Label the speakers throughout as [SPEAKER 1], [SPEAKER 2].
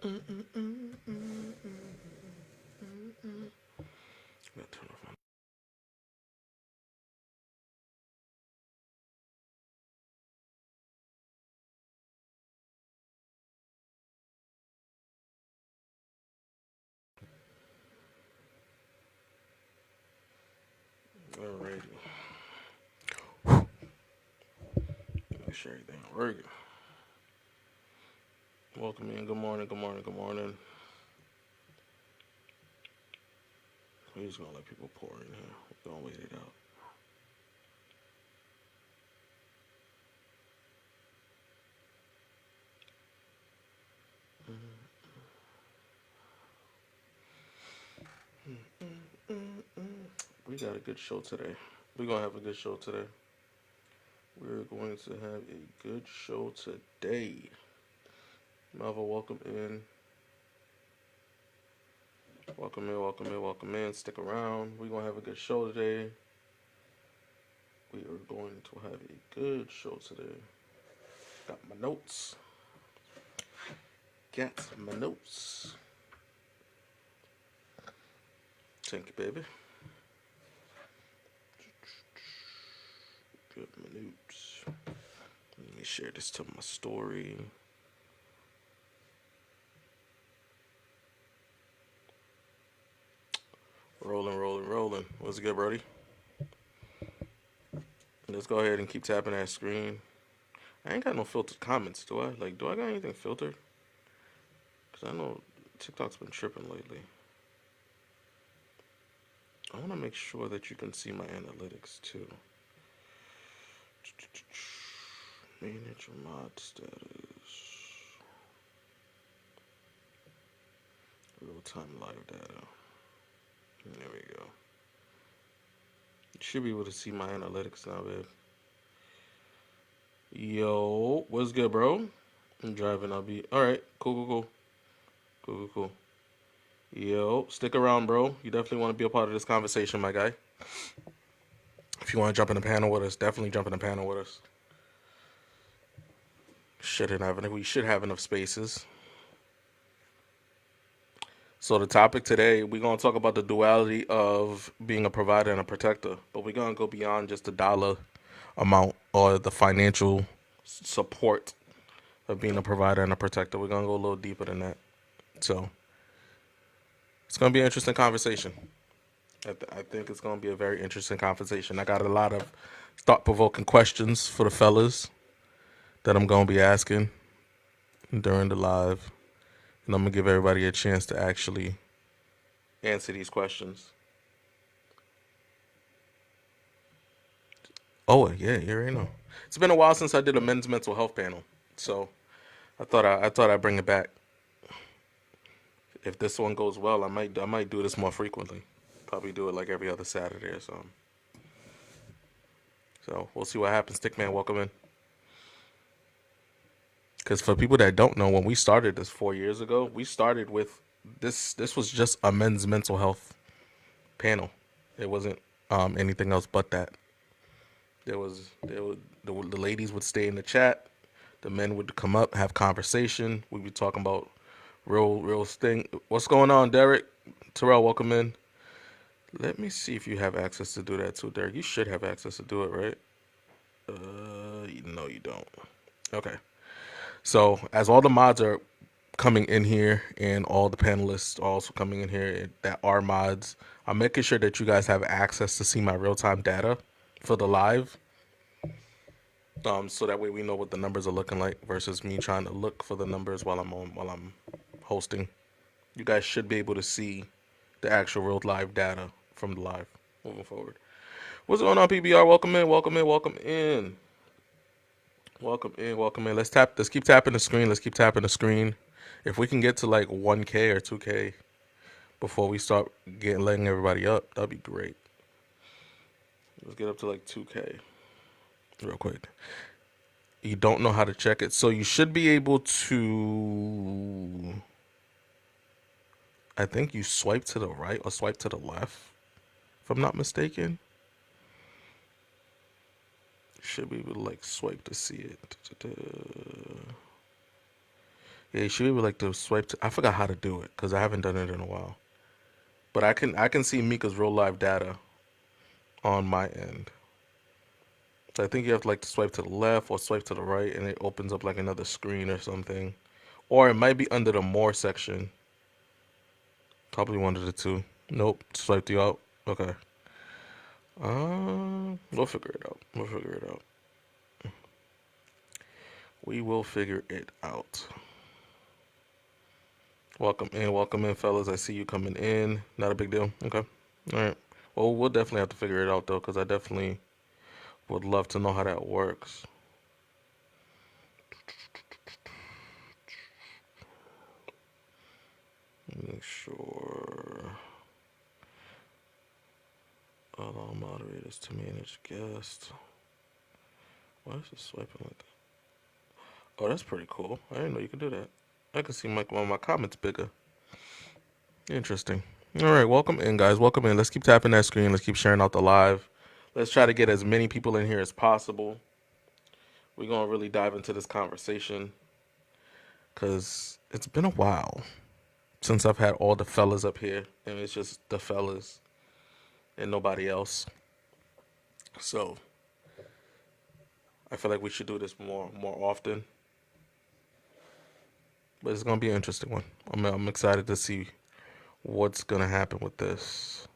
[SPEAKER 1] turn off my. Alrighty. Make sure everything working. Welcome in. Good morning. Good morning. Good morning. We're just gonna let people pour in here. We're gonna wait it out. We got a good show today. We're gonna have a good show today. We're going to have a good show today. Malva, welcome in. Welcome in, welcome in, welcome in. Stick around. We're going to have a good show today. We are going to have a good show today. Got my notes. Got my notes. Thank you, baby. Got my notes. Let me share this to my story. Rolling, rolling, rolling. What's good, Brody? Let's go ahead and keep tapping that screen. I ain't got no filtered comments, do I? Like, do I got anything filtered? Because I know TikTok's been tripping lately. I want to make sure that you can see my analytics, too. Manage your mod status. Real-time live data. There we go. You should be able to see my analytics now, babe. Yo, what's good, bro? I'm driving. I'll be all right. Cool, cool, cool, cool, cool, cool. Yo, stick around, bro. You definitely want to be a part of this conversation, my guy. If you want to jump in the panel with us, definitely jump in the panel with us. We should have enough spaces. So the topic today, we're gonna talk about the duality of being a provider and a protector, but we're gonna go beyond just the dollar amount or the financial support of being a provider and a protector. We're gonna go a little deeper than that. So it's gonna be an interesting conversation. I think it's gonna be a very interesting conversation. I got a lot of thought-provoking questions for the fellas that I'm gonna be asking during the live, and I'm gonna give everybody a chance to actually answer these questions. Oh yeah, you already know. It's been a while since I did a men's mental health panel, so I thought I'd bring it back. If this one goes well, I might do this more frequently. Probably do it like every other Saturday or something. So we'll see what happens. Stickman, welcome in. Because for people that don't know, when we started this 4 years ago, we started with this. This was just a men's mental health panel. It wasn't anything else but that. The ladies would stay in the chat. The men would come up, have conversation. We'd be talking about real thing. What's going on, Derek? Terrell, welcome in. Let me see if you have access to do that too, Derek. You should have access to do it, right? No, you don't. Okay. So as all the mods are coming in here and all the panelists are also coming in here that are mods, I'm making sure that you guys have access to see my real time data for the live. So that way we know what the numbers are looking like versus me trying to look for the numbers while I'm hosting. You guys should be able to see the actual real live data from the live moving forward. What's going on, PBR? Welcome in, welcome in, welcome in. Welcome in, welcome in. Let's keep tapping the screen. Let's keep tapping the screen. If we can get to like 1K or 2K before we start letting everybody up, that'd be great. Let's get up to like 2K real quick. You don't know how to check it, so you should be able to. I think you swipe to the right or swipe to the left, if I'm not mistaken. You should be able to like swipe to see it. Yeah, you should be able like to swipe. I forgot how to do it because I haven't done it in a while. But I can see Mika's real live data on my end. So I think you have to like to swipe to the left or swipe to the right, and it opens up like another screen or something. Or it might be under the more section. Probably one of the two. Nope, swiped you out. Okay. We'll figure it out. We'll figure it out. We will figure it out. Welcome in, fellas. I see you coming in. Not a big deal. Okay. All right. Well, we'll definitely have to figure it out though, because I definitely would love to know how that works. Make sure. Allow moderators to manage guests. Why is it swiping like that? Oh, that's pretty cool. I didn't know you could do that. I can see one of my comments bigger. Interesting. All right, welcome in, guys. Welcome in. Let's keep tapping that screen. Let's keep sharing out the live. Let's try to get as many people in here as possible. We're going to really dive into this conversation because it's been a while since I've had all the fellas up here, and it's just the fellas and nobody else. So I feel like we should do this more often. But it's gonna be an interesting one. I'm excited to see what's gonna happen with this.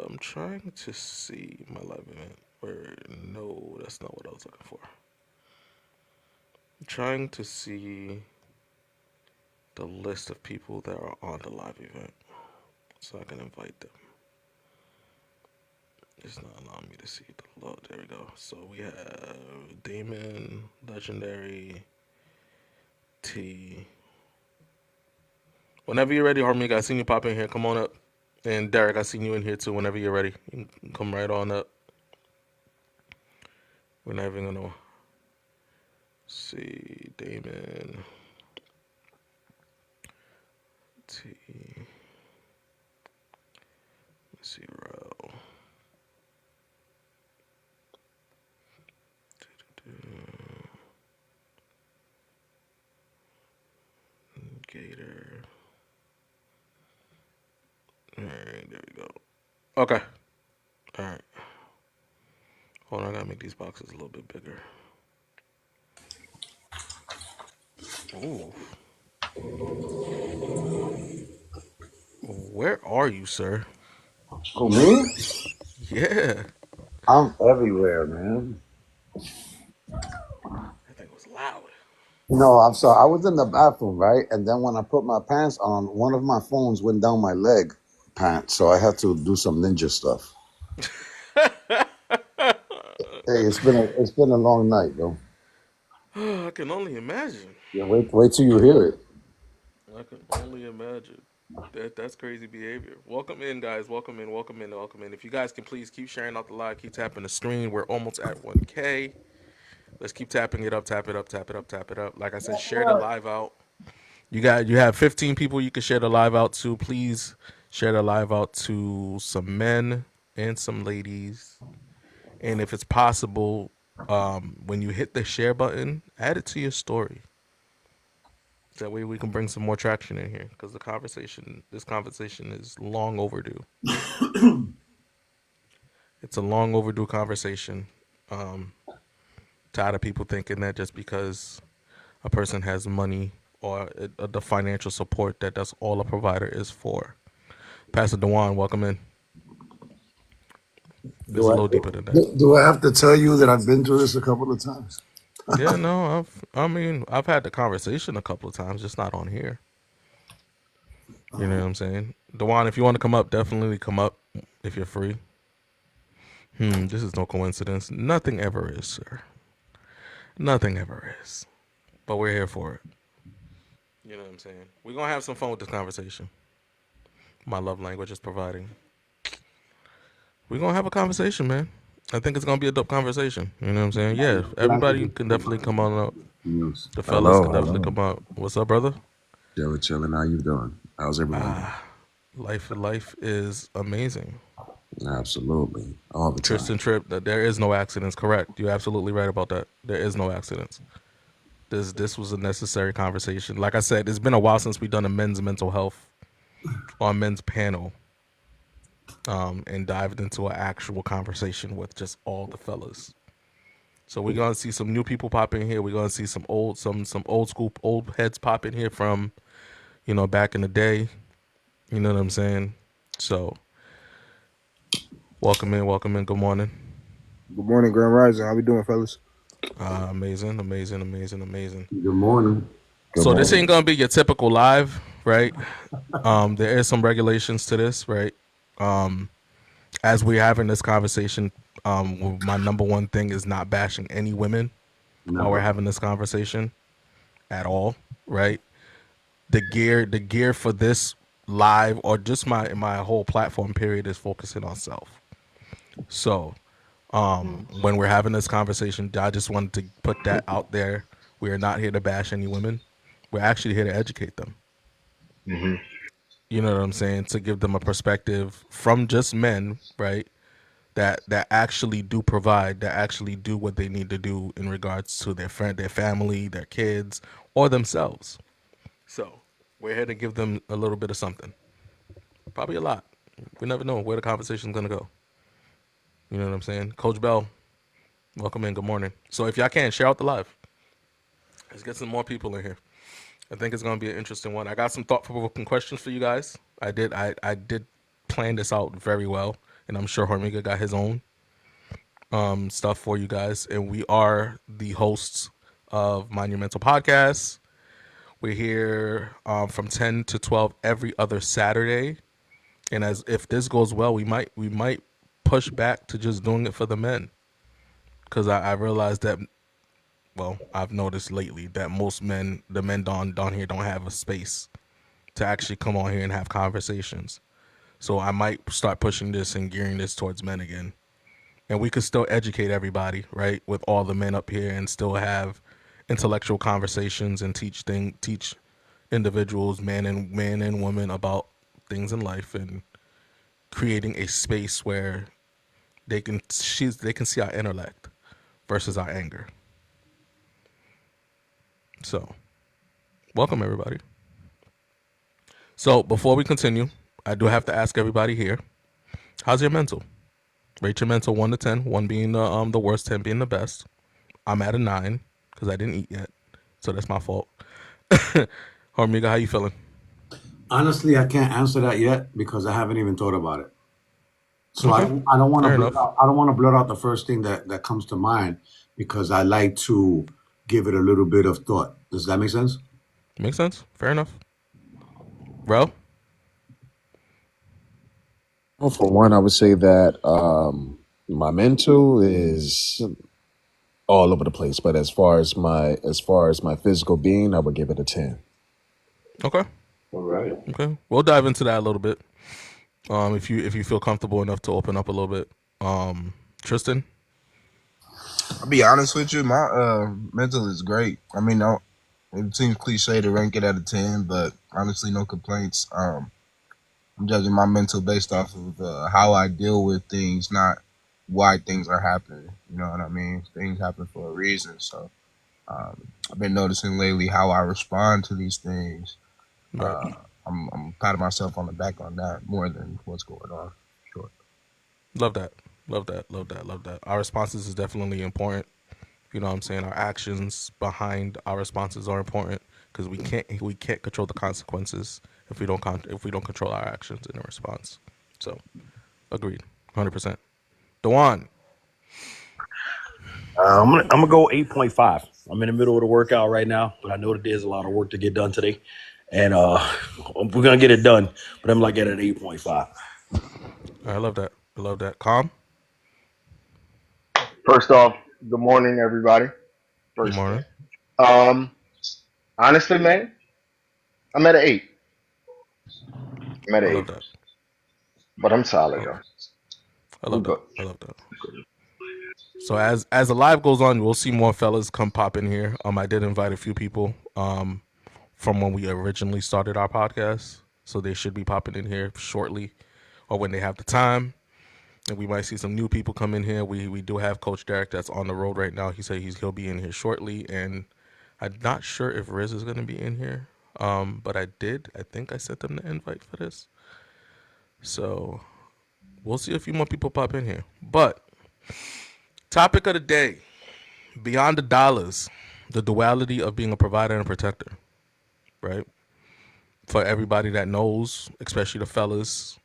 [SPEAKER 1] I'm trying to see my live event. Where no, that's not what I was looking for. I'm trying to see the list of people that are on the live event so I can invite them. It's not allowing me to see the load. There we go. So we have Damon, Legendary, T. Whenever you're ready, Harmony, I seen you pop in here. Come on up. And Derek, I seen you in here too. Whenever you're ready, you can come right on up. We're not even gonna see Damon, T. Let's see Ro. Gator. All right, there we go. Okay. All right. Hold on, I gotta make these boxes a little bit bigger. Ooh. Where are you, sir?
[SPEAKER 2] Who, me?
[SPEAKER 1] Yeah.
[SPEAKER 2] I'm everywhere, man.
[SPEAKER 1] That thing was loud.
[SPEAKER 2] No, I'm sorry. I was in the bathroom, right? And then when I put my pants on, one of my phones went down my leg pants. So I had to do some ninja stuff. Hey, it's been a long night, though.
[SPEAKER 1] I can only imagine.
[SPEAKER 2] Yeah, wait till you hear it.
[SPEAKER 1] I can only imagine. That's crazy behavior. Welcome in, guys. Welcome in. Welcome in. Welcome in. If you guys can please keep sharing out the live, keep tapping the screen. We're almost at 1K. Let's keep tapping it up. Tap it up. Tap it up. Tap it up. Like I said, share the live out. You have 15 people you can share the live out to. Please share the live out to some men and some ladies. And if it's possible, when you hit the share button, add it to your story. That way we can bring some more traction in here because this conversation is long overdue. It's a long overdue conversation. Um, Tired of people thinking that just because a person has money or the financial support that that's all a provider is for. Pastor Dewan, welcome in. It's
[SPEAKER 2] Do
[SPEAKER 1] a
[SPEAKER 2] I
[SPEAKER 1] little deeper than that.
[SPEAKER 2] do I have to tell you that I've been through this a couple of times?
[SPEAKER 1] Yeah, no, I've had the conversation a couple of times, just not on here. You know what I'm saying? Dewan, if you want to come up, definitely come up if you're free. This is no coincidence. Nothing ever is, sir. Nothing ever is. But we're here for it. You know what I'm saying? We're going to have some fun with this conversation. My love language is providing. We're going to have a conversation, man. I think it's going to be a dope conversation. You know what I'm saying? Yeah, everybody can definitely come on up.
[SPEAKER 3] News.
[SPEAKER 1] The fellas
[SPEAKER 3] Hello,
[SPEAKER 1] can definitely
[SPEAKER 3] hello.
[SPEAKER 1] come up. What's up, brother?
[SPEAKER 3] Chilling. How you doing? How's everyone doing?
[SPEAKER 1] Life is amazing.
[SPEAKER 3] Absolutely. All the time.
[SPEAKER 1] Tristan Tripp, there is no accidents. Correct. You're absolutely right about that. There is no accidents. This was a necessary conversation. Like I said, it's been a while since we've done a men's mental health or a men's panel, and dived into an actual conversation with just all the fellas. So we're gonna see some new people pop in here. We're gonna see some old school old heads pop in here from, back in the day. You know what I'm saying? So welcome in, welcome in. Good morning.
[SPEAKER 4] Good morning, Grand Rising. How we doing, fellas?
[SPEAKER 1] Amazing, amazing, amazing, amazing.
[SPEAKER 2] Good morning. Good
[SPEAKER 1] So this ain't
[SPEAKER 2] morning.
[SPEAKER 1] gonna be your typical live, right? There is some regulations to this, right? As we're having this conversation, my number one thing is not bashing any women while we're
[SPEAKER 2] Never.
[SPEAKER 1] having this conversation at all, right? The gear for this live or just my whole platform period is focusing on self. So when we're having this conversation, I just wanted to put that out there. We are not here to bash any women. We're actually here to educate them.
[SPEAKER 2] Hmm.
[SPEAKER 1] You know what I'm saying? To give them a perspective from just men, right? That actually do provide, that actually do what they need to do in regards to their friend, their family, their kids, or themselves. So we're here to give them a little bit of something. Probably a lot. We never know where the conversation's gonna go. You know what I'm saying? Coach Bell, welcome in. Good morning. So if y'all can share out the live, let's get some more people in here. I think it's gonna be an interesting one. I got some thought-provoking questions for you guys. I did plan this out very well, and I'm sure Hormiga got his own stuff for you guys. And we are the hosts of Monumental Podcast. We're here from 10 to 12 every other Saturday. And as if this goes well, we might push back to just doing it for the men. Because I realized that, well, I've noticed lately that most men, the men down here don't have a space to actually come on here and have conversations. So I might start pushing this and gearing this towards men again. And we could still educate everybody, right, with all the men up here, and still have intellectual conversations and teach individuals, man and woman, about things in life, and creating a space where they can see our intellect versus our anger. So welcome everybody. So before we continue, I do have to ask everybody here, how's your mental? Rate your mental 1 to 10, 1 being the worst, 10 being the best. I'm at a 9 because I didn't eat yet, so that's my fault. Hormiga, how you feeling?
[SPEAKER 2] Honestly, I can't answer that yet because I haven't even thought about it. So I
[SPEAKER 1] Okay,
[SPEAKER 2] don't I don't want to
[SPEAKER 1] fair
[SPEAKER 2] blurt
[SPEAKER 1] enough.
[SPEAKER 2] out I don't want to blurt out the first thing that comes to mind because I like to give it a little bit of thought. Does that make sense?
[SPEAKER 1] Makes sense. Fair enough. Bro,
[SPEAKER 3] Well, for one, I would say that my mental is all over the place, but as far as my physical being, I would give it a 10.
[SPEAKER 1] okay,
[SPEAKER 2] All right.
[SPEAKER 1] okay. We'll dive into that a little bit. If you feel comfortable enough to open up a little bit. Tristan.
[SPEAKER 4] I'll be honest with you, my mental is great. I mean, no, it seems cliche to rank it at a 10, but honestly, no complaints. I'm judging my mental based off of how I deal with things, not why things are happening. You know what I mean? Things happen for a reason. So I've been noticing lately how I respond to these things.
[SPEAKER 1] Right.
[SPEAKER 4] Uh, I'm patting myself on the back on that more than what's going on. Sure.
[SPEAKER 1] Love that. Love that. Love that. Love that. Our responses is definitely important. You know what I'm saying? Our actions behind our responses are important because we can't control the consequences if we don't control our actions in a response. So, agreed. 100%. Dewan.
[SPEAKER 5] I'm gonna go 8.5. I'm in the middle of the workout right now, but I know that there's a lot of work to get done today, and we're gonna get it done. But I'm like at an 8.5.
[SPEAKER 1] I love that. I love that. Calm.
[SPEAKER 6] First off, good morning, everybody.
[SPEAKER 1] Good
[SPEAKER 6] First thing.
[SPEAKER 1] morning.
[SPEAKER 6] Um, honestly, man, I'm at an 8. I'm at
[SPEAKER 1] I
[SPEAKER 6] an
[SPEAKER 1] love
[SPEAKER 6] 8,
[SPEAKER 1] that.
[SPEAKER 6] but I'm solid
[SPEAKER 1] I,
[SPEAKER 6] though.
[SPEAKER 1] I
[SPEAKER 6] I'm
[SPEAKER 1] love that.
[SPEAKER 6] good.
[SPEAKER 1] I love that. So as the live goes on, we'll see more fellas come pop in here. I did invite a few people from when we originally started our podcast, so they should be popping in here shortly, or when they have the time. And we might see some new people come in here. We do have Coach Derek that's on the road right now. He said he'll be in here shortly, and I'm not sure if Riz is gonna be in here. But I did. I think I sent them the invite for this. So we'll see if a few more people pop in here. But topic of the day: beyond the dollars, the duality of being a provider and a protector. Right. For everybody that knows, especially the fellas,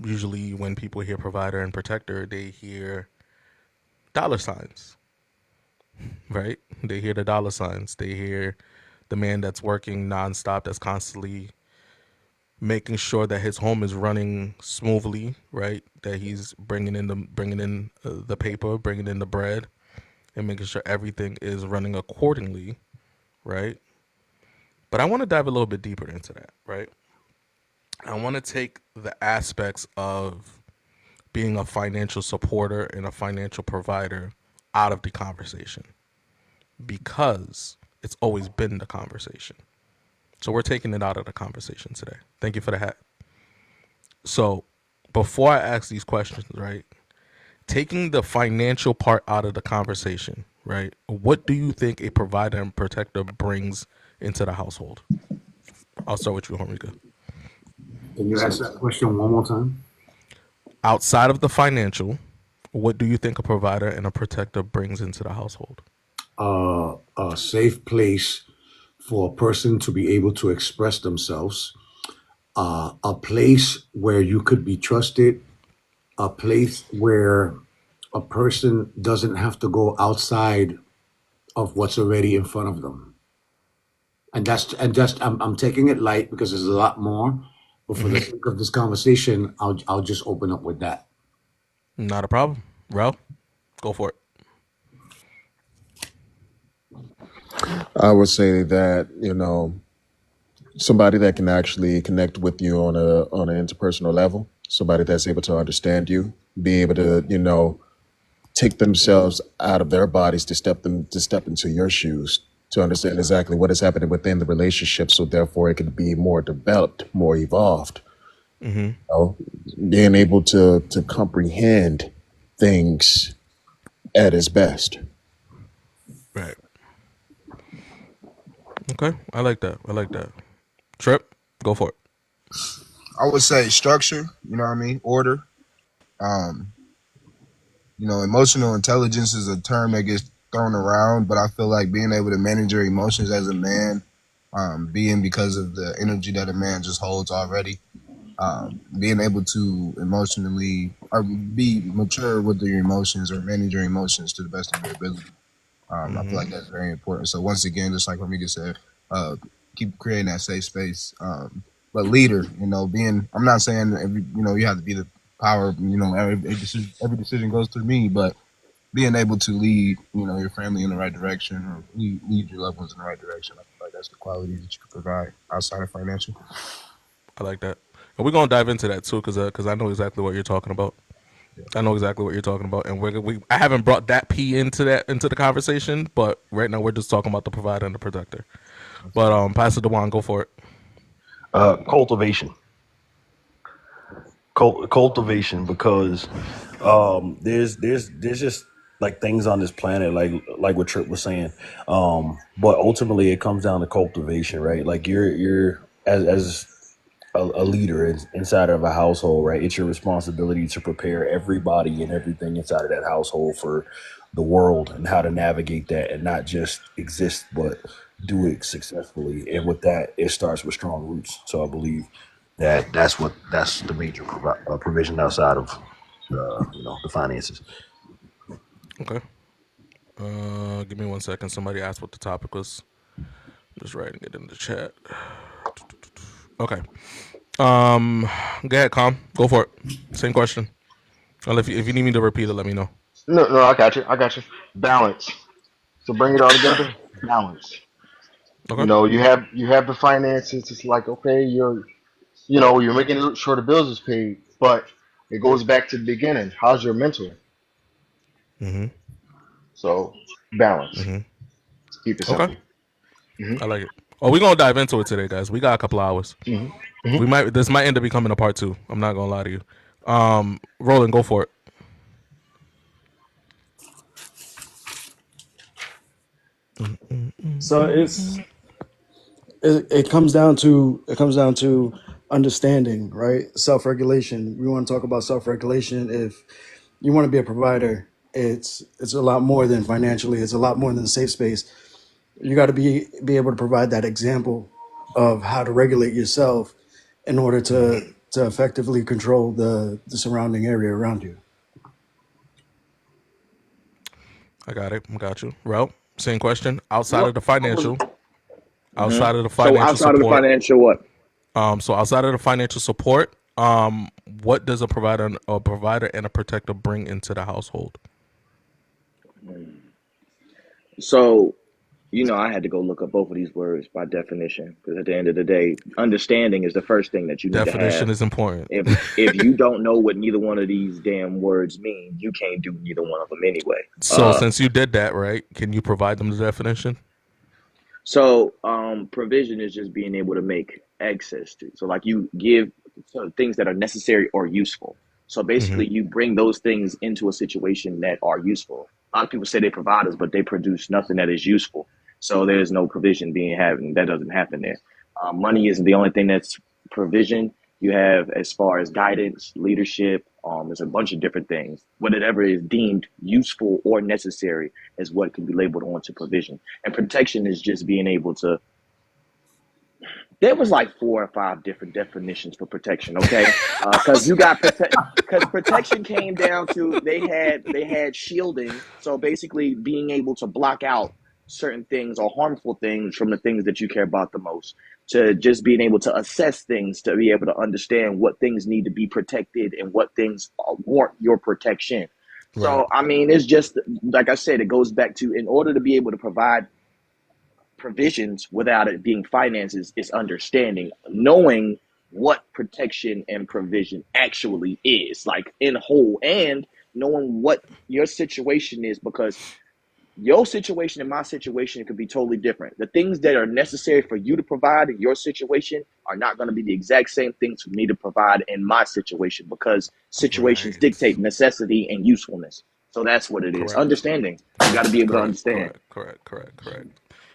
[SPEAKER 1] usually when people hear provider and protector, they hear dollar signs, right? They hear the dollar signs. They hear the man that's working nonstop, that's constantly making sure that his home is running smoothly, right? That he's bringing in the paper, bringing in the bread, and making sure everything is running accordingly, right? But I want to dive a little bit deeper into that, right? I want to take the aspects of being a financial supporter and a financial provider out of the conversation because it's always been the conversation. So we're taking it out of the conversation today. Thank you for the hat. So before I ask these questions, right, taking the financial part out of the conversation, right, what do you think a provider and protector brings into the household? I'll start with you, Henrika.
[SPEAKER 3] Can you ask
[SPEAKER 6] So,
[SPEAKER 3] that question one more time?
[SPEAKER 1] Outside of the financial, what do you think a provider and a protector brings into the household?
[SPEAKER 3] A safe place for a person to be able to express themselves, a place where you could be trusted, a place where a person doesn't have to go outside of what's already in front of them. And I'm taking it light because there's a lot more, but for the
[SPEAKER 1] Mm-hmm.
[SPEAKER 3] sake of this conversation, I'll just open up with that.
[SPEAKER 1] Not a problem. Rel, go for it.
[SPEAKER 3] I would say that, somebody that can actually connect with you on an interpersonal level, somebody that's able to understand you, be able to, take themselves out of their bodies to step into your shoes, to understand exactly what is happening within the relationship, so therefore it can be more developed, more evolved.
[SPEAKER 1] Mm-hmm.
[SPEAKER 3] Know, being able to comprehend things at its best.
[SPEAKER 1] Right. Okay. I like that. I like that. Trip, go for it.
[SPEAKER 4] I would say structure. You know what I mean? Order. Um, emotional intelligence is a term that gets thrown around, but I feel like being able to manage your emotions as a man, being because of the energy that a man just holds already, being able to emotionally or be mature with your emotions or manage your emotions to the best of your ability. I feel
[SPEAKER 1] Mm-hmm.
[SPEAKER 4] like that's very important. So once again, just like Ramika said, uh, keep creating that safe space. But leader, being I'm not saying you have to be the power. Every decision goes through me, but being able to lead, your family in the right direction or lead your loved ones in the right direction. I feel like that's the quality that you can provide outside of financial.
[SPEAKER 1] I like that. And we're gonna dive into that too, because I know exactly what you're talking about.
[SPEAKER 4] Yeah.
[SPEAKER 1] I know exactly what you're talking about, and we I haven't brought that P into the conversation, but right now we're just talking about the provider and the protector. But Pastor Dewan, go for it.
[SPEAKER 5] Cultivation, cultivation, because there's just like things on this planet, like what Trip was saying. But ultimately, it comes down to cultivation, right? Like you're as a leader inside of a household, right? It's your responsibility to prepare everybody and everything inside of that household for the world and how to navigate that and not just exist, but do it successfully. And with that, it starts with strong roots. So I believe that that's the major provision outside of the finances.
[SPEAKER 1] Okay. Give me 1 second. Somebody asked what the topic was. I'm just writing it in the chat. Okay. Go ahead, Calm. Go for it. Same question. Well, if you need me to repeat it, let me know.
[SPEAKER 6] no, no, I got you. I got you. Balance. So bring it all together. Balance.
[SPEAKER 1] Okay.
[SPEAKER 6] You have the finances. It's like okay, you're making sure the bills is paid, but it goes back to the beginning. How's your mental?
[SPEAKER 1] Mm-hmm.
[SPEAKER 6] So balance.
[SPEAKER 1] Mm-hmm.
[SPEAKER 6] Keep it
[SPEAKER 1] Okay.
[SPEAKER 6] simple. hmm
[SPEAKER 1] I like it. Oh, we're gonna dive into it today, guys. We got a couple hours.
[SPEAKER 6] hmm hmm
[SPEAKER 1] We might this might end up becoming a part two. I'm not gonna lie to you. Roland, go for it.
[SPEAKER 7] So it comes down to understanding, right? Self regulation. We want to talk about self regulation. If you want to be a provider, it's a lot more than financially. It's a lot more than a safe space. You got to be able to provide that example of how to regulate yourself in order to effectively control the surrounding area around you.
[SPEAKER 1] I got it. I got you. Well, same question.
[SPEAKER 8] What was?
[SPEAKER 1] Outside of the
[SPEAKER 8] So
[SPEAKER 1] financial
[SPEAKER 8] outside of the
[SPEAKER 1] support.
[SPEAKER 8] financial, what?
[SPEAKER 1] So outside of the financial support, what does a provider and a protector bring into the household?
[SPEAKER 8] So I had to go look up both of these words by definition because at the end of the day, understanding is the first thing that you need to have.
[SPEAKER 1] Definition is important.
[SPEAKER 8] If you don't know what neither one of these damn words mean, you can't do neither one of them anyway.
[SPEAKER 1] So since you did that, right, can you provide them the definition?
[SPEAKER 8] Provision is just being able to make access to. So like you give things that are necessary or useful. So
[SPEAKER 1] Mm-hmm.
[SPEAKER 8] basically, you bring those things into a situation that are useful. A lot of people say they provide us, but they produce nothing that is useful. So there's no provision being had, and that doesn't happen there. Money isn't the only thing that's provision. You have as far as guidance, leadership. There's a bunch of different things. Whatever is deemed useful or necessary is what can be labeled onto provision. And protection is just being able to. There was like 4 or 5 different definitions for protection. Okay, because you got because protection came down to they had shielding. So basically, being able to block out certain things or harmful things from the things that you care about the most. To just being able to assess things, to be able to understand what things need to be protected and what things warrant your protection.
[SPEAKER 1] Right.
[SPEAKER 8] So I mean, it's just like I said, it goes back to in order to be able to provide provisions without it being finances is understanding, knowing what protection and provision actually is, like in whole, and knowing what your situation is, because your situation and my situation could be totally different. The things that are necessary for you to provide in your situation are not going to be the exact same things for me to provide in my situation because situations
[SPEAKER 1] Right.
[SPEAKER 8] dictate necessity and usefulness. So that's what it is.
[SPEAKER 1] Correct.
[SPEAKER 8] Understanding. You got to be able to
[SPEAKER 1] Correct.
[SPEAKER 8] understand.
[SPEAKER 1] Correct. Correct. Correct. Correct.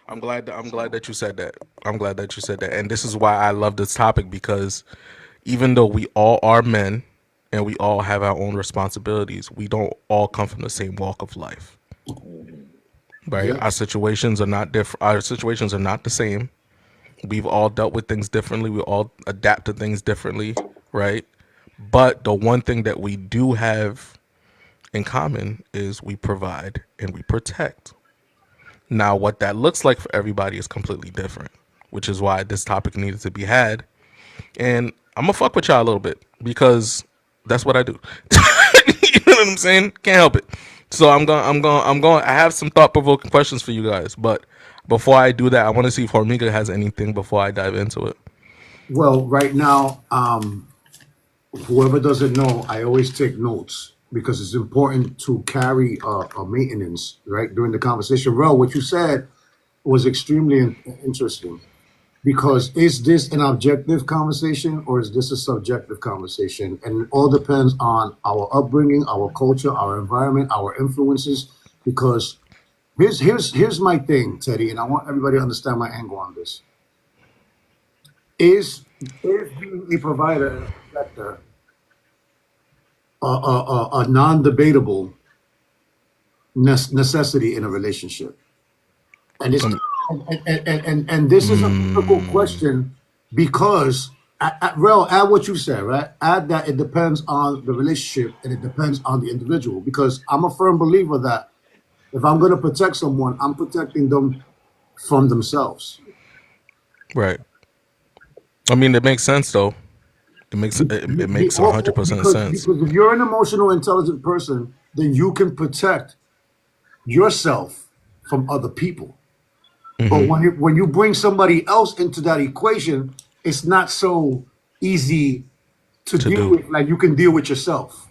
[SPEAKER 1] I'm glad
[SPEAKER 8] So
[SPEAKER 1] that you said that. I'm glad that you said that. And this is why I love this topic because even though we all are men and we all have our own responsibilities, we don't all come from the same walk of life. Right?
[SPEAKER 3] Yeah.
[SPEAKER 1] Our situations are not different. Our situations are not the same. We've all dealt with things differently. We all adapt to things differently, right? But the one thing that we do have in common is we provide and we protect. Now, what that looks like for everybody is completely different, which is why this topic needed to be had. And I'm gonna fuck with y'all a little bit because that's what I do. You know what I'm saying? Can't help it. So I have some thought provoking questions for you guys, but before I do that, I want to see if Hormiga has anything before I dive into it.
[SPEAKER 3] Well, right now, whoever doesn't know, I always take notes because it's important to carry a maintenance right during the conversation. Well, what you said was extremely interesting because is this an objective conversation or is this a subjective conversation? And it all depends on our upbringing, our culture, our environment, our influences. Because here's my thing, Teddy, and I want everybody to understand my angle on this. Is being a provider and a protector a non-debatable necessity in a relationship? And it's
[SPEAKER 1] Um,
[SPEAKER 3] and this is a difficult question because Rel, add what you said, right? Add that it depends on the relationship and it depends on the individual. Because I'm a firm believer that if I'm going to protect someone, I'm protecting them from themselves.
[SPEAKER 1] right. I mean, it makes sense though. It makes 100% sense.
[SPEAKER 3] Because if you're an emotional, intelligent person, then you can protect yourself from other people. But when you bring somebody else into that equation, it's not so easy to
[SPEAKER 1] To
[SPEAKER 3] deal
[SPEAKER 1] do.
[SPEAKER 3] with like you can deal with yourself.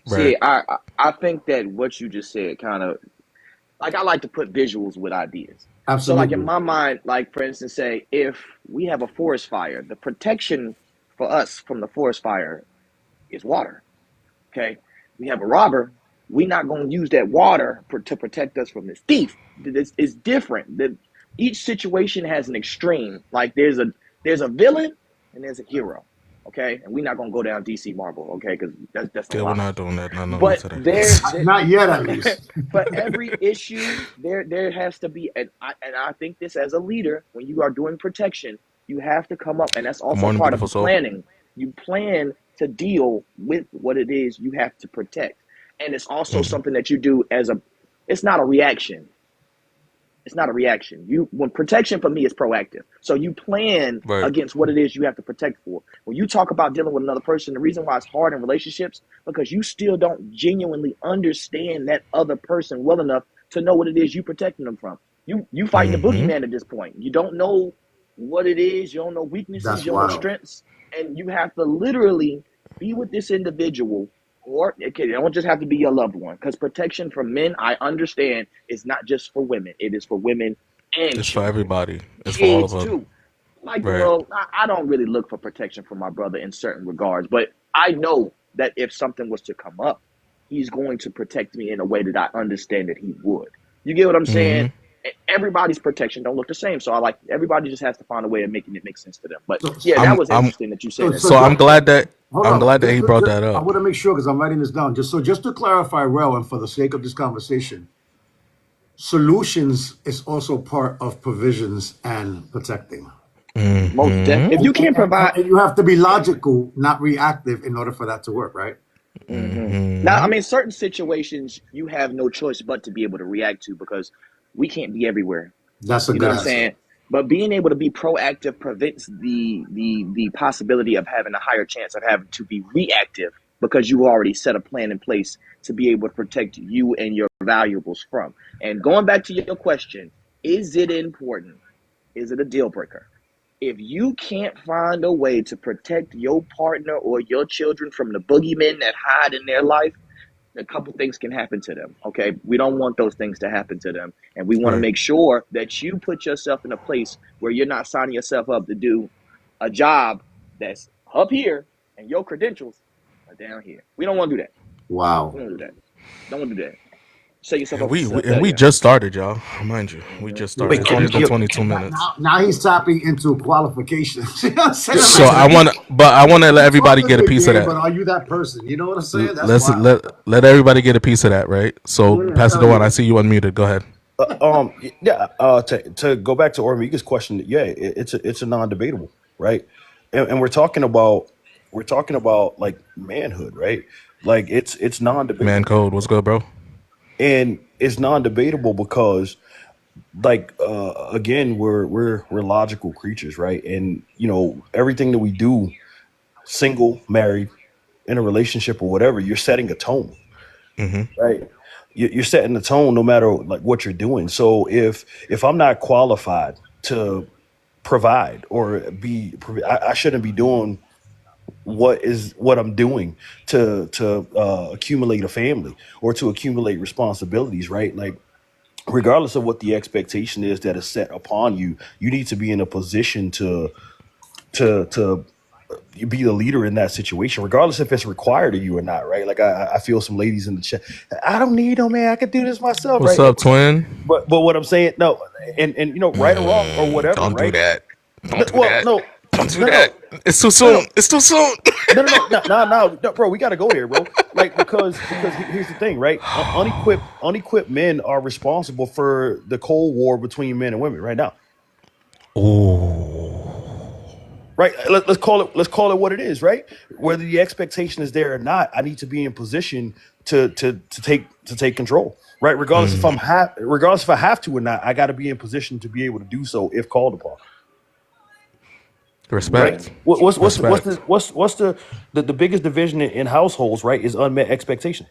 [SPEAKER 1] Right.
[SPEAKER 8] see, I think that what you just said kind of like I like to put visuals with ideas. So like in
[SPEAKER 3] Absolutely.
[SPEAKER 8] my mind, like for instance, say if we have a forest fire, the protection for us from the forest fire is water. Okay, we have a robber. we're not going to use that water to protect us from this thief. It's different. Each situation has an extreme. Like there's a villain and there's a hero. Okay, and we're not gonna go down DC Marvel. Okay, because that's a
[SPEAKER 1] Yeah, we're
[SPEAKER 8] lot.
[SPEAKER 1] not doing that. Not
[SPEAKER 8] But
[SPEAKER 1] today.
[SPEAKER 3] Not yet, at least.
[SPEAKER 8] for every issue, there has to be, and I think this as a leader, when you are doing protection, you have to come up, and that's
[SPEAKER 1] Good
[SPEAKER 8] also
[SPEAKER 1] morning,
[SPEAKER 8] part of
[SPEAKER 1] beautiful soul.
[SPEAKER 8] planning. You plan to deal with what it is you have to protect, and it's also
[SPEAKER 1] Mm-hmm.
[SPEAKER 8] something that you do as a. It's not a reaction. It's not a reaction. When protection for me is proactive. So you plan
[SPEAKER 1] Right.
[SPEAKER 8] against what it is you have to protect for. When you talk about dealing with another person, the reason why it's hard in relationships because you still don't genuinely understand that other person well enough to know what it is you protecting them from. You fighting the
[SPEAKER 1] Mm-hmm.
[SPEAKER 8] boogeyman at this point. You don't know what it is. You don't know weaknesses.
[SPEAKER 3] That's
[SPEAKER 8] You don't know
[SPEAKER 3] wild.
[SPEAKER 8] strengths, and you have to literally be with this individual or it don't just have to be your loved one because protection from men, I understand, is not just for women. It is for women and
[SPEAKER 1] It's for
[SPEAKER 8] children,
[SPEAKER 1] everybody. It's for all of
[SPEAKER 8] kids
[SPEAKER 1] us.
[SPEAKER 8] too. Like,
[SPEAKER 1] Right.
[SPEAKER 8] I don't really look for protection from my brother in certain regards, but I know that if something was to come up, he's going to protect me in a way that I understand that he would. You get what I'm
[SPEAKER 1] Mm-hmm.
[SPEAKER 8] saying? Everybody's protection don't look the same, so I like everybody just has to find a way of making it make sense to them. But
[SPEAKER 3] So,
[SPEAKER 8] yeah, that was
[SPEAKER 1] I'm.
[SPEAKER 8] interesting that you
[SPEAKER 3] so,
[SPEAKER 8] said that,
[SPEAKER 3] so
[SPEAKER 1] So
[SPEAKER 8] Duality.
[SPEAKER 1] I'm
[SPEAKER 3] just,
[SPEAKER 1] glad that
[SPEAKER 3] hold on.
[SPEAKER 1] he brought that
[SPEAKER 3] I
[SPEAKER 1] up.
[SPEAKER 3] want to make sure because I'm writing this down. Just to clarify, well, and for the sake of this conversation, solutions is also part of provisions and protecting.
[SPEAKER 8] Most
[SPEAKER 1] Mm-hmm.
[SPEAKER 8] if you can't provide.
[SPEAKER 3] And you have to be logical, not reactive, in order for that to work, right?
[SPEAKER 8] Now, I
[SPEAKER 1] Mm-hmm.
[SPEAKER 8] mean, certain situations you have no choice but to be able to react to because we can't be everywhere.
[SPEAKER 3] That's a
[SPEAKER 8] You know
[SPEAKER 3] good
[SPEAKER 8] what I'm
[SPEAKER 3] answer.
[SPEAKER 8] saying? But being able to be proactive prevents the possibility of having a higher chance of having to be reactive because you already set a plan in place to be able to protect you and your valuables from. And going back to your question, is it important? Is it a deal breaker? If you can't find a way to protect your partner or your children from the boogeymen that hide in their life, a couple things can happen to them. Okay. We don't want those things to happen to them. And we want to
[SPEAKER 1] Right.
[SPEAKER 8] make sure that you put yourself in a place where you're not signing yourself up to do a job that's up here and your credentials are down here. We don't want to do that. We
[SPEAKER 3] Wow.
[SPEAKER 8] don't do that. Don't want to do that. Set yourself
[SPEAKER 1] And
[SPEAKER 8] up
[SPEAKER 1] we,
[SPEAKER 8] for
[SPEAKER 1] we and we
[SPEAKER 8] failure.
[SPEAKER 1] just started, y'all. Mind you, we
[SPEAKER 8] Mm-hmm.
[SPEAKER 1] just started.
[SPEAKER 3] Yeah,
[SPEAKER 5] Wait,
[SPEAKER 1] It's
[SPEAKER 5] can
[SPEAKER 1] only
[SPEAKER 3] and,
[SPEAKER 1] been
[SPEAKER 5] you?
[SPEAKER 1] twenty two
[SPEAKER 3] and
[SPEAKER 1] minutes.
[SPEAKER 3] now he's tapping into qualifications. You know what I'm saying?
[SPEAKER 8] Yeah,
[SPEAKER 1] So
[SPEAKER 3] Like,
[SPEAKER 1] I want to, but I want to let
[SPEAKER 3] you talk
[SPEAKER 1] everybody
[SPEAKER 3] a
[SPEAKER 1] get a
[SPEAKER 3] good
[SPEAKER 1] piece of
[SPEAKER 3] game,
[SPEAKER 1] that.
[SPEAKER 3] but are you that person? You know what I'm saying? That's
[SPEAKER 1] Let's
[SPEAKER 3] wild.
[SPEAKER 1] let everybody get a piece of that, right? So,
[SPEAKER 3] Yeah,
[SPEAKER 1] Pastor
[SPEAKER 3] hell
[SPEAKER 1] Dewan, I
[SPEAKER 3] yeah.
[SPEAKER 1] see you unmuted. Go ahead.
[SPEAKER 5] Yeah. To go back to Ormika's question, yeah, it's a non-debatable, right? And we're talking about like manhood, right? Like it's
[SPEAKER 1] Man
[SPEAKER 5] non-debatable,
[SPEAKER 1] Code, what's good, bro?
[SPEAKER 5] and it's non-debatable because like again we're logical creatures, right? And you know everything that we do, single, married, in a relationship or whatever, you're setting a tone,
[SPEAKER 1] Mm-hmm.
[SPEAKER 5] right? You're setting the tone no matter like what you're doing. So if I'm not qualified to provide or I shouldn't be doing what I'm doing to accumulate a family or to accumulate responsibilities, right? Like regardless of what the expectation is that is set upon you, you need to be in a position to you be the leader in that situation, regardless if it's required of you or not, right? Like I feel some ladies in the chat. I don't need no man. I could do this myself,
[SPEAKER 1] What's
[SPEAKER 5] right?
[SPEAKER 1] up, twin?
[SPEAKER 5] But what I'm saying, no, and you know, right or wrong or whatever,
[SPEAKER 1] Don't do
[SPEAKER 5] right?
[SPEAKER 1] that. Don't do
[SPEAKER 5] Well,
[SPEAKER 1] that.
[SPEAKER 5] no,
[SPEAKER 1] Don't do
[SPEAKER 5] no,
[SPEAKER 1] that.
[SPEAKER 5] no,
[SPEAKER 1] It's too
[SPEAKER 5] no, no,
[SPEAKER 1] soon. It's too soon.
[SPEAKER 5] no, bro. We got to go there, bro. Like because here's the thing, right? Unequipped men are responsible for the Cold War between men and women right now.
[SPEAKER 1] Oh,
[SPEAKER 5] Right. Let's call it what it is, right? Whether the expectation is there or not, I need to be in position to take control. Right. Regardless if I have to or not, I got to be in position to be able to do so if called upon. Right.
[SPEAKER 8] Yeah.
[SPEAKER 1] respect.
[SPEAKER 5] What's
[SPEAKER 1] Respect.
[SPEAKER 5] the biggest division in households, right? Is unmet expectations.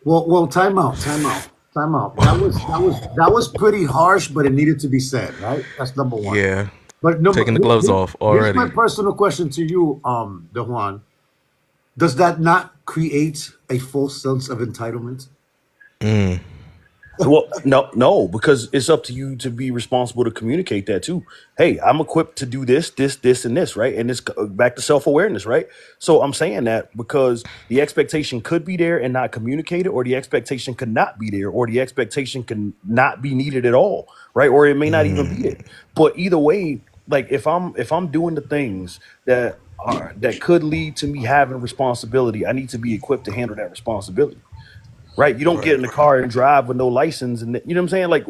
[SPEAKER 3] Well, time out. That was pretty harsh, but it needed to be said, right? That's number one.
[SPEAKER 1] Yeah.
[SPEAKER 3] But
[SPEAKER 1] Taking the gloves off
[SPEAKER 3] here's my
[SPEAKER 1] already.
[SPEAKER 3] personal question to you, De Juan. Does that not create a false sense of entitlement?
[SPEAKER 5] Well, no, because it's up to you to be responsible to communicate that too. Hey, I'm equipped to do this, and this, right? And it's back to self awareness, right? So I'm saying that because the expectation could be there and not communicated, or the expectation could not be there, or the expectation can not be needed at all, right? Or it may not even be it. But either way, like if I'm doing the things that could lead to me having responsibility, I need to be equipped to handle that responsibility, right? You don't get
[SPEAKER 1] Right.
[SPEAKER 5] in the car and drive with no license, and you know what I'm saying. Like,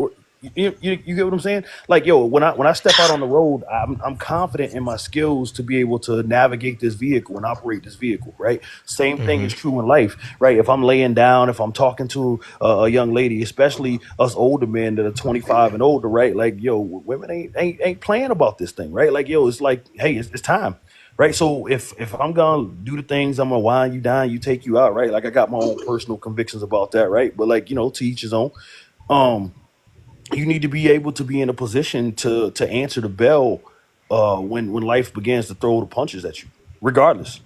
[SPEAKER 5] you get what I'm saying? Like, yo, when I step out on the road, I'm confident in my skills to be able to navigate this vehicle and operate this vehicle, right? Same thing is true in life, right? If I'm laying down, if I'm talking to a young lady, especially us older men that are 25 and older, right? Like, yo, women ain't playing about this thing, right? Like, yo, it's like, hey, it's time. Right. So if I'm gonna do the things, I'm gonna wind you down, you take you out, right? Like I got my own personal convictions about that, right? But like, to each his own. Um, you need to be able to be in a position to answer the bell when life begins to throw the punches at you, regardless.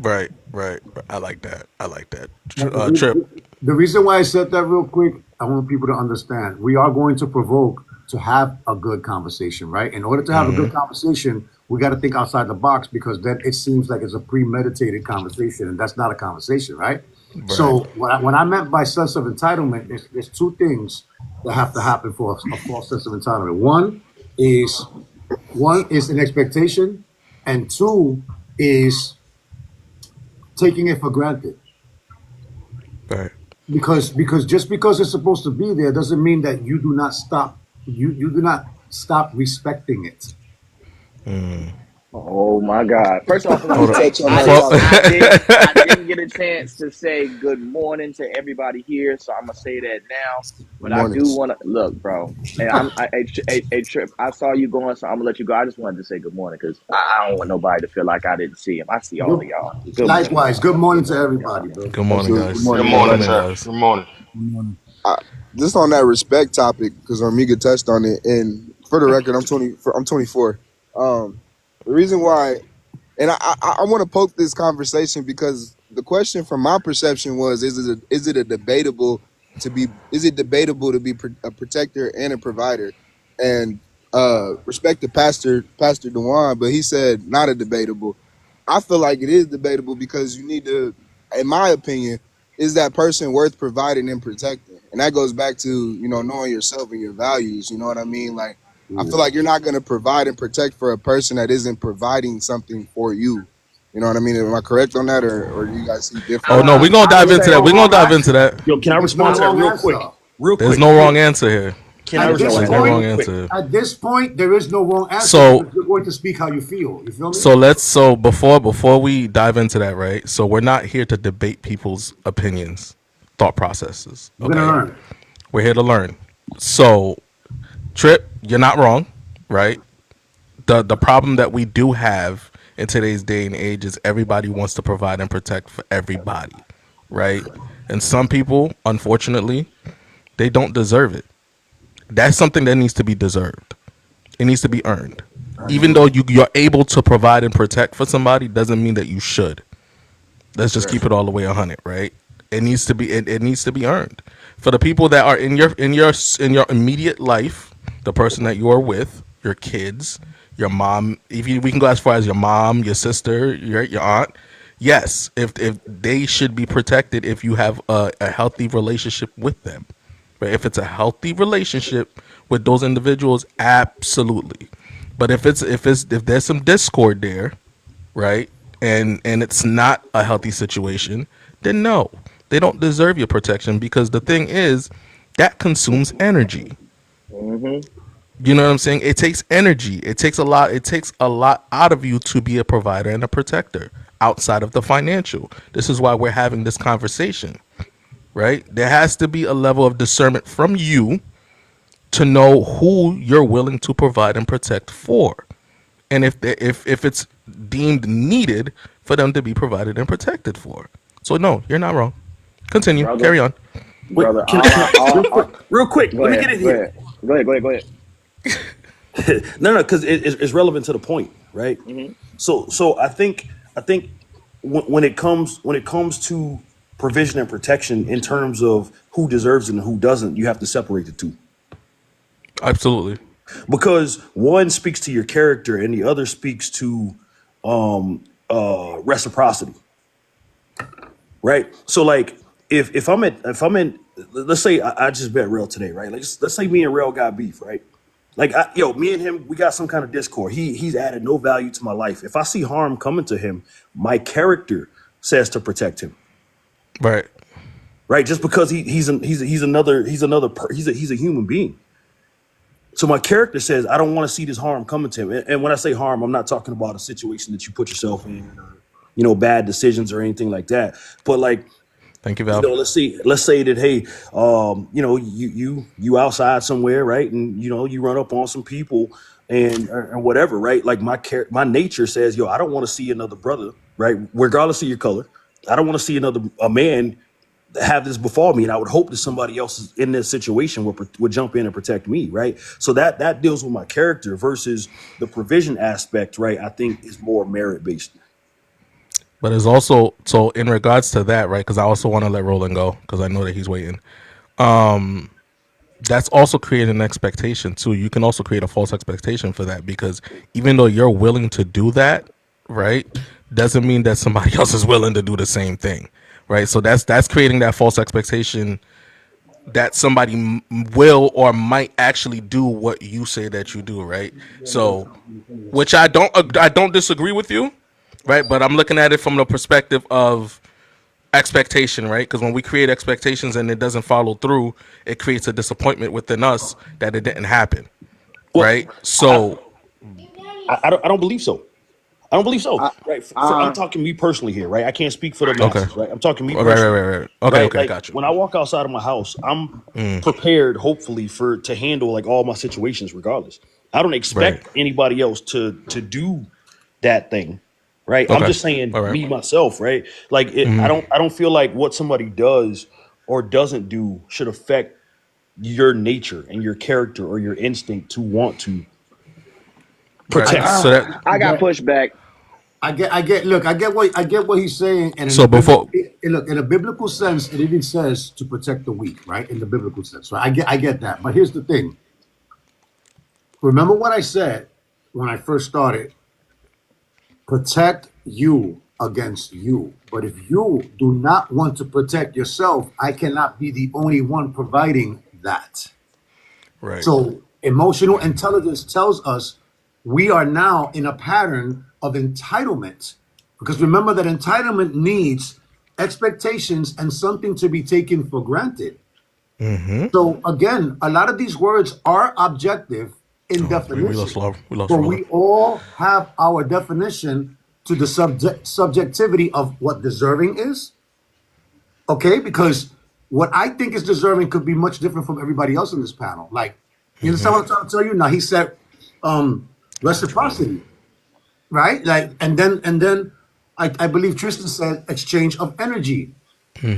[SPEAKER 1] Right. Right. I like that. I like that.
[SPEAKER 3] Now,
[SPEAKER 1] Trip.
[SPEAKER 3] the reason why I said that real quick, I want people to understand we are going to provoke to have a good conversation, right? In order to have a good conversation, we got to think outside the box because then it seems like it's a premeditated conversation, and that's not a conversation, right?
[SPEAKER 1] Right.
[SPEAKER 3] So, what I meant by sense of entitlement is there's two things that have to happen for a false sense of entitlement. Is one is an expectation, and two is taking it for granted.
[SPEAKER 1] Right.
[SPEAKER 3] Because just because it's supposed to be there doesn't mean that you do not stop respecting it.
[SPEAKER 8] Oh my God! First off, I want
[SPEAKER 1] Hold
[SPEAKER 8] to
[SPEAKER 1] up.
[SPEAKER 8] say
[SPEAKER 4] Touch on that
[SPEAKER 1] Before,
[SPEAKER 4] topic.
[SPEAKER 8] I didn't get a chance to say good morning to everybody here, so I'm gonna say that now.
[SPEAKER 4] Good
[SPEAKER 8] But I
[SPEAKER 4] morning.
[SPEAKER 8] do want to look, bro. And Trip. I saw you going, so I'm gonna let you go. I just wanted to say good morning because I don't want nobody to feel like I didn't see him. I see all of
[SPEAKER 3] Good,
[SPEAKER 8] y'all. Good morning,
[SPEAKER 3] likewise,
[SPEAKER 8] y'all.
[SPEAKER 3] good morning
[SPEAKER 8] Good
[SPEAKER 3] to
[SPEAKER 8] morning, y'all.
[SPEAKER 3] everybody, bro.
[SPEAKER 1] good morning,
[SPEAKER 4] Absolutely. Good
[SPEAKER 1] guys.
[SPEAKER 6] Good
[SPEAKER 4] morning,
[SPEAKER 1] Good
[SPEAKER 6] morning,
[SPEAKER 4] everybody.
[SPEAKER 1] morning,
[SPEAKER 6] sir.
[SPEAKER 1] guys.
[SPEAKER 6] Good morning.
[SPEAKER 3] Good morning.
[SPEAKER 4] Just on that respect topic, because Armiga touched on it, and for the record, I'm 24. The reason why, and I want to poke this conversation because the question from my perception was, is it debatable to be a protector and a provider, and respect to Pastor Dewan, but he said not a debatable. I feel like it is debatable because you need to, in my opinion, is that person worth providing and protecting? And that goes back to, knowing yourself and your values. You know what I mean? Like, I feel like you're not going to provide and protect for a person that isn't providing something for you. You know what I mean? Am I correct on that, or do you guys see
[SPEAKER 1] Oh no,
[SPEAKER 4] differently?
[SPEAKER 1] we're gonna
[SPEAKER 3] I
[SPEAKER 1] dive
[SPEAKER 3] would
[SPEAKER 1] into
[SPEAKER 3] say
[SPEAKER 1] that.
[SPEAKER 3] no
[SPEAKER 1] We're gonna
[SPEAKER 3] wrong
[SPEAKER 1] dive into
[SPEAKER 3] answer.
[SPEAKER 1] that.
[SPEAKER 5] Yo, can I
[SPEAKER 3] There's no
[SPEAKER 5] respond to that
[SPEAKER 3] wrong
[SPEAKER 5] real
[SPEAKER 3] answer.
[SPEAKER 5] quick? Real
[SPEAKER 1] There's
[SPEAKER 5] quick.
[SPEAKER 1] no wrong answer here.
[SPEAKER 5] Can I
[SPEAKER 3] At this
[SPEAKER 5] respond
[SPEAKER 1] There's
[SPEAKER 5] to
[SPEAKER 1] no
[SPEAKER 5] that real
[SPEAKER 1] wrong
[SPEAKER 3] point,
[SPEAKER 5] quick?
[SPEAKER 1] answer.
[SPEAKER 3] there is no wrong answer
[SPEAKER 1] So
[SPEAKER 3] because you're going to speak how you feel. You feel me?
[SPEAKER 1] so before we dive into that, right? So we're not here to debate people's opinions, thought processes.
[SPEAKER 3] We're gonna
[SPEAKER 1] Okay,
[SPEAKER 3] learn.
[SPEAKER 1] we're here to learn. So Trip, you're not wrong, right? The problem that we do have in today's day and age is everybody wants to provide and protect for everybody, right? And some people, unfortunately, they don't deserve it. That's something that needs to be deserved. It needs to be earned. Even though you're able to provide and protect for somebody, doesn't mean that you should. Let's just
[SPEAKER 3] Correct.
[SPEAKER 1] keep it all the way 100, right? It needs to be earned for the people that are in your immediate life, the person that you are with, your kids, your mom. If we can go as far as your mom, your sister, your aunt. Yes, if they should be protected if you have a healthy relationship with them. Right? If it's a healthy relationship with those individuals, absolutely. But if there's some discord there, right? And it's not a healthy situation, then no, they don't deserve your protection because the thing is that consumes energy.
[SPEAKER 8] Mm-hmm.
[SPEAKER 1] You know what I'm saying? It takes energy. It takes a lot. It takes a lot out of you to be a provider and a protector outside of the financial. This is why we're having this conversation, right? There has to be a level of discernment from you to know who you're willing to provide and protect for, and if it's deemed needed for them to be provided and protected for. So no, you're not wrong. Continue.
[SPEAKER 8] Brother,
[SPEAKER 1] Carry on.
[SPEAKER 5] Wait,
[SPEAKER 8] brother.
[SPEAKER 5] real quick, real quick.
[SPEAKER 8] Go
[SPEAKER 5] Let me get
[SPEAKER 8] ahead.
[SPEAKER 5] in
[SPEAKER 8] Go
[SPEAKER 5] here.
[SPEAKER 8] ahead. Go ahead. Go ahead. Go ahead.
[SPEAKER 5] No, because it's relevant to the point, right?
[SPEAKER 8] Mm-hmm.
[SPEAKER 5] So I think when it comes to provision and protection in terms of who deserves it and who doesn't. You have to separate the two
[SPEAKER 1] Absolutely.
[SPEAKER 5] because one speaks to your character and the other speaks to reciprocity, right? So like if I'm in let's say I just met Rail today, right? Like let's say me and Rail got beef, right? Like me and him, we got some kind of discord. He's added no value to my life. If I see harm coming to him, my character says to protect him,
[SPEAKER 1] Right.
[SPEAKER 5] right? Just because he's a human being. So my character says I don't want to see this harm coming to him. And when I say harm, I'm not talking about a situation that you put yourself in, or bad decisions or anything like that. But like
[SPEAKER 1] Thank you, Val.
[SPEAKER 5] let's say that hey, you outside somewhere, right, and you run up on some people and whatever, right? Like my nature says, yo, I don't want to see another brother, right, regardless of your color. I don't want to see a man have this befall me, and I would hope that somebody else is in this situation would jump in and protect me, right? So that deals with my character versus the provision aspect, right? I think is more merit based.
[SPEAKER 1] But it's also so in regards to that, right? Because I also want to let Roland go because I know that he's waiting. That's also creating an expectation too. You can also create a false expectation for that because even though you're willing to do that, right, doesn't mean that somebody else is willing to do the same thing, right? So that's creating that false expectation that somebody will or might actually do what you say that you do, right? So, which I don't disagree with you, right? But I'm looking at it from the perspective of expectation, right? Because when we create expectations and it doesn't follow through, it creates a disappointment within us that it didn't happen,
[SPEAKER 5] Well,
[SPEAKER 1] right? So,
[SPEAKER 5] I don't believe so. I don't believe so.
[SPEAKER 6] I,
[SPEAKER 5] Right. I'm
[SPEAKER 6] I,
[SPEAKER 5] talking me personally here, right? I can't speak for the
[SPEAKER 1] okay,
[SPEAKER 5] masses, right? I'm talking me
[SPEAKER 1] right, right,
[SPEAKER 5] personally,
[SPEAKER 1] right, right. Okay,
[SPEAKER 5] right?
[SPEAKER 1] okay,
[SPEAKER 5] Like
[SPEAKER 1] got you.
[SPEAKER 5] when I walk outside of my house, I'm prepared, hopefully, to handle like all my situations, regardless. I don't
[SPEAKER 1] Right.
[SPEAKER 5] expect anybody else to do that thing, right? I'm
[SPEAKER 1] Okay.
[SPEAKER 5] just saying
[SPEAKER 1] All right.
[SPEAKER 5] me myself, right? Like I don't feel like what somebody does or doesn't do should affect your nature and your character or your instinct to want to
[SPEAKER 1] Right.
[SPEAKER 5] protect.
[SPEAKER 1] So that.
[SPEAKER 8] I got
[SPEAKER 3] Get,
[SPEAKER 8] pushback.
[SPEAKER 3] look, I get what he's saying, and
[SPEAKER 1] So before.
[SPEAKER 3] look, in a biblical sense, it even says to protect the weak, right? In the biblical sense, right? I get that, but here's the thing. Remember what I said when I first started: protect you against you. But if you do not want to protect yourself, I cannot be the only one providing that.
[SPEAKER 1] Right.
[SPEAKER 3] So emotional intelligence tells us we are now in a pattern of entitlement. Because remember that entitlement needs expectations and something to be taken for granted. So again, a lot of these words are objective in
[SPEAKER 1] Oh, we lost
[SPEAKER 3] definition,
[SPEAKER 1] love. We lost
[SPEAKER 3] but
[SPEAKER 1] Roland.
[SPEAKER 3] we all have our definition to the subjectivity of what deserving is. Okay, because what I think is deserving could be much different from everybody else in this panel. Like, you understand what I'm trying to tell you? Now he said reciprocity, right? Like, and then I believe Tristan said exchange of energy.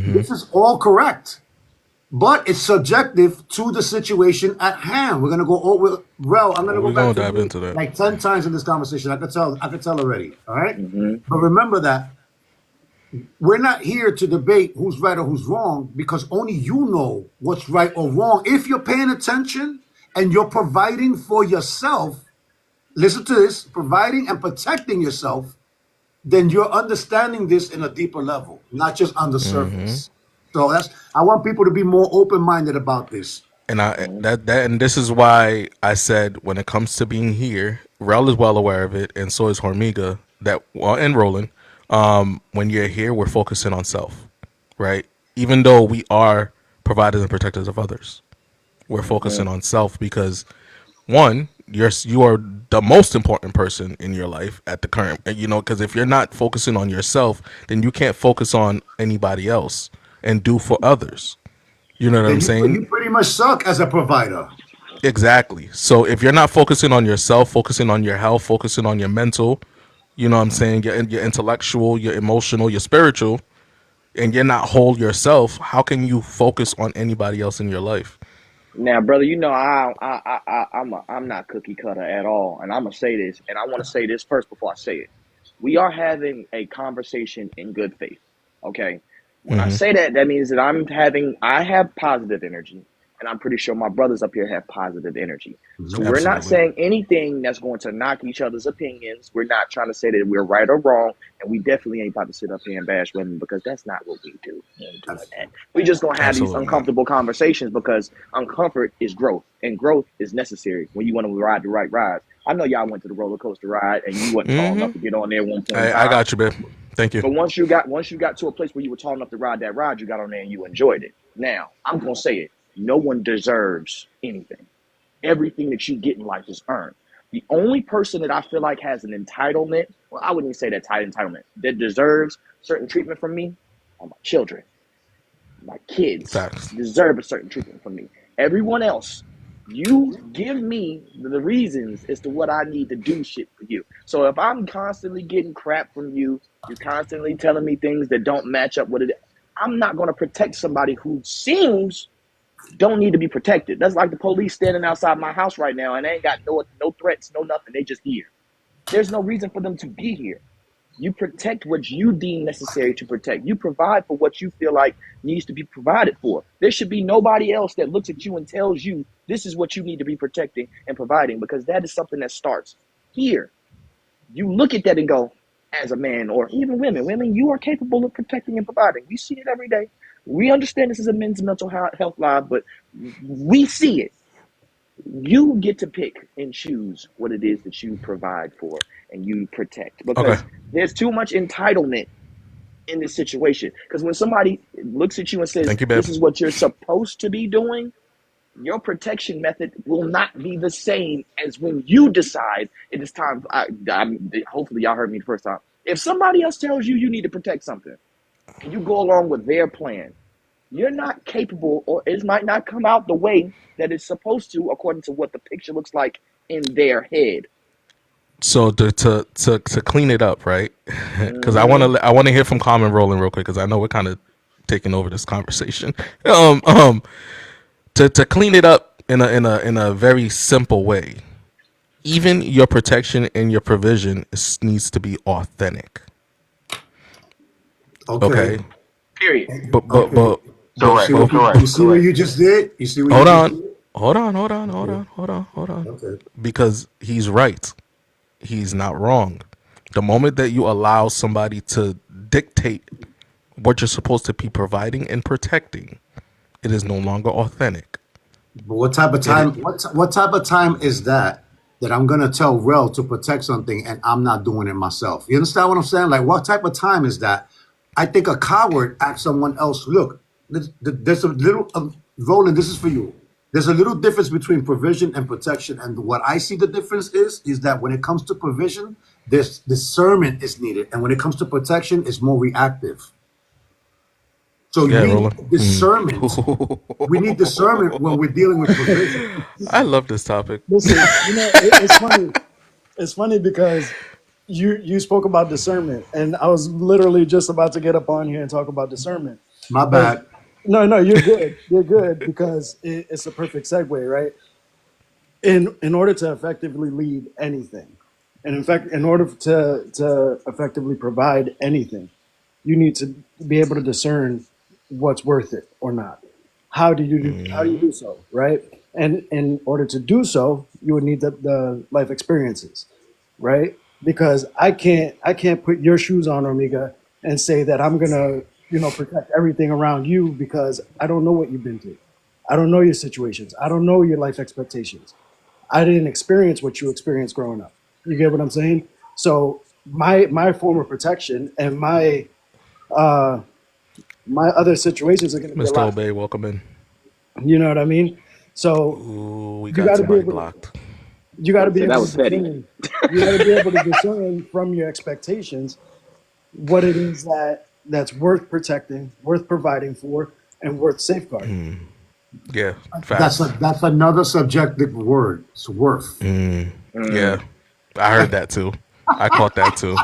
[SPEAKER 3] This is all correct, but it's subjective to the situation at hand. We're gonna go over. Well, I'm gonna go
[SPEAKER 1] We're
[SPEAKER 3] back
[SPEAKER 1] gonna
[SPEAKER 3] to
[SPEAKER 1] dive
[SPEAKER 3] you
[SPEAKER 1] into that.
[SPEAKER 3] like 10 times in this conversation. I could tell. I could tell already. All right,
[SPEAKER 8] Hmm.
[SPEAKER 3] but remember that we're not here to debate who's right or who's wrong because only you know what's right or wrong. If you're paying attention and you're providing for yourself, listen to this: providing and protecting yourself, then you're understanding this in a deeper level, not just on the surface. So I want people to be more open-minded about this.
[SPEAKER 1] And and this is why I said when it comes to being here, Rel is well aware of it, and so is Hormiga. That well, and Roland. When you're here, we're focusing on self, right? Even though we are providers and protectors of others, we're focusing on self because one, you are the most important person in your life at the current. Because if you're not focusing on yourself, then you can't focus on anybody else and do for others. You know what I'm
[SPEAKER 3] Then you
[SPEAKER 1] saying?
[SPEAKER 3] pretty much suck as a provider.
[SPEAKER 1] Exactly. So if you're not focusing on yourself, focusing on your health, focusing on your mental, you know what I'm saying, your intellectual, your emotional, your spiritual, and you're not whole yourself, how can you focus on anybody else in your life?
[SPEAKER 8] Now, brother, you know I'm not cookie cutter at all, and I'm gonna say this, and I want to say this first before I say it. We are having a conversation in good faith, okay? When I
[SPEAKER 1] Mm-hmm.
[SPEAKER 8] say that, that means that I have positive energy, and I'm pretty sure my brothers up here have positive energy. So
[SPEAKER 3] Mhm.
[SPEAKER 8] we're not
[SPEAKER 1] Absolutely.
[SPEAKER 8] saying anything that's going to knock each other's opinions. We're not trying to say that we're right or wrong, and we definitely ain't about to sit up here and bash women because that's not what we do. We ain't doing that. We just gonna have these
[SPEAKER 1] Absolutely not.
[SPEAKER 8] uncomfortable conversations because uncomfort is growth, and growth is necessary when you want to ride the right ride. I know y'all went to the roller coaster ride, and you wasn't tall enough
[SPEAKER 1] Mm-hmm.
[SPEAKER 8] to get on there at one point in
[SPEAKER 1] I
[SPEAKER 8] time.
[SPEAKER 1] got you, babe. Thank you.
[SPEAKER 8] But once you got to a place where you were tall enough to ride that ride, you got on there and you enjoyed it. Now, I'm gonna say it. No one deserves anything. Everything that you get in life is earned. The only person that I feel like has an entitlement, well, I wouldn't even say that entitlement, that deserves certain treatment from me are my children. My kids
[SPEAKER 1] Facts.
[SPEAKER 8] deserve a certain treatment from me. Everyone else, you give me the reasons as to what I need to do shit for you. So if I'm constantly getting crap from you, you're constantly telling me things that don't match up with it. I'm not going to protect somebody who seems don't need to be protected. That's like the police standing outside my house right now and they ain't got no threats, no nothing. They just here. There's no reason for them to be here. You protect what you deem necessary to protect. You provide for what you feel like needs to be provided for. There should be nobody else that looks at you and tells you this is what you need to be protecting and providing because that is something that starts here. You look at that and go, as a man or even women, you are capable of protecting and providing. We see it every day. We understand this is a men's mental health live, but we see it. You get to pick and choose what it is that you provide for and you protect
[SPEAKER 1] Okay.
[SPEAKER 8] because there's too much entitlement in this situation. Because when somebody looks at you and says,
[SPEAKER 1] Thank you, babe.
[SPEAKER 8] this is what you're supposed to be doing, your protection method will not be the same as when you decide it is time. Hopefully, y'all heard me the first time. If somebody else tells you you need to protect something and you go along with their plan, you're not capable, or it might not come out the way that it's supposed to, according to what the picture looks like in their head.
[SPEAKER 1] So to clean it up, right? Because
[SPEAKER 8] Mm-hmm.
[SPEAKER 1] I want to hear from Common Rolling real quick because I know we're kind of taking over this conversation. To clean it up in a very simple way. Even your protection and your provision needs to be authentic.
[SPEAKER 3] Okay.
[SPEAKER 1] Okay,
[SPEAKER 8] Period.
[SPEAKER 3] Okay.
[SPEAKER 1] but
[SPEAKER 6] Correct.
[SPEAKER 3] You,
[SPEAKER 1] but
[SPEAKER 3] you
[SPEAKER 6] Correct.
[SPEAKER 3] see what
[SPEAKER 6] Correct.
[SPEAKER 3] you just did? You see what you
[SPEAKER 1] hold
[SPEAKER 3] just
[SPEAKER 1] on,
[SPEAKER 3] did? Okay.
[SPEAKER 1] hold on.
[SPEAKER 3] Okay.
[SPEAKER 1] Because he's right. He's not wrong. The moment that you allow somebody to dictate what you're supposed to be providing and protecting, it is no longer authentic.
[SPEAKER 3] But what type of
[SPEAKER 1] It,
[SPEAKER 3] time? What type of time is that? That I'm gonna tell Rel to protect something and I'm not doing it myself. You understand what I'm saying? Like, what type of time is that? I think a coward asks someone else, "Look, there's a little, Roland. This is for you. There's a little difference between provision and protection, and what I see the difference is that when it comes to provision, there's discernment is needed, and when it comes to protection, it's more reactive. So
[SPEAKER 1] yeah,
[SPEAKER 3] we
[SPEAKER 1] Roland.
[SPEAKER 3] need discernment. We need discernment when we're dealing with provision.
[SPEAKER 1] I love this topic.
[SPEAKER 7] Listen, it's funny. It's funny because you spoke about discernment, and I was literally just about to get up on here and talk about discernment.
[SPEAKER 3] My
[SPEAKER 7] Because
[SPEAKER 3] bad.
[SPEAKER 7] no, you're good. You're good because it's a perfect segue, right? In order to effectively lead anything, and in fact, in order to effectively provide anything, you need to be able to discern what's worth it or not. How do you do so, right? And in order to do so, you would need the life experiences, right? Because I can't put your shoes on, Omega, and say that I'm gonna protect everything around you because I don't know what you've been through. I don't know your situations. I don't know your life expectations. I didn't experience what you experienced growing up. You get what I'm saying? So my form of protection and uh, my other situations are going to be a
[SPEAKER 1] Mr.
[SPEAKER 7] lot.
[SPEAKER 1] Obey, welcome in.
[SPEAKER 7] You know what I mean? So
[SPEAKER 1] Ooh, we
[SPEAKER 7] you
[SPEAKER 1] got
[SPEAKER 7] got to be
[SPEAKER 1] somebody
[SPEAKER 7] able to
[SPEAKER 1] blocked.
[SPEAKER 7] you got to be
[SPEAKER 8] So that
[SPEAKER 7] able to
[SPEAKER 8] was petty.
[SPEAKER 7] discern. You got to be able to discern from your expectations what it is that's worth protecting, worth providing for, and worth safeguarding.
[SPEAKER 1] Yeah,
[SPEAKER 3] That's
[SPEAKER 1] facts.
[SPEAKER 3] that's another subjective word. It's worth.
[SPEAKER 1] Yeah,
[SPEAKER 8] Mm.
[SPEAKER 1] I heard that too. I caught that too.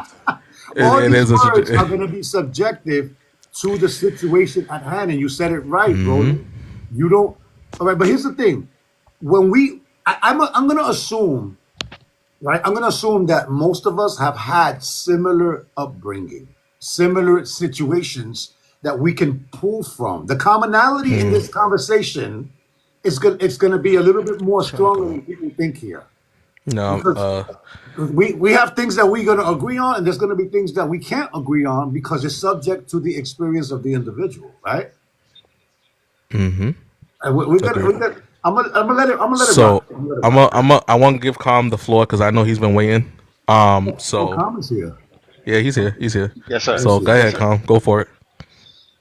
[SPEAKER 3] All
[SPEAKER 1] It
[SPEAKER 3] these
[SPEAKER 1] is a
[SPEAKER 3] words are going to be subjective to the situation at hand, and you said it right, Roland. You don't. All right, but here's the thing: when I'm going to assume, right? I'm going to assume that most of us have had similar upbringing, similar situations that we can pull from. The commonality in this conversation is good. It's going to be a little bit more stronger than people think here,
[SPEAKER 1] No,
[SPEAKER 3] because we have things that we're going to agree on, and there's going to be things that we can't agree on because it's subject to the experience of the individual, right? And
[SPEAKER 1] agreed.
[SPEAKER 3] we're gonna. I'm gonna let it rock.
[SPEAKER 1] So
[SPEAKER 3] I'm gonna let it rock.
[SPEAKER 1] I want to give Calm the floor because I know he's been waiting.
[SPEAKER 3] Oh,
[SPEAKER 1] So
[SPEAKER 3] comments here.
[SPEAKER 1] yeah, he's here. He's here.
[SPEAKER 6] Yes,
[SPEAKER 3] Let
[SPEAKER 6] sir.
[SPEAKER 3] me
[SPEAKER 1] So go
[SPEAKER 3] see.
[SPEAKER 6] Yes,
[SPEAKER 1] ahead,
[SPEAKER 6] sir.
[SPEAKER 1] Calm. Go for it.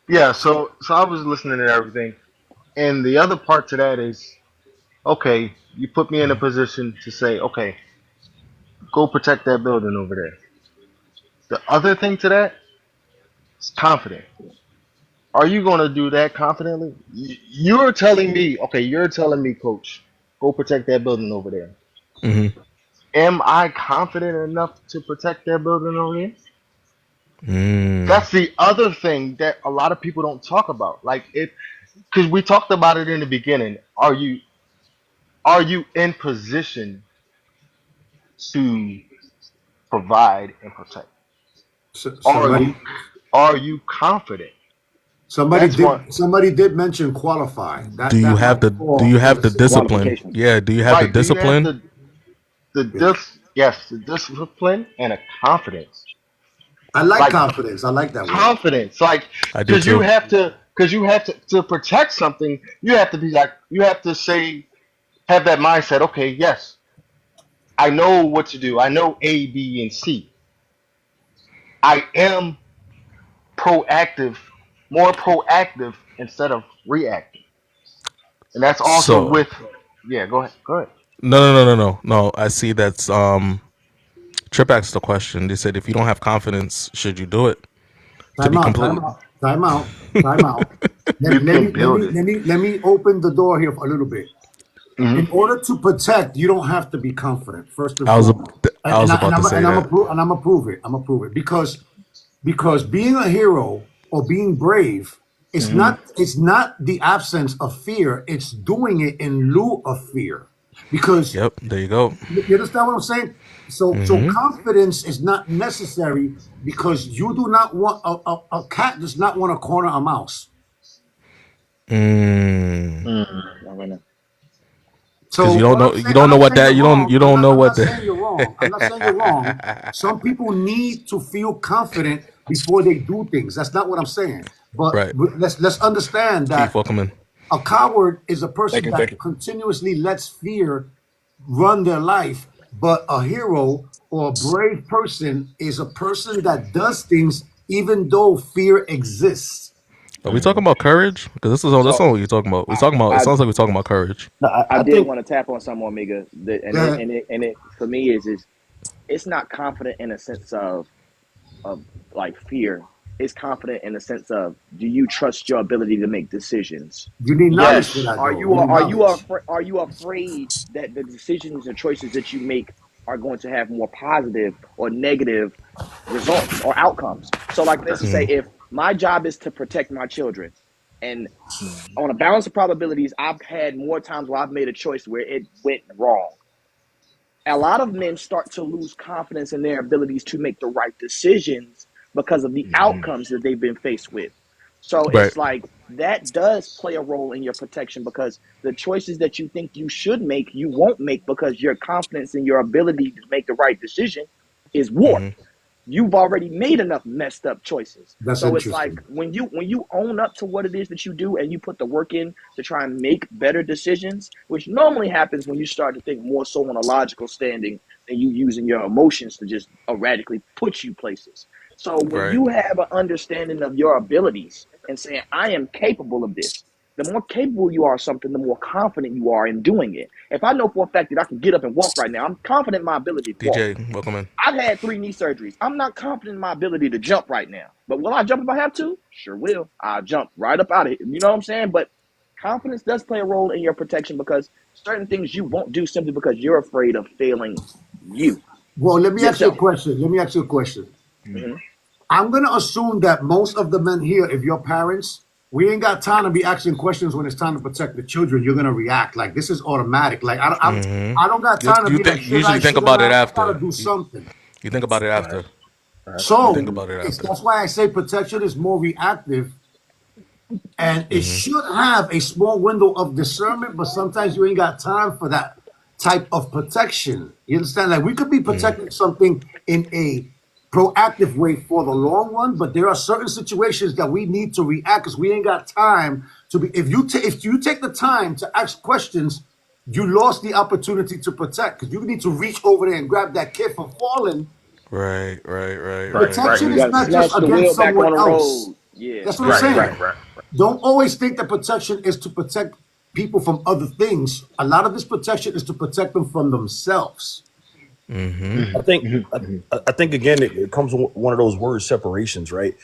[SPEAKER 6] Yeah. So I was listening to everything, and the other part to that is, okay, you put me in a position to say, okay, go protect that building over there. The other thing to that is confidence. Are you going to do that confidently? You're telling me, okay, you're telling me, coach, go protect that building over there.
[SPEAKER 1] Hmm.
[SPEAKER 6] Am I confident enough to protect that building over there?
[SPEAKER 1] Mm.
[SPEAKER 6] That's the other thing that a lot of people don't talk about. Like it, because we talked about it in the beginning. Are you in position to provide and protect? Are
[SPEAKER 3] Somebody,
[SPEAKER 6] you are you confident?
[SPEAKER 3] somebody
[SPEAKER 6] That's one.
[SPEAKER 3] did, somebody did mention qualify.
[SPEAKER 1] Do
[SPEAKER 3] That
[SPEAKER 1] you
[SPEAKER 3] that
[SPEAKER 1] have
[SPEAKER 3] might
[SPEAKER 1] the Do
[SPEAKER 3] fall
[SPEAKER 1] you
[SPEAKER 3] under
[SPEAKER 1] have
[SPEAKER 3] the
[SPEAKER 1] the
[SPEAKER 3] same.
[SPEAKER 1] discipline?
[SPEAKER 8] Qualifications.
[SPEAKER 1] Yeah. Do you have the
[SPEAKER 6] Right. Do you have
[SPEAKER 1] discipline?
[SPEAKER 6] the
[SPEAKER 3] Yeah,
[SPEAKER 6] yes, the discipline and a confidence.
[SPEAKER 3] I like
[SPEAKER 6] Like
[SPEAKER 3] confidence. I like that word.
[SPEAKER 6] confidence. Like
[SPEAKER 1] I do
[SPEAKER 6] because
[SPEAKER 1] too.
[SPEAKER 6] you have to protect something, you have to be like you have to say have that mindset, okay, yes, I know what to do. I know A, B, and C. I am proactive, more proactive instead of reactive. And that's also
[SPEAKER 1] So
[SPEAKER 6] with yeah, go ahead. Go ahead.
[SPEAKER 1] no. I see that's Trip asked the question. They said if you don't have confidence, should you do it? To
[SPEAKER 3] Time
[SPEAKER 1] be
[SPEAKER 3] out. Time
[SPEAKER 1] completely
[SPEAKER 3] out. Time out. Time out.
[SPEAKER 6] You
[SPEAKER 3] Let
[SPEAKER 6] can
[SPEAKER 3] me let
[SPEAKER 6] build
[SPEAKER 3] me
[SPEAKER 6] it.
[SPEAKER 3] let me let me open the door here for a little bit.
[SPEAKER 6] Hmm.
[SPEAKER 3] In order to protect, you don't have to be confident. First and
[SPEAKER 1] I was
[SPEAKER 3] foremost,
[SPEAKER 1] I was about to say
[SPEAKER 3] and I'm a
[SPEAKER 1] that.
[SPEAKER 3] and I'm gonna prove it. I'm gonna prove it because being a hero or being brave,
[SPEAKER 6] Hmm.
[SPEAKER 3] it's not the absence of fear. It's doing it in lieu of fear. Because
[SPEAKER 1] Yep, there you go.
[SPEAKER 3] you understand what I'm saying? So
[SPEAKER 1] Hmm.
[SPEAKER 3] confidence is not necessary because you do not want a cat does not want to corner a mouse.
[SPEAKER 1] Mm.
[SPEAKER 8] Not right now.
[SPEAKER 1] Because
[SPEAKER 3] So what I'm
[SPEAKER 1] you
[SPEAKER 3] saying, I'm
[SPEAKER 1] don't know
[SPEAKER 3] not
[SPEAKER 1] what
[SPEAKER 3] saying
[SPEAKER 1] that
[SPEAKER 3] you're wrong.
[SPEAKER 1] you don't know
[SPEAKER 3] I'm
[SPEAKER 1] what
[SPEAKER 3] not
[SPEAKER 1] the
[SPEAKER 3] saying you're wrong. I'm not saying you're wrong. Some people need to feel confident before they do things. That's not what I'm saying. But
[SPEAKER 1] right.
[SPEAKER 3] let's understand
[SPEAKER 1] Keith,
[SPEAKER 3] that
[SPEAKER 1] welcome in.
[SPEAKER 3] a coward is a
[SPEAKER 9] Thank
[SPEAKER 3] person
[SPEAKER 9] you.
[SPEAKER 3] that
[SPEAKER 9] Thank you.
[SPEAKER 3] continuously lets fear run their life. But a hero or a brave person is a person that does things even though fear exists.
[SPEAKER 1] Are we talking about courage? Because this is
[SPEAKER 8] So
[SPEAKER 1] not what you're talking about. We
[SPEAKER 8] I,
[SPEAKER 1] talking about. It
[SPEAKER 8] I
[SPEAKER 1] sounds like we're talking about courage.
[SPEAKER 5] No,
[SPEAKER 8] I
[SPEAKER 5] I
[SPEAKER 8] did
[SPEAKER 5] think
[SPEAKER 8] want to tap on something, Omega, and it
[SPEAKER 3] Uh,
[SPEAKER 8] and it and it for me is it's not confident in a sense of like fear. It's confident in the sense of, do you trust your ability to make decisions?
[SPEAKER 3] you need knowledge for
[SPEAKER 6] Yes.
[SPEAKER 3] that, though. You need knowledge.
[SPEAKER 8] Are you afraid that the decisions and choices that you make are going to have more positive or negative results or outcomes? So, like, let's just say if my job is to protect my children, and on a balance of probabilities, I've had more times where I've made a choice where it went wrong. A lot of men start to lose confidence in their abilities to make the right decisions because of the outcomes that they've been faced with. So
[SPEAKER 1] Right.
[SPEAKER 8] it's like that does play a role in your protection because the choices that you think you should make, you won't make because your confidence in your ability to make the right decision is warped. You've already made enough messed up choices.
[SPEAKER 3] That's
[SPEAKER 8] So it's like
[SPEAKER 3] interesting.
[SPEAKER 8] when you own up to what it is that you do and you put the work in to try and make better decisions, which normally happens when you start to think more so on a logical standing than you using your emotions to just erratically put you places. So when
[SPEAKER 1] Right.
[SPEAKER 8] you have an understanding of your abilities and saying, I am capable of this, the more capable you are of something, the more confident you are in doing it. If I know for a fact that I can get up and walk right now, I'm confident in my ability to walk.
[SPEAKER 1] DJ, welcome in.
[SPEAKER 8] I've had 3 knee surgeries. I'm not confident in my ability to jump right now. But will I jump if I have to? Sure will. I'll jump right up out of here. You know what I'm saying? But confidence does play a role in your protection because certain things you won't do simply because you're afraid of failing you,
[SPEAKER 3] Well, let me ask you a
[SPEAKER 8] yourself.
[SPEAKER 3] question. Let me ask you a question.
[SPEAKER 8] Hmm.
[SPEAKER 3] I'm going to assume that most of the men here, if you're parents, we ain't got time to be asking questions when it's time to protect the children. You're going to react like this is automatic. Like I don't got time to
[SPEAKER 1] You
[SPEAKER 3] be like,
[SPEAKER 1] think
[SPEAKER 3] should I,
[SPEAKER 1] usually think
[SPEAKER 3] should I
[SPEAKER 1] about it
[SPEAKER 3] not? I got
[SPEAKER 1] after.
[SPEAKER 3] to do something.
[SPEAKER 1] You think about it
[SPEAKER 9] All right.
[SPEAKER 1] after.
[SPEAKER 9] All right.
[SPEAKER 1] You
[SPEAKER 3] So
[SPEAKER 1] think about it after.
[SPEAKER 3] that's why I say protection is more reactive and it
[SPEAKER 1] Mm-hmm.
[SPEAKER 3] should have a small window of discernment, but sometimes you ain't got time for that type of protection. You understand? Like we could be protecting something in a proactive way for the long run, but there are certain situations that we need to react because we ain't got time to be. If you take the time to ask questions, you lost the opportunity to protect because you need to reach over there and grab that kid from falling.
[SPEAKER 1] Right, right, right,
[SPEAKER 8] Right,
[SPEAKER 1] right,
[SPEAKER 8] right.
[SPEAKER 3] Protection
[SPEAKER 8] You
[SPEAKER 1] right.
[SPEAKER 3] is
[SPEAKER 8] got to
[SPEAKER 3] not just
[SPEAKER 8] snatch the
[SPEAKER 3] against
[SPEAKER 8] wheel back on
[SPEAKER 3] someone
[SPEAKER 8] the
[SPEAKER 3] else.
[SPEAKER 8] road. Yeah,
[SPEAKER 3] That's what I'm
[SPEAKER 1] Yeah,
[SPEAKER 8] right,
[SPEAKER 3] saying.
[SPEAKER 8] right,
[SPEAKER 1] yeah.
[SPEAKER 8] right.
[SPEAKER 3] Don't always think that protection is to protect people from other things. A lot of this protection is to protect them from themselves.
[SPEAKER 1] Mm-hmm.
[SPEAKER 5] I think I think again it comes with one of those word separations, right?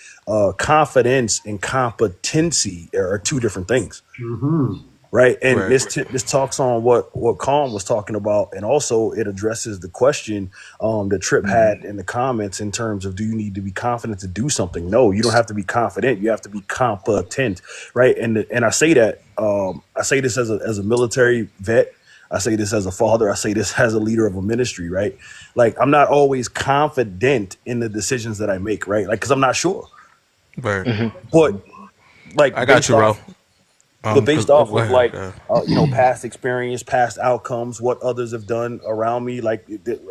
[SPEAKER 5] Confidence and competency are two different things,
[SPEAKER 3] Hmm.
[SPEAKER 5] right? And
[SPEAKER 1] Right.
[SPEAKER 5] this talks on what Calm was talking about, and also it addresses the question that Trip had in the comments in terms of, do you need to be confident to do something? No, you don't have to be confident. You have to be competent, right? And I say that I say this as a military vet. I say this as a father. I say this as a leader of a ministry, right? Like I'm not always confident in the decisions that I make, right? Like because I'm not sure,
[SPEAKER 1] Right.
[SPEAKER 5] but
[SPEAKER 1] I
[SPEAKER 5] like
[SPEAKER 1] got you, bro. Cause
[SPEAKER 5] based
[SPEAKER 1] oh,
[SPEAKER 5] off
[SPEAKER 1] go
[SPEAKER 5] of
[SPEAKER 1] ahead.
[SPEAKER 5] like
[SPEAKER 1] Go ahead.
[SPEAKER 5] past experience, past outcomes, what others have done around me, like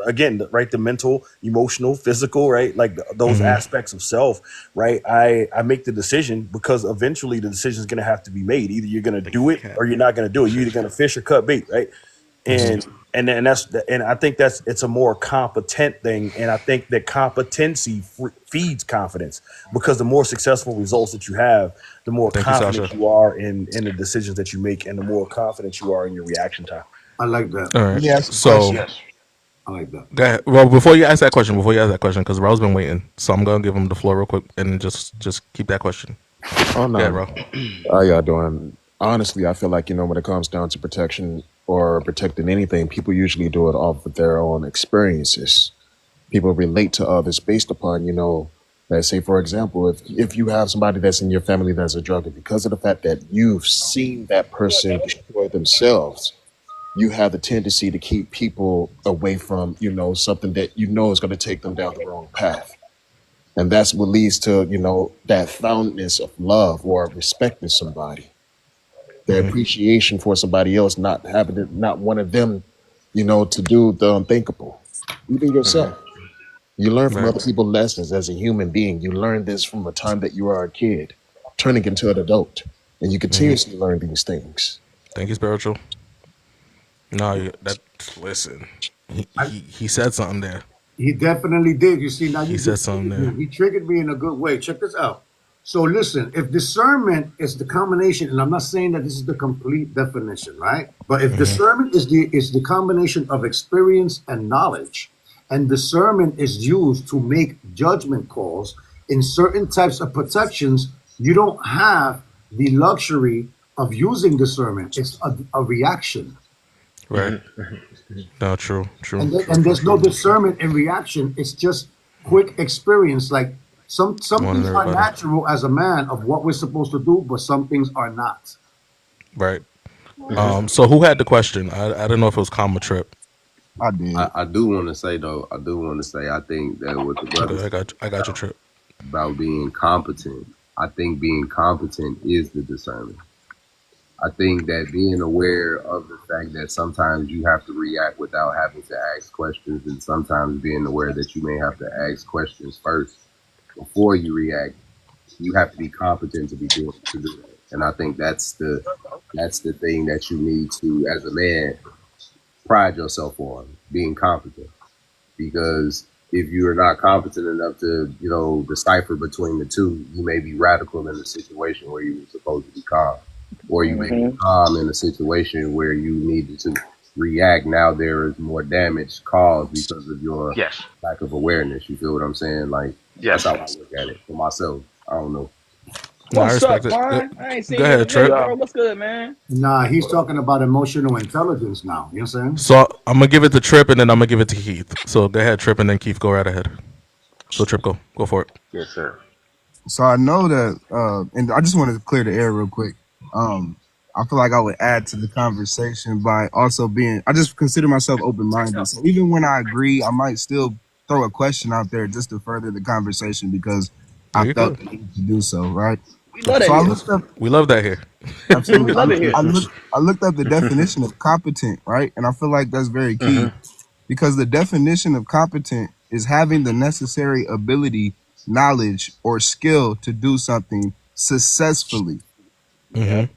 [SPEAKER 5] again, right, the mental, emotional, physical, right, like those
[SPEAKER 1] Mm-hmm.
[SPEAKER 5] aspects of self, right. I make the decision because eventually the decision is going to have to be made. Either you're going to
[SPEAKER 1] Thank you
[SPEAKER 5] do
[SPEAKER 1] for
[SPEAKER 5] it
[SPEAKER 1] cat.
[SPEAKER 5] or you're not going to do it. You're either going to fish or cut bait, right?
[SPEAKER 1] Mm-hmm.
[SPEAKER 5] And and I think it's a more competent thing, and I think that competency feeds confidence, because the more successful results that you have, the more
[SPEAKER 1] Thank you, Sasha.
[SPEAKER 5] confident you are in the decisions that you make, and the more confident you are in your reaction time.
[SPEAKER 3] I like that.
[SPEAKER 1] All
[SPEAKER 4] Let
[SPEAKER 1] right.
[SPEAKER 4] me ask a
[SPEAKER 1] So
[SPEAKER 4] question.
[SPEAKER 3] I like that.
[SPEAKER 1] go ahead. Well, before you ask that question, because Ro's been waiting, so I'm gonna give him the floor real quick and just keep that question.
[SPEAKER 9] Oh
[SPEAKER 1] Go ahead,
[SPEAKER 9] no,
[SPEAKER 1] Ro.
[SPEAKER 9] how y'all doing? Honestly, I feel like when it comes down to protection or protecting anything, people usually do it off of their own experiences. People relate to others based upon let's say for example, if you have somebody that's in your family that's a drug, and because of the fact that you've seen that person destroy themselves, you have the tendency to keep people away from something that is going to take them down the wrong path. And that's what leads to that foundness of love or respecting somebody, the
[SPEAKER 1] Mm-hmm.
[SPEAKER 9] appreciation for somebody else, not having it, not one of them to do the unthinkable. Even yourself, you learn from
[SPEAKER 1] Right.
[SPEAKER 9] other people's lessons. As a human being, you learn this from the time that you are a kid turning into an adult, and you
[SPEAKER 1] Mm-hmm.
[SPEAKER 9] continuously learn these things.
[SPEAKER 1] Thank you, spiritual. No, that listen. He said something there.
[SPEAKER 3] He definitely did. You see, now
[SPEAKER 1] He
[SPEAKER 3] you
[SPEAKER 1] said
[SPEAKER 3] just
[SPEAKER 1] something
[SPEAKER 3] triggered
[SPEAKER 1] there.
[SPEAKER 3] me. He triggered me in a good way. Check this out. So listen, if discernment is the combination, and I'm not saying that this is the complete definition, right? But if
[SPEAKER 1] Mm-hmm.
[SPEAKER 3] discernment is the combination of experience and knowledge, and discernment is used to make judgment calls in certain types of protections, you don't have the luxury of using discernment. It's a reaction.
[SPEAKER 1] Right. No, true, true,
[SPEAKER 3] and there,
[SPEAKER 1] true,
[SPEAKER 3] and
[SPEAKER 1] true,
[SPEAKER 3] there's no
[SPEAKER 1] true.
[SPEAKER 3] discernment in reaction. It's just quick experience. Like some
[SPEAKER 1] Morning,
[SPEAKER 3] things are
[SPEAKER 1] everybody.
[SPEAKER 3] natural as a man of what we're supposed to do, but some things are not.
[SPEAKER 1] Right. So who had the question? I don't know if it was Comma Trip.
[SPEAKER 4] I did.
[SPEAKER 10] I do want to say though, I do want to say I think that what the brother
[SPEAKER 1] Okay,
[SPEAKER 10] said
[SPEAKER 1] I got your trip.
[SPEAKER 10] about being competent, I think being competent is the discernment. I think that being aware of the fact that sometimes you have to react without having to ask questions, and sometimes being aware that you may have to ask questions first before you react, you have to be competent to be doing to do that. And I think that's the thing that you need to, as a man, pride yourself on being competent. Because if you are not competent enough to, decipher between the two, you may be radical in a situation where you were supposed to be calm, or you may be
[SPEAKER 8] Hmm.
[SPEAKER 10] calm in a situation where you needed to react. Now there is more damage caused because of your
[SPEAKER 6] Yes.
[SPEAKER 10] lack of awareness. You feel what I'm saying? Like that's
[SPEAKER 6] Yes.
[SPEAKER 10] how I look at it for myself. I don't know.
[SPEAKER 1] No, I
[SPEAKER 8] What's
[SPEAKER 1] respect
[SPEAKER 8] up,
[SPEAKER 1] it.
[SPEAKER 8] man? I ain't
[SPEAKER 1] Go
[SPEAKER 8] seen you in a
[SPEAKER 1] ahead,
[SPEAKER 8] minute,
[SPEAKER 1] Trip.
[SPEAKER 6] Yeah.
[SPEAKER 8] bro. What's good, man?
[SPEAKER 3] Nah, he's talking about emotional intelligence now. You know what I'm saying?
[SPEAKER 1] So I'm gonna give it to Trip, and then I'm gonna give it to Keith. So go ahead, Trip, and then Keith, go right ahead. So Trip, go for it.
[SPEAKER 6] Yes, sir.
[SPEAKER 4] So I know that, and I just wanted to clear the air real quick. I feel like I would add to the conversation by also being. I just consider myself open minded. So even when I agree, I might still throw a question out there just to further the conversation because
[SPEAKER 1] No,
[SPEAKER 4] I
[SPEAKER 1] you're
[SPEAKER 4] felt
[SPEAKER 1] good.
[SPEAKER 4] the need to do so. Right.
[SPEAKER 8] We love that
[SPEAKER 4] So I
[SPEAKER 8] here.
[SPEAKER 4] looked up
[SPEAKER 1] We love that here.
[SPEAKER 8] We
[SPEAKER 4] absolutely.
[SPEAKER 8] love it here.
[SPEAKER 4] I looked up the definition of competent, right? And I feel like that's very
[SPEAKER 6] Hmm.
[SPEAKER 4] key because the definition of competent is having the necessary ability, knowledge, or skill to do something successfully.
[SPEAKER 1] Mm-hmm.
[SPEAKER 8] Yep.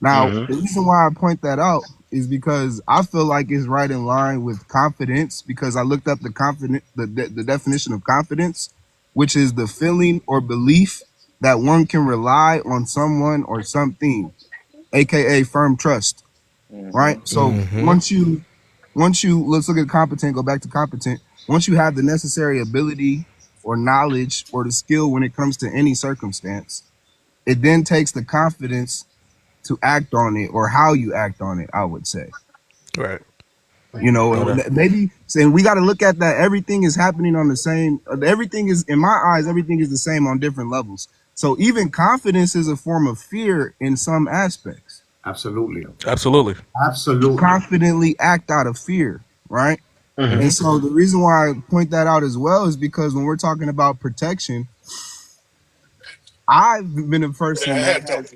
[SPEAKER 4] Now,
[SPEAKER 6] Hmm.
[SPEAKER 4] the reason why I point that out is because I feel like it's right in line with confidence because I looked up the definition of confidence, which is the feeling or belief that one can rely on someone or something, aka firm trust, right?
[SPEAKER 8] Mm-hmm.
[SPEAKER 4] So
[SPEAKER 1] Mm-hmm.
[SPEAKER 4] once you let's look at competent, go back to competent. Once you have the necessary ability or knowledge or the skill when it comes to any circumstance, it then takes the confidence to act on it or how you act on it, I would say.
[SPEAKER 1] Right.
[SPEAKER 4] You know,
[SPEAKER 1] No, that.
[SPEAKER 4] maybe saying we got to look at that everything is happening on the same, everything is, in my eyes, everything is the same on different levels. So even confidence is a form of fear in some aspects.
[SPEAKER 3] Absolutely.
[SPEAKER 1] Absolutely.
[SPEAKER 4] You
[SPEAKER 3] Absolutely.
[SPEAKER 4] confidently act out of fear, right?
[SPEAKER 6] Hmm.
[SPEAKER 4] And
[SPEAKER 1] Mm-hmm.
[SPEAKER 4] so the reason why I point that out as well is because when we're talking about protection, I've been a person that has,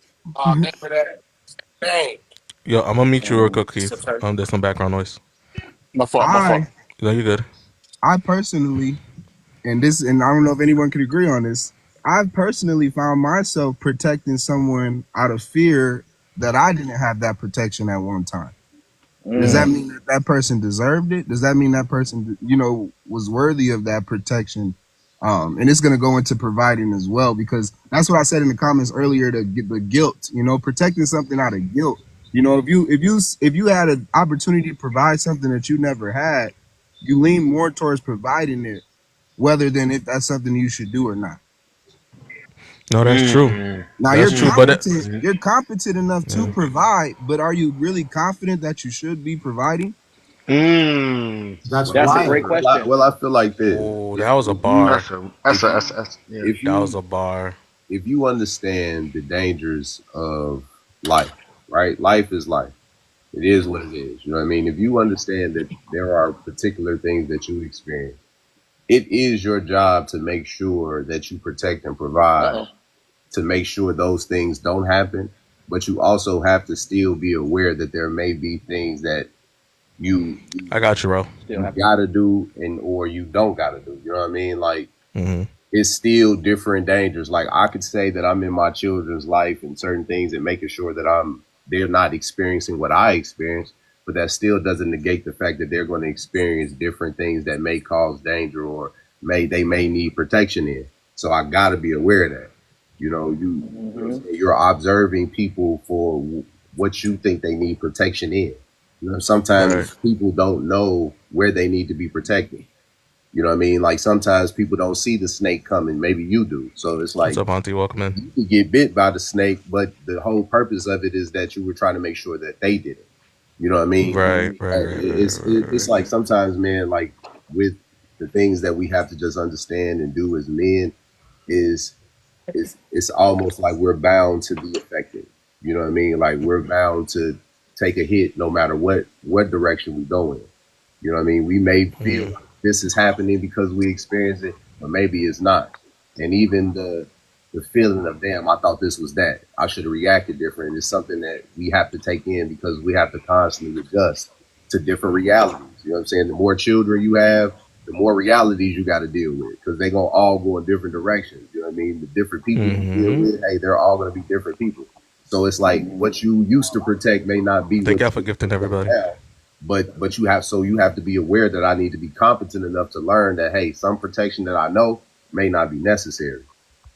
[SPEAKER 1] Yo, I'm gonna meet you real
[SPEAKER 8] Mm.
[SPEAKER 1] quick, Keith. There's some background noise.
[SPEAKER 6] My fault. My fault.
[SPEAKER 4] I,
[SPEAKER 1] No, you're good.
[SPEAKER 4] I personally and I don't know if anyone could agree on this. I've personally found myself protecting someone out of fear that I didn't have that protection at one time. Does that
[SPEAKER 8] Mm.
[SPEAKER 4] mean that that person deserved it? Does that mean that person, was worthy of that protection? And it's going to go into providing as well, because that's what I said in the comments earlier, to get the guilt, protecting something out of guilt. If you had an opportunity to provide something that you never had, you lean more towards providing it whether than if that's something you should do or not.
[SPEAKER 1] No, that's true.
[SPEAKER 6] Mm.
[SPEAKER 4] Now
[SPEAKER 1] That's true. But it,
[SPEAKER 6] Mm.
[SPEAKER 4] you're competent enough to
[SPEAKER 1] yeah.
[SPEAKER 4] provide, but are you really confident that you should be providing?
[SPEAKER 6] Mm.
[SPEAKER 3] That's
[SPEAKER 8] That's a
[SPEAKER 3] why.
[SPEAKER 8] great question.
[SPEAKER 10] Well, I feel like this.
[SPEAKER 1] Oh,
[SPEAKER 10] If,
[SPEAKER 1] that was a
[SPEAKER 10] if you
[SPEAKER 1] bar.
[SPEAKER 6] That's
[SPEAKER 10] if
[SPEAKER 6] a
[SPEAKER 10] you
[SPEAKER 6] yeah.
[SPEAKER 10] if
[SPEAKER 1] That was
[SPEAKER 10] you
[SPEAKER 1] a bar.
[SPEAKER 10] if you understand the dangers of life, right? Life is life. It is what it is. You know what I mean? If you understand that there are particular things that you experience, it is your job to make sure that you protect and provide
[SPEAKER 8] Uh-oh.
[SPEAKER 10] to make sure those things don't happen. But you also have to still be aware that there may be things that you
[SPEAKER 1] I got you, bro.
[SPEAKER 8] Still
[SPEAKER 10] you
[SPEAKER 8] happen.
[SPEAKER 10] gotta do and or you don't gotta do. You know what I mean? Like
[SPEAKER 1] Mm-hmm.
[SPEAKER 10] it's still different dangers. Like I could say that I'm in my children's life and certain things and making sure that they're not experiencing what I experienced, but that still doesn't negate the fact that they're going to experience different things that may cause danger or may need protection in. So I got to be aware of that. You know what I'm
[SPEAKER 8] Mm-hmm.
[SPEAKER 10] saying? You're observing people for what you think they need protection in.
[SPEAKER 1] Right.
[SPEAKER 10] Sometimes people don't know where they need to be protected. You know what I mean? Like sometimes people don't see the snake coming. Maybe you do. So it's
[SPEAKER 1] What's
[SPEAKER 10] like
[SPEAKER 1] up, Auntie? Welcome in.
[SPEAKER 10] you could get bit by the snake, but the whole purpose of it is that you were trying to make sure that they did it. You know what I mean?
[SPEAKER 1] Right.
[SPEAKER 8] Mm-hmm.
[SPEAKER 1] Right. Right. Right. Right.
[SPEAKER 10] It's
[SPEAKER 1] Right.
[SPEAKER 10] like sometimes, man, like with the things that we have to just understand and do as men is it's almost like we're bound to be affected. You know what I mean? Like we're bound to take a hit no matter what direction we go in. You know what I mean? We may feel
[SPEAKER 1] Mm-hmm.
[SPEAKER 10] like this is happening because we experience it, but maybe it's not. And even the feeling of damn, I thought this was that. I should have reacted different. It's something that we have to take in because we have to constantly adjust to different realities. You know what I'm saying? The more children you have, the more realities you got to deal with because they're going to all go in different directions. You know what I mean? The different people you deal
[SPEAKER 1] Mm-hmm.
[SPEAKER 10] with, hey, they're all going to be different people. So it's like what you used to protect may not be
[SPEAKER 1] Thank
[SPEAKER 10] what
[SPEAKER 1] y'all for
[SPEAKER 10] you
[SPEAKER 1] gifting
[SPEAKER 10] protect
[SPEAKER 1] everybody.
[SPEAKER 10] now. But you have to be aware that I need to be competent enough to learn that hey, some protection that I know may not be necessary.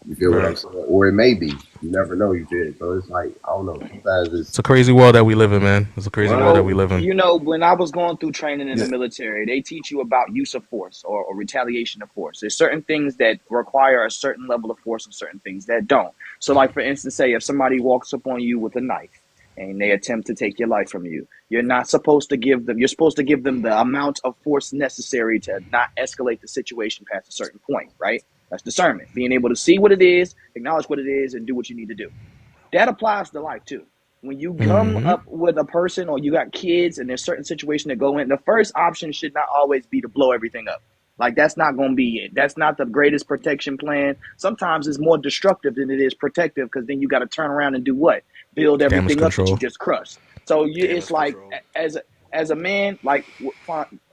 [SPEAKER 10] You feel what I'm
[SPEAKER 1] Right.
[SPEAKER 10] saying? Or it may be. You never know. You feel? So it's like I don't know. Sometimes
[SPEAKER 1] It's a crazy world that we live in, man. It's a crazy world that
[SPEAKER 8] So,
[SPEAKER 1] we live in.
[SPEAKER 8] when I was going through training in the
[SPEAKER 6] Yeah.
[SPEAKER 8] military, they teach you about use of force or retaliation of force. There's certain things that require a certain level of force and certain things that don't. So, like for instance, say if somebody walks up on you with a knife and they attempt to take your life from you, you're supposed to give them the amount of force necessary to not escalate the situation past a certain point, right? That's discernment, being able to see what it is, acknowledge what it is, and do what you need to do. That applies to life too. When you come
[SPEAKER 1] Mm-hmm.
[SPEAKER 8] up with a person or you got kids and there's certain situation that go in, the first option should not always be to blow everything up. Like that's not going to be it. That's not the greatest protection plan. Sometimes it's more destructive than it is protective because then you got to turn around and do what? Build
[SPEAKER 1] Damage
[SPEAKER 8] everything up that you
[SPEAKER 1] control.
[SPEAKER 8] just crushed. So it's
[SPEAKER 1] Damage
[SPEAKER 8] like
[SPEAKER 1] control.
[SPEAKER 8] as a man, like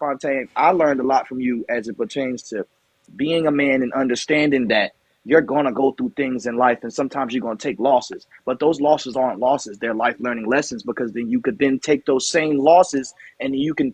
[SPEAKER 8] Fontaine, I learned a lot from you as it pertains to being a man and understanding that you're going to go through things in life and sometimes you're going to take losses, but those losses aren't losses, they're life learning lessons, because then you could then take those same losses and you can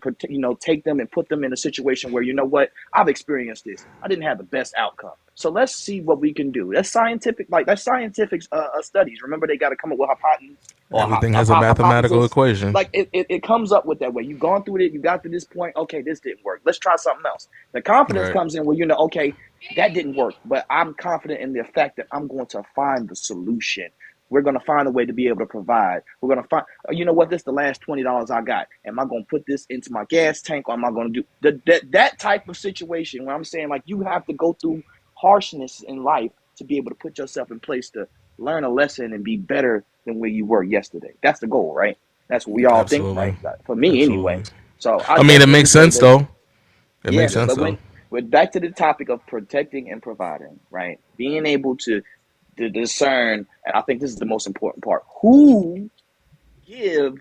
[SPEAKER 8] take them and put them in a situation where, you know what, I've experienced this, I didn't have the best outcome, so let's see what we can do. That's scientific, like that's scientific studies. Remember, they got to come up with hypotheses or
[SPEAKER 1] Everything has a mathematical
[SPEAKER 8] hypothesis.
[SPEAKER 1] equation.
[SPEAKER 8] Like it comes up with that way. You've gone through it, you got to this point, okay, this didn't work, let's try something else. The confidence
[SPEAKER 1] Right.
[SPEAKER 8] comes in where, okay, that didn't work, but I'm confident in the fact that I'm going to find the solution. We're going to find a way to be able to provide. We're going to find, you know what, this is the last $20 I got. Am I going to put this into my gas tank, or am I going to do that type of situation where I'm saying, like, you have to go through harshness in life to be able to put yourself in place to learn a lesson and be better than where you were yesterday. That's the goal, right? That's what we all think,
[SPEAKER 1] Absolutely.
[SPEAKER 8] right? For me, anyway.
[SPEAKER 1] Absolutely.
[SPEAKER 8] So I
[SPEAKER 1] I mean, it
[SPEAKER 8] definitely
[SPEAKER 1] makes
[SPEAKER 8] say
[SPEAKER 1] sense
[SPEAKER 8] that.
[SPEAKER 1] though. It
[SPEAKER 8] Yeah,
[SPEAKER 1] makes sense
[SPEAKER 8] but
[SPEAKER 1] though.
[SPEAKER 8] when we're back to the topic of protecting and providing, right? Being able to discern, and I think this is the most important part, who give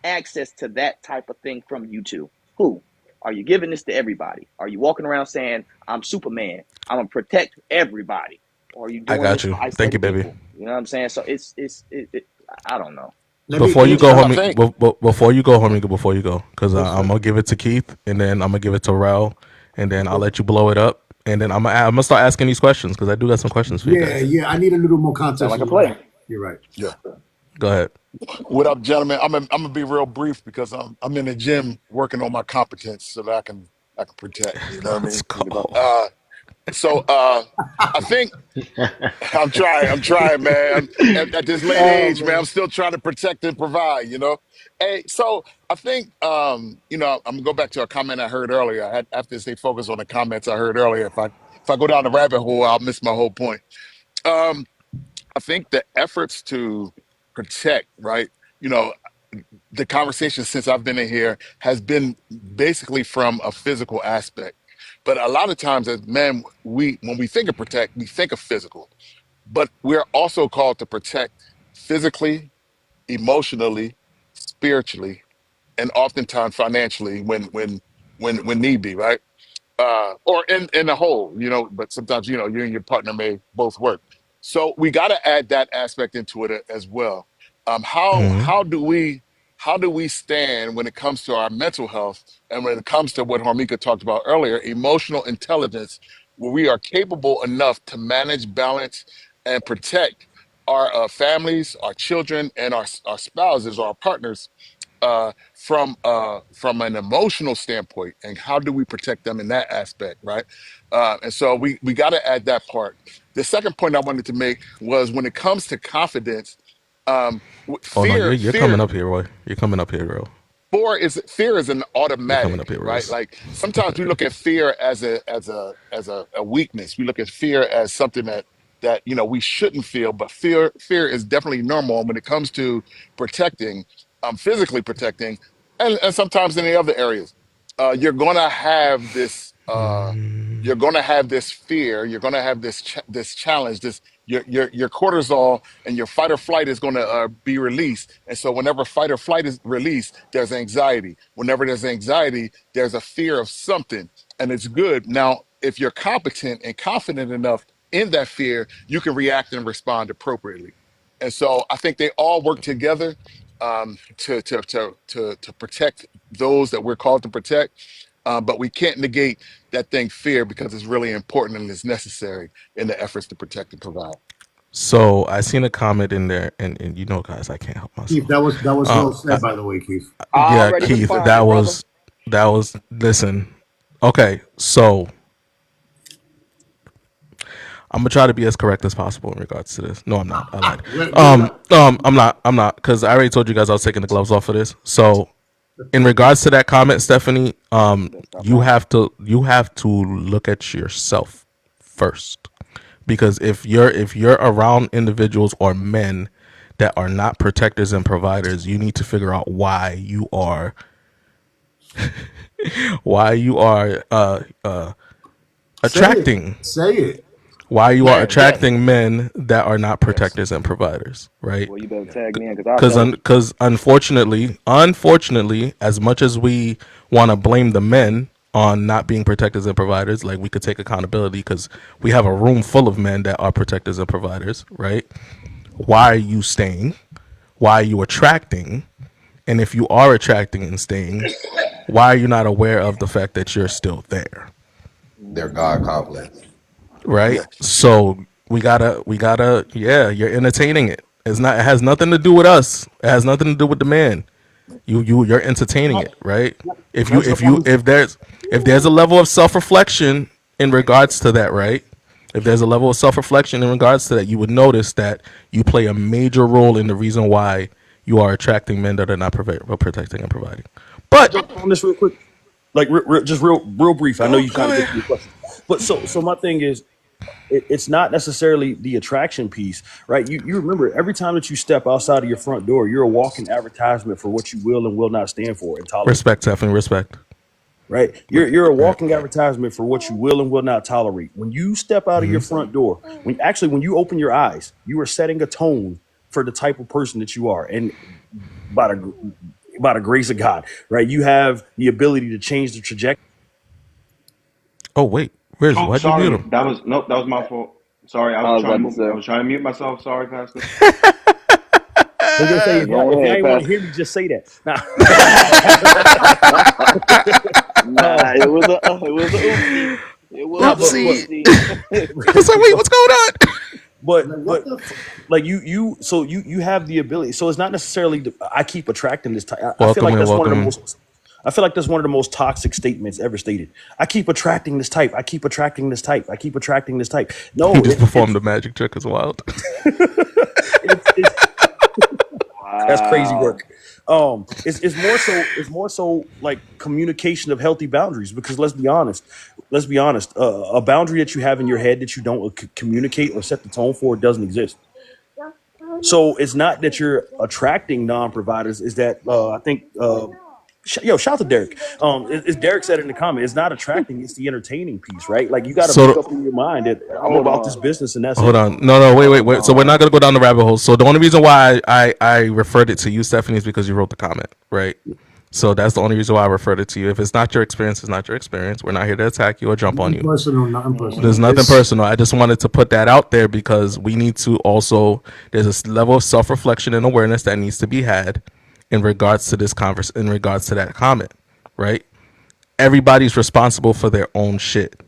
[SPEAKER 8] access to that type of thing from you to? Who? Are you giving this to everybody? Are you walking around saying, I'm Superman, I'm gonna protect everybody? Or are you
[SPEAKER 1] I
[SPEAKER 8] doing
[SPEAKER 1] got
[SPEAKER 8] this
[SPEAKER 1] you.
[SPEAKER 8] for
[SPEAKER 1] Thank you,
[SPEAKER 8] isolated
[SPEAKER 1] baby.
[SPEAKER 8] people? You know what I'm saying? So I don't know.
[SPEAKER 1] Before you
[SPEAKER 3] Let
[SPEAKER 1] go,
[SPEAKER 3] me
[SPEAKER 9] I
[SPEAKER 1] homie.
[SPEAKER 9] think
[SPEAKER 1] Before you go, homie. Before you go, because
[SPEAKER 3] yes,
[SPEAKER 1] I'm
[SPEAKER 3] sir.
[SPEAKER 1] gonna give it to Keith, and then I'm gonna give it to Rel, and then I'll let you blow it up, and then I'm gonna start asking these questions because I do got some questions for you
[SPEAKER 3] Yeah,
[SPEAKER 1] guys.
[SPEAKER 3] yeah. I need a little more
[SPEAKER 8] Sound
[SPEAKER 3] context
[SPEAKER 8] like a
[SPEAKER 3] on that.
[SPEAKER 8] play.
[SPEAKER 3] You're right.
[SPEAKER 11] Yeah.
[SPEAKER 1] Go ahead.
[SPEAKER 11] What up, gentlemen? I'm gonna be real brief because I'm in the gym working on my competence so that I can protect. You know what I
[SPEAKER 1] Let's
[SPEAKER 11] mean?
[SPEAKER 1] go.
[SPEAKER 11] Uh, so I think I'm trying, man. At this late
[SPEAKER 6] Oh
[SPEAKER 11] age, man, I'm
[SPEAKER 6] man.
[SPEAKER 11] still trying to protect and provide. You know. Hey, so I think I'm gonna go back to a comment I heard earlier. I have to stay focused on the comments I heard earlier. If I go down the rabbit hole, I'll miss my whole point. Um, I think the efforts to protect, right? You know, the conversation since I've been in here has been basically from a physical aspect. But a lot of times as men, when we think of protect, we think of physical. But we're also called to protect physically, emotionally, spiritually, and oftentimes financially when need be, right? Or in the whole, but sometimes, you and your partner may both work. So we got to add that aspect into it as well. How
[SPEAKER 1] Hmm.
[SPEAKER 11] how do we stand when it comes to our mental health and when it comes to what Harmika talked about earlier, emotional intelligence, where we are capable enough to manage, balance, and protect our families, our children, and our spouses, our partners from an emotional standpoint, and how do we protect them in that aspect, right? And so we got to add that part. The second point I wanted to make was when it comes to confidence,
[SPEAKER 1] Oh no,
[SPEAKER 11] fear
[SPEAKER 1] you're coming up here, Roy. You're coming up here, girl.
[SPEAKER 11] fear is an
[SPEAKER 1] You're coming up
[SPEAKER 11] automatic,
[SPEAKER 1] here,
[SPEAKER 11] right?
[SPEAKER 1] Rose.
[SPEAKER 11] Like sometimes we look at fear as a weakness. We look at fear as something that we shouldn't feel, but fear is definitely normal. And when it comes to protecting, physically protecting, and sometimes in the other areas, you're gonna have this. You're gonna have this fear. You're gonna have this challenge. This your cortisol and your fight or flight is going to be released. And so whenever fight or flight is released, there's anxiety. Whenever there's anxiety, there's a fear of something. And it's good. Now, if you're competent and confident enough in that fear, you can react and respond appropriately. And so I think they all work together to protect those that we're called to protect. But we can't negate that thing fear because it's really important and it's necessary in the efforts to protect and provide.
[SPEAKER 1] So I seen a comment in there, and guys, I can't help
[SPEAKER 3] Keith,
[SPEAKER 1] myself.
[SPEAKER 3] that was
[SPEAKER 1] Uh,
[SPEAKER 3] well said, by the way, Keith.
[SPEAKER 8] I
[SPEAKER 1] yeah,
[SPEAKER 8] already
[SPEAKER 1] Keith, that
[SPEAKER 8] responded, brother.
[SPEAKER 1] was that was. Listen, okay, so I'm gonna try to be as correct as possible in regards to this. No, I'm not. I lied.
[SPEAKER 3] Let it out.
[SPEAKER 1] I'm not. I'm not because I already told you guys I was taking the gloves off for this. So in regards to that comment, Stephanie,
[SPEAKER 8] Better stop
[SPEAKER 1] you
[SPEAKER 8] lying.
[SPEAKER 1] have to look at yourself first, because if you're around individuals or men that are not protectors and providers, you need to figure out why you are
[SPEAKER 3] Say it.
[SPEAKER 1] Attracting.
[SPEAKER 3] Say it.
[SPEAKER 1] Why you are
[SPEAKER 11] Man,
[SPEAKER 5] That
[SPEAKER 1] attracting men that are not
[SPEAKER 11] yes.
[SPEAKER 1] protectors and providers, right?
[SPEAKER 8] Well, you better tag me in because I'll
[SPEAKER 1] Because
[SPEAKER 8] tell it.
[SPEAKER 1] unfortunately, as much as we want to blame the men on not being protectors and providers, like we could take accountability because we have a room full of men that are protectors and providers, right? Why are you staying? Why are you attracting? And if you are attracting and staying, why are you not aware of the fact that you're still there?
[SPEAKER 10] Their God complex.
[SPEAKER 1] Right?
[SPEAKER 5] yes.
[SPEAKER 1] So we gotta yeah, you're entertaining it. It has nothing to do with us. It has nothing to do with the man. You're entertaining
[SPEAKER 3] No,
[SPEAKER 1] it, right?
[SPEAKER 3] that's the only.
[SPEAKER 1] If there's a level of self reflection in regards to that, right? If there's a level of self reflection in regards to that, you would notice that you play a major role in the reason why you are attracting men that are not protecting and providing.
[SPEAKER 5] Can I
[SPEAKER 1] But
[SPEAKER 5] jump on this real quick? Like just real brief. I know
[SPEAKER 1] go
[SPEAKER 5] you kind
[SPEAKER 1] go
[SPEAKER 5] of get
[SPEAKER 1] ahead.
[SPEAKER 5] to your questions, but so my thing is, it's not necessarily the attraction piece, right? You remember every time that you step outside of your front door, you're a walking advertisement for what you will and will not stand for and tolerate.
[SPEAKER 1] Respect, Stephanie, respect.
[SPEAKER 5] Right? You're a
[SPEAKER 1] Right.
[SPEAKER 5] walking advertisement for what you will and will not tolerate. When you step out of your front door, when you open your eyes, you are setting a tone for the type of person that you are, and by the grace of God, right? You have the ability to change the trajectory.
[SPEAKER 1] Oh wait, Riz,
[SPEAKER 12] Oh,
[SPEAKER 1] why'd you mute
[SPEAKER 12] sorry.
[SPEAKER 1] him?
[SPEAKER 12] That was nope. That was my fault. Sorry,
[SPEAKER 8] I was about to
[SPEAKER 12] I
[SPEAKER 8] say,
[SPEAKER 12] was trying to mute myself. Sorry, Pastor.
[SPEAKER 5] I was gonna say
[SPEAKER 8] go
[SPEAKER 5] if y'all
[SPEAKER 8] ahead,
[SPEAKER 5] ain't want to
[SPEAKER 8] Pastor.
[SPEAKER 5] hear me, just say that. Now,
[SPEAKER 8] Nah, it was a oopsie. It
[SPEAKER 5] nah,
[SPEAKER 8] was a
[SPEAKER 1] Oopsie.
[SPEAKER 8] oopsie.
[SPEAKER 1] It's like, wait, what's going on?
[SPEAKER 5] but
[SPEAKER 3] Like, what
[SPEAKER 5] but
[SPEAKER 3] the?
[SPEAKER 5] like you have the ability. So it's not necessarily I keep attracting this type. I feel
[SPEAKER 1] Welcome
[SPEAKER 5] like
[SPEAKER 1] in,
[SPEAKER 5] that's one of the
[SPEAKER 1] welcome in.
[SPEAKER 5] most. I feel like that's one of the most toxic statements ever stated. I keep attracting this type. I keep attracting this type. I keep attracting this type.
[SPEAKER 1] He
[SPEAKER 5] No,
[SPEAKER 1] just performed the magic trick as wild.
[SPEAKER 5] it's that's crazy
[SPEAKER 8] Wow.
[SPEAKER 5] work. It's more so like communication of healthy boundaries because let's be honest. A boundary that you have in your head that you don't communicate or set the tone for doesn't exist. So it's not that you're attracting non-providers. Is that I think shout out to Derek. As Derek said in the comment, it's not attracting; it's the entertaining piece, right? Like you got to make
[SPEAKER 1] So
[SPEAKER 5] up in your mind that I'm
[SPEAKER 8] Hold
[SPEAKER 5] about this
[SPEAKER 8] on.
[SPEAKER 5] business and that's
[SPEAKER 1] hold
[SPEAKER 5] it.
[SPEAKER 1] on. No, no,
[SPEAKER 8] Hold
[SPEAKER 1] wait. So we're not
[SPEAKER 8] on.
[SPEAKER 1] gonna go down the rabbit hole. So the only reason why I referred it to you, Stephanie, is because you wrote the comment, right? So that's the only reason why I referred it to you. If it's not your experience, it's not your experience. We're not here to attack you or jump on
[SPEAKER 3] Nothing
[SPEAKER 1] you.
[SPEAKER 3] personal. Nothing
[SPEAKER 1] There's
[SPEAKER 3] personal.
[SPEAKER 1] nothing
[SPEAKER 3] It's
[SPEAKER 1] personal. I just wanted to put that out there because we need to also there's a level of self reflection and awareness that needs to be had in regards to this in regards to that comment, right? Everybody's responsible for their own shit.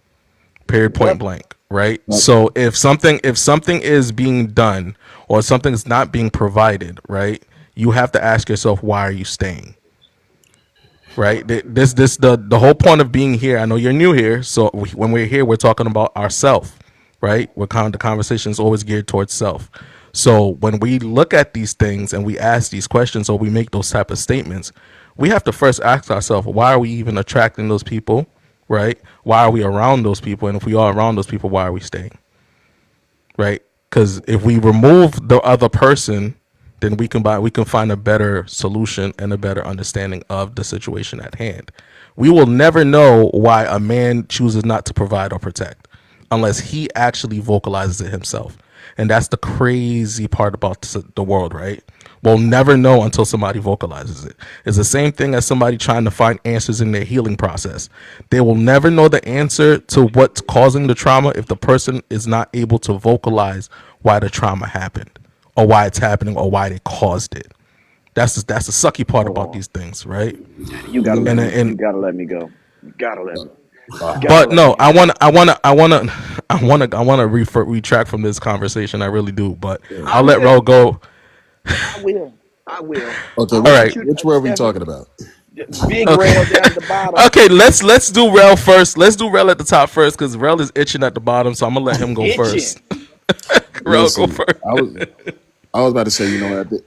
[SPEAKER 1] Period point
[SPEAKER 3] yep.
[SPEAKER 1] blank, right? So if something is being done or something is not being provided, right? You have to ask yourself, why are you staying? Right? The whole point of being here. I know you're new here, so when we're here, we're talking about ourself, right? We're kind of the conversation is always geared towards self. So when we look at these things and we ask these questions or we make those type of statements, we have to first ask ourselves, why are we even attracting those people, right? Why are we around those people? And if we are around those people, why are we staying? Right? Because if we remove the other person, then we can find a better solution and a better understanding of the situation at hand. We will never know why a man chooses not to provide or protect unless he actually vocalizes it himself. And that's the crazy part about the world, right? We'll never know until somebody vocalizes it. It's the same thing as somebody trying to find answers in their healing process. They will never know the answer to what's causing the trauma if the person is not able to vocalize why the trauma happened or why it's happening or why they caused it. That's the sucky part
[SPEAKER 8] Hold
[SPEAKER 1] about
[SPEAKER 8] on.
[SPEAKER 1] these things, right?
[SPEAKER 8] You gotta let me go. You gotta let me. You gotta
[SPEAKER 1] But
[SPEAKER 8] let me
[SPEAKER 1] no,
[SPEAKER 8] go.
[SPEAKER 1] I want to retract from this conversation. I really do, but
[SPEAKER 8] I
[SPEAKER 1] I'll let
[SPEAKER 8] will.
[SPEAKER 1] Ro go.
[SPEAKER 8] I will. I will.
[SPEAKER 9] Okay,
[SPEAKER 8] I
[SPEAKER 1] All
[SPEAKER 8] want
[SPEAKER 1] right.
[SPEAKER 8] you,
[SPEAKER 9] which way are we
[SPEAKER 8] Stephanie.
[SPEAKER 9] talking about?
[SPEAKER 8] Big
[SPEAKER 1] Okay.
[SPEAKER 8] rail down at the bottom.
[SPEAKER 1] Okay, let's do Rel first. Let's do Rel at the top first because Rel is itching at the bottom, so I'm gonna let him go first.
[SPEAKER 8] Itching.
[SPEAKER 1] Rel, go
[SPEAKER 9] Listen,
[SPEAKER 1] first.
[SPEAKER 9] I was about to say,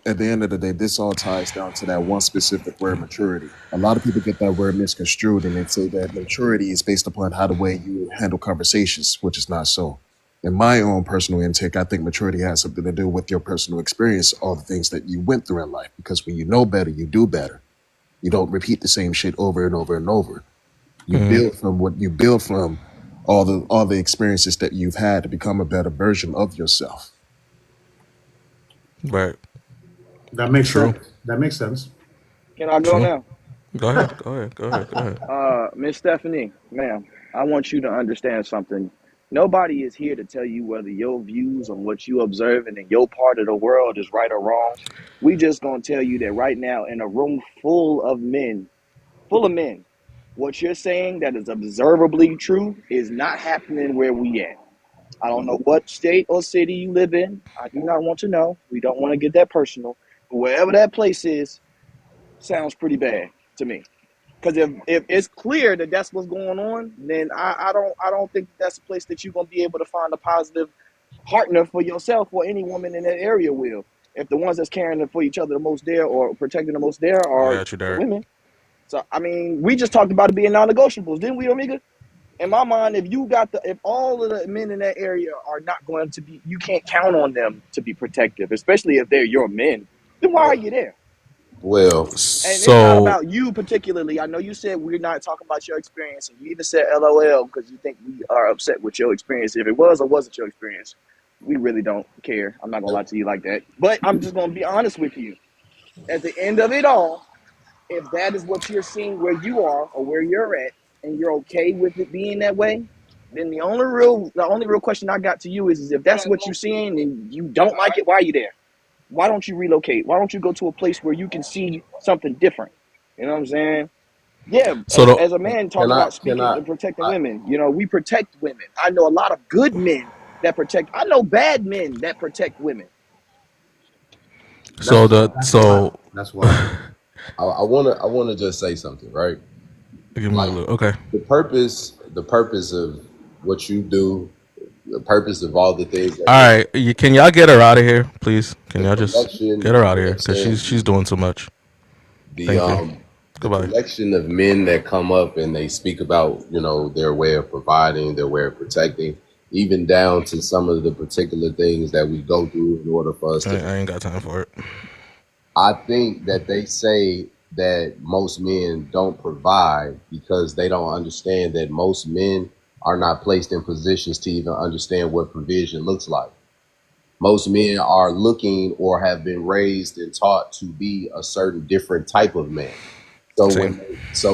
[SPEAKER 9] at the end of the day, this all ties down to that one specific word, maturity. A lot of people get that word misconstrued and they say that maturity is based upon how the way you handle conversations, which is not so. In my own personal intake, I think maturity has something to do with your personal experience, all the things that you went through in life. Because when you know better, you do better. You don't repeat the same shit over and over and over. You build from what you build from all the experiences that you've had to become a better version of yourself.
[SPEAKER 1] Right.
[SPEAKER 3] That makes
[SPEAKER 1] True.
[SPEAKER 3] sense. That makes sense.
[SPEAKER 8] Can I go
[SPEAKER 1] True.
[SPEAKER 8] now?
[SPEAKER 1] Go ahead. Go ahead. Go ahead. Go ahead.
[SPEAKER 8] Miss Stephanie, ma'am, I want you to understand something. Nobody is here to tell you whether your views on what you observing in your part of the world is right or wrong. We just gonna tell you that right now, in a room full of men, what you're saying that is observably true is not happening where we at. I don't know what state or city you live in. I do not want to know. We don't want to get that personal. But wherever that place is, sounds pretty bad to me. Because if it's clear that that's what's going on, then I don't think that's a place that you're gonna be able to find a positive partner for yourself or any woman in that area will. If the ones that's caring for each other the most there or protecting the most there
[SPEAKER 1] I
[SPEAKER 8] are
[SPEAKER 1] got you,
[SPEAKER 8] the
[SPEAKER 1] Derek.
[SPEAKER 8] women. So I mean, we just talked about it being non-negotiables, didn't we, Omega? In my mind, if all of the men in that area are not going to be, you can't count on them to be protective, especially if they're your men. Then why are you there?
[SPEAKER 10] Well,
[SPEAKER 8] And it's not
[SPEAKER 1] So
[SPEAKER 8] about you particularly. I know you said we're not talking about your experience, and you even said LOL because you think we are upset with your experience. If it was or wasn't your experience, we really don't care. I'm not gonna lie to you like that. But I'm just gonna be honest with you. At the end of it all, if that is what you're seeing where you are or where you're at, and you're okay with it being that way, then the only real question I got to you is if that's what you're seeing and you don't like it, why are you there? Why don't you relocate? Why don't you go to a place where you can see something different? You know what I'm saying? Yeah,
[SPEAKER 1] so
[SPEAKER 8] as
[SPEAKER 1] the
[SPEAKER 8] as a man
[SPEAKER 10] can
[SPEAKER 8] talking
[SPEAKER 10] I?
[SPEAKER 8] about
[SPEAKER 10] Can
[SPEAKER 8] speaking
[SPEAKER 10] I?
[SPEAKER 8] and protecting
[SPEAKER 10] I
[SPEAKER 8] women, we protect women. I know a lot of good men that protect. I know bad men that protect women.
[SPEAKER 1] so the
[SPEAKER 3] That's wild.
[SPEAKER 1] so
[SPEAKER 3] That's wild.
[SPEAKER 10] I wanna just say something, right?
[SPEAKER 1] give me a
[SPEAKER 10] Like
[SPEAKER 1] little. Okay.
[SPEAKER 10] the purpose of what you do, the purpose of all the things that
[SPEAKER 1] All
[SPEAKER 10] you're,
[SPEAKER 1] right. Can y'all get her out of here, please? Can
[SPEAKER 10] the
[SPEAKER 1] y'all just get her
[SPEAKER 10] collection.
[SPEAKER 1] out
[SPEAKER 10] You
[SPEAKER 1] of
[SPEAKER 10] know what
[SPEAKER 1] here
[SPEAKER 10] I'm
[SPEAKER 1] because
[SPEAKER 10] saying?
[SPEAKER 1] she's doing too much.
[SPEAKER 10] The
[SPEAKER 1] Thank you.
[SPEAKER 10] um the
[SPEAKER 1] Goodbye.
[SPEAKER 10] collection of men that come up and they speak about, their way of providing, their way of protecting, even down to some of the particular things that we go through in order for us to.
[SPEAKER 1] I ain't got time for it.
[SPEAKER 10] I think that they say that most men don't provide because they don't understand that most men are not placed in positions to even understand what provision looks like. Most men are looking or have been raised and taught to be a certain different type of man. So
[SPEAKER 1] See.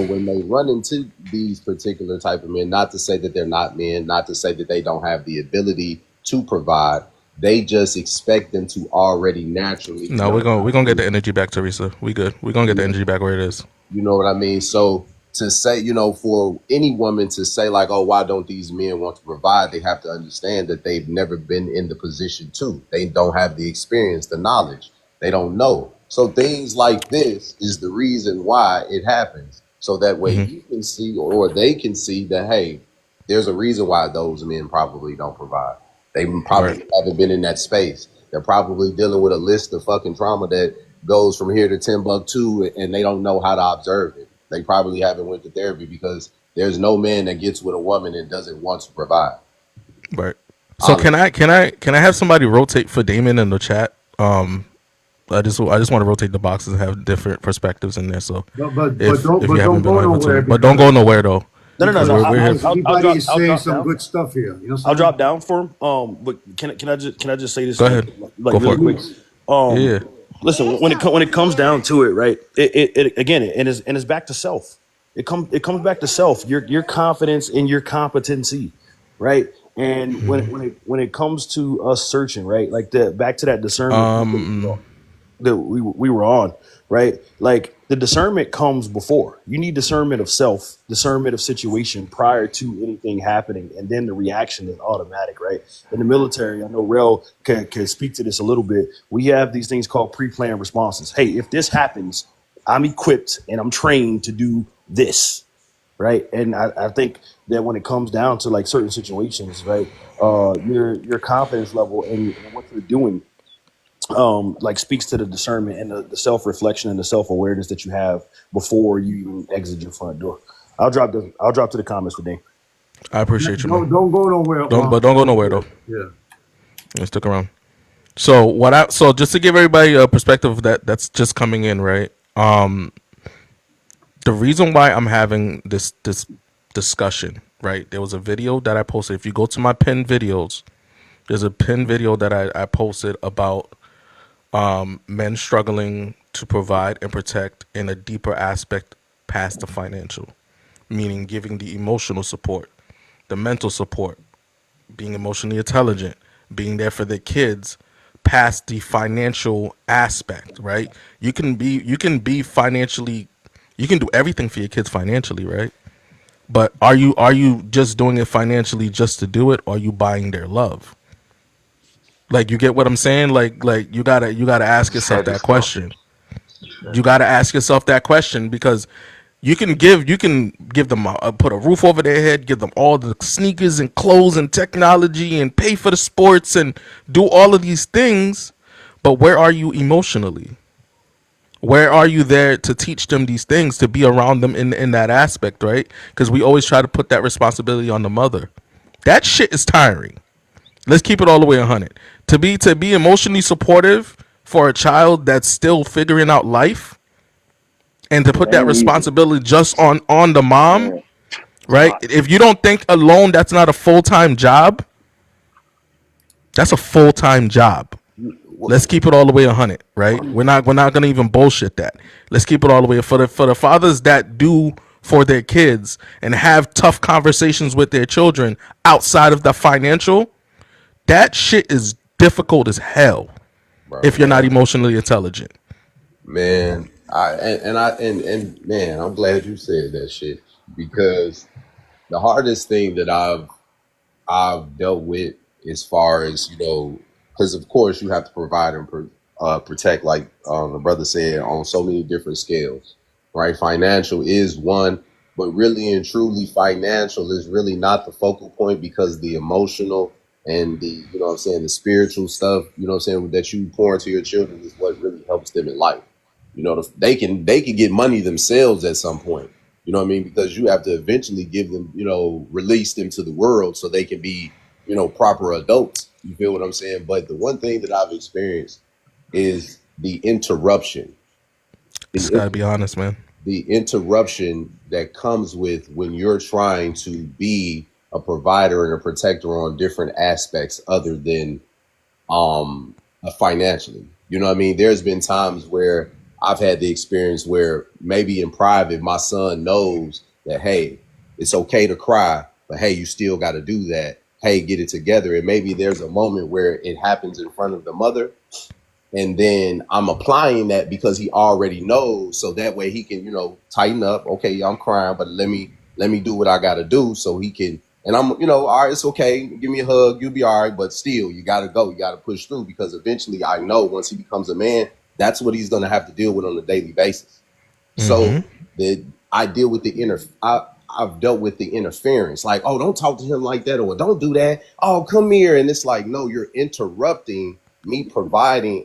[SPEAKER 10] when they run into these particular type of men, not to say that they're not men, not to say that they don't have the ability to provide, they just expect them to already naturally
[SPEAKER 1] No,
[SPEAKER 10] know
[SPEAKER 1] we're
[SPEAKER 10] how
[SPEAKER 1] gonna get
[SPEAKER 10] to.
[SPEAKER 1] the energy back, Teresa. We good. We're gonna get the energy back where it is.
[SPEAKER 10] You know what I mean? So to say, for any woman to say like, oh, why don't these men want to provide? They have to understand that they've never been in the position to. They don't have the experience, the knowledge. They don't know. So things like this is the reason why it happens. So that way
[SPEAKER 1] Hmm.
[SPEAKER 10] you can see or they can see that, hey, there's a reason why those men probably don't provide. They
[SPEAKER 1] Right.
[SPEAKER 10] probably haven't been in that space. They're probably dealing with a list of fucking trauma that goes from here to Timbuktu, and they don't know how to observe it. They probably haven't went to therapy because there's no man that gets with a woman and doesn't want to provide.
[SPEAKER 1] Right. So
[SPEAKER 10] Honestly,
[SPEAKER 1] can I have somebody rotate for Damon in the chat? I just want to rotate the boxes and have different perspectives in there. So if you
[SPEAKER 3] But
[SPEAKER 1] haven't
[SPEAKER 3] don't
[SPEAKER 1] been
[SPEAKER 3] go
[SPEAKER 1] able to,
[SPEAKER 3] nowhere
[SPEAKER 1] but don't go nowhere though,
[SPEAKER 5] No, no, no,
[SPEAKER 1] because
[SPEAKER 5] no.
[SPEAKER 3] because
[SPEAKER 1] we're here.
[SPEAKER 3] because
[SPEAKER 5] I'll
[SPEAKER 3] everybody
[SPEAKER 5] drop.
[SPEAKER 3] is
[SPEAKER 5] I'll
[SPEAKER 3] saying
[SPEAKER 5] drop
[SPEAKER 3] some
[SPEAKER 5] down.
[SPEAKER 3] good stuff here. You know what
[SPEAKER 5] I'll
[SPEAKER 3] I'm
[SPEAKER 5] drop down for him. But can I just say this
[SPEAKER 1] Go ahead.
[SPEAKER 5] like
[SPEAKER 1] Go for
[SPEAKER 5] really
[SPEAKER 1] it.
[SPEAKER 5] quick?
[SPEAKER 3] saying?
[SPEAKER 5] Um,
[SPEAKER 1] Yeah.
[SPEAKER 5] listen, when it comes down to it, right? It again, and it's back to self. It comes back to self. Your confidence in your competency, right? And when it comes to us searching, right? Like the back to that discernment
[SPEAKER 1] Um.
[SPEAKER 5] that we were on, right? Like the discernment comes before. You need discernment of self, discernment of situation prior to anything happening, and then the reaction is automatic, right? In the military, I know Rel can speak to this a little bit. We have these things called pre-planned responses. Hey, if this happens, I'm equipped and I'm trained to do this, right? And I think that when it comes down to like certain situations, right, your confidence level and what you're doing like speaks to the discernment and the self-reflection and the self-awareness that you have before you even exit your front door. I'll drop to the comments for Dean.
[SPEAKER 1] I appreciate you, man.
[SPEAKER 3] Don't go nowhere.
[SPEAKER 1] Don't go nowhere though.
[SPEAKER 3] Yeah.
[SPEAKER 1] Yeah, stick around. So just to give everybody a perspective that's just coming in, right? The reason why I'm having this discussion, right? There was a video that I posted. If you go to my pinned videos, there's a pinned video that I posted about men struggling to provide and protect in a deeper aspect past the financial, meaning giving the emotional support, the mental support, being emotionally intelligent, being there for the kids past the financial aspect, right? You can be financially, you can do everything for your kids financially, right? But are you just doing it financially just to do it, or are you buying their love? Like, you get what I'm saying? Like you gotta ask
[SPEAKER 6] Just
[SPEAKER 1] yourself
[SPEAKER 6] had
[SPEAKER 1] that
[SPEAKER 6] this thought.
[SPEAKER 1] question. You got to ask yourself that question, because you can give them put a roof over their head, give them all the sneakers and clothes and technology, and pay for the sports and do all of these things, but where are you emotionally? Where are you there to teach them these things, to be around them in that aspect, right? Because we always try to put that responsibility on the mother. That shit is tiring. Let's keep it all the way 100. To be emotionally supportive for a child that's still figuring out life, and to
[SPEAKER 8] It
[SPEAKER 1] put that
[SPEAKER 8] ain't easy.
[SPEAKER 1] responsibility just on the mom,
[SPEAKER 8] Yeah, it's a
[SPEAKER 1] right?
[SPEAKER 8] lot.
[SPEAKER 1] If you don't think alone that's not a full-time job, that's a full-time job. Let's keep it all the way 100, right? We're not going to even bullshit that. Let's keep it all the way for the fathers that do for their kids and have tough conversations with their children outside of the financial. That shit is difficult as hell if
[SPEAKER 10] bro.
[SPEAKER 1] you're not emotionally intelligent.
[SPEAKER 10] Man, and man, I'm glad you said that shit because the hardest thing that I've dealt with as far as because of course you have to provide and protect, like the brother said, on so many different scales, right? Financial is one, but really and truly, financial is really not the focal point because the emotional and the what I'm saying, the spiritual stuff, what I'm saying, that you pour into your children is what really helps them in life. They can get money themselves at some point. You know what I mean? Because you have to eventually give them, release them to the world so they can be, proper adults. You feel what I'm saying? But the one thing that I've experienced is the interruption. The
[SPEAKER 1] Just got to
[SPEAKER 10] inter-
[SPEAKER 1] be honest, man.
[SPEAKER 10] the interruption that comes with when you're trying to be a provider and a protector on different aspects other than financially. You know what I mean? There's been times where I've had the experience where maybe in private my son knows that, hey, it's okay to cry, but hey, you still got to do that. Hey, get it together. And maybe there's a moment where it happens in front of the mother, and then I'm applying that because he already knows, so that way he can, tighten up. Okay, I'm crying, but let me do what I got to do so he can. And I'm, all right, it's okay. Give me a hug, you'll be all right. But still, you got to go. You got to push through because eventually, I know once he becomes a man, that's what he's going to have to deal with on a daily basis. So the I deal with the inner. I've dealt with the interference, like, oh, don't talk to him like that, or don't do that. Oh, come here, and it's like, no, you're interrupting me providing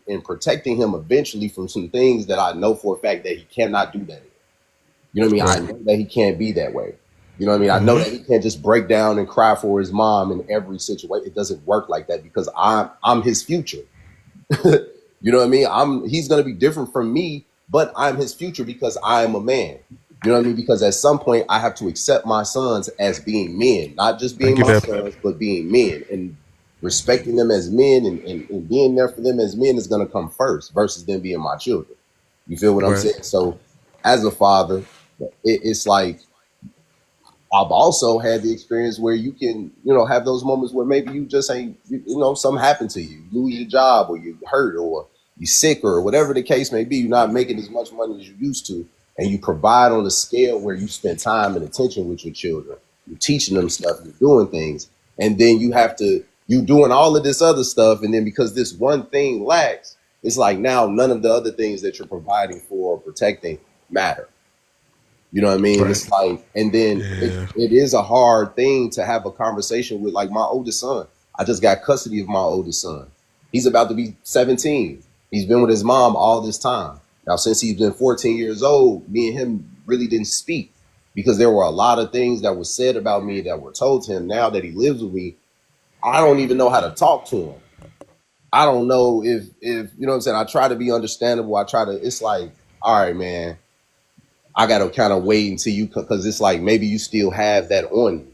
[SPEAKER 10] and protecting him eventually from some things that I know for a fact that he cannot do that. You know what I
[SPEAKER 1] Right.
[SPEAKER 10] mean? I know that he can't be that way. You know what I mean? I know that he can't just break down and cry for his mom in every situation. It doesn't work like that because I'm his future. You know what I mean? He's gonna be different from me, but I'm his future because I am a man. You know what I mean? Because at some point I have to accept my sons as being men, not just being
[SPEAKER 1] Thank you,
[SPEAKER 10] my
[SPEAKER 1] babe.
[SPEAKER 10] sons, but being men and respecting them as men and being there for them as men is gonna come first versus them being my children. You feel what I'm
[SPEAKER 1] Right.
[SPEAKER 10] saying? So as a father, it's like I've also had the experience where you can, have those moments where maybe you just ain't, something happened to you, lose your job, or you hurt, or you sick, or whatever the case may be. You're not making as much money as you used to, and you provide on a scale where you spend time and attention with your children. You're teaching them stuff, you're doing things, and then you doing all of this other stuff, and then because this one thing lacks, it's like now none of the other things that you're providing for or protecting matter. You know what I mean?
[SPEAKER 1] Right.
[SPEAKER 10] It's like, and then
[SPEAKER 1] Yeah.
[SPEAKER 10] it is a hard thing to have a conversation with, like, my oldest son. I just got custody of my oldest son. He's about to be 17. He's been with his mom all this time. Now, since he's been 14 years old, me and him really didn't speak because there were a lot of things that were said about me that were told to him. Now that he lives with me, I don't even know how to talk to him. I don't know if you know what I'm saying. I try to be understandable. I try to. It's like, all right, man. I got to kind of wait until you, because it's like maybe you still have that on you.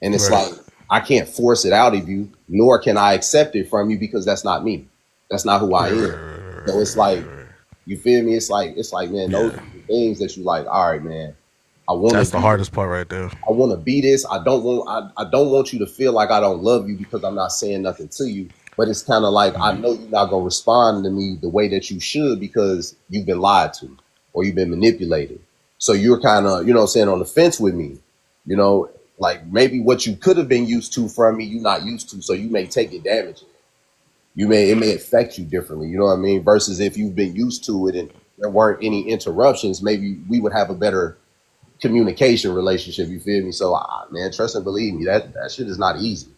[SPEAKER 10] And it's
[SPEAKER 1] Right.
[SPEAKER 10] like, I can't force it out of you, nor can I accept it from you because that's not me. That's not who I
[SPEAKER 1] Right. Right.
[SPEAKER 10] am.
[SPEAKER 1] Right.
[SPEAKER 10] So it's like, you feel me? It's like, man, those
[SPEAKER 1] Yeah.
[SPEAKER 10] are the things that you like, all right, man, I want to
[SPEAKER 1] That's the
[SPEAKER 10] do this.
[SPEAKER 1] hardest part right there.
[SPEAKER 10] I want to be this. I don't want you to feel like I don't love you because I'm not saying nothing to you. But it's kind of like I know you're not gonna respond to me the way that you should because you've been lied to or you've been manipulated. So you're kind of, what I'm saying, on the fence with me. You know, like maybe what you could have been used to from me, you're not used to. So you may take it damaging. It may affect you differently. You know what I mean? Versus if you've been used to it and there weren't any interruptions, maybe we would have a better communication relationship. You feel me? So, man, trust and believe me, that shit is not easy.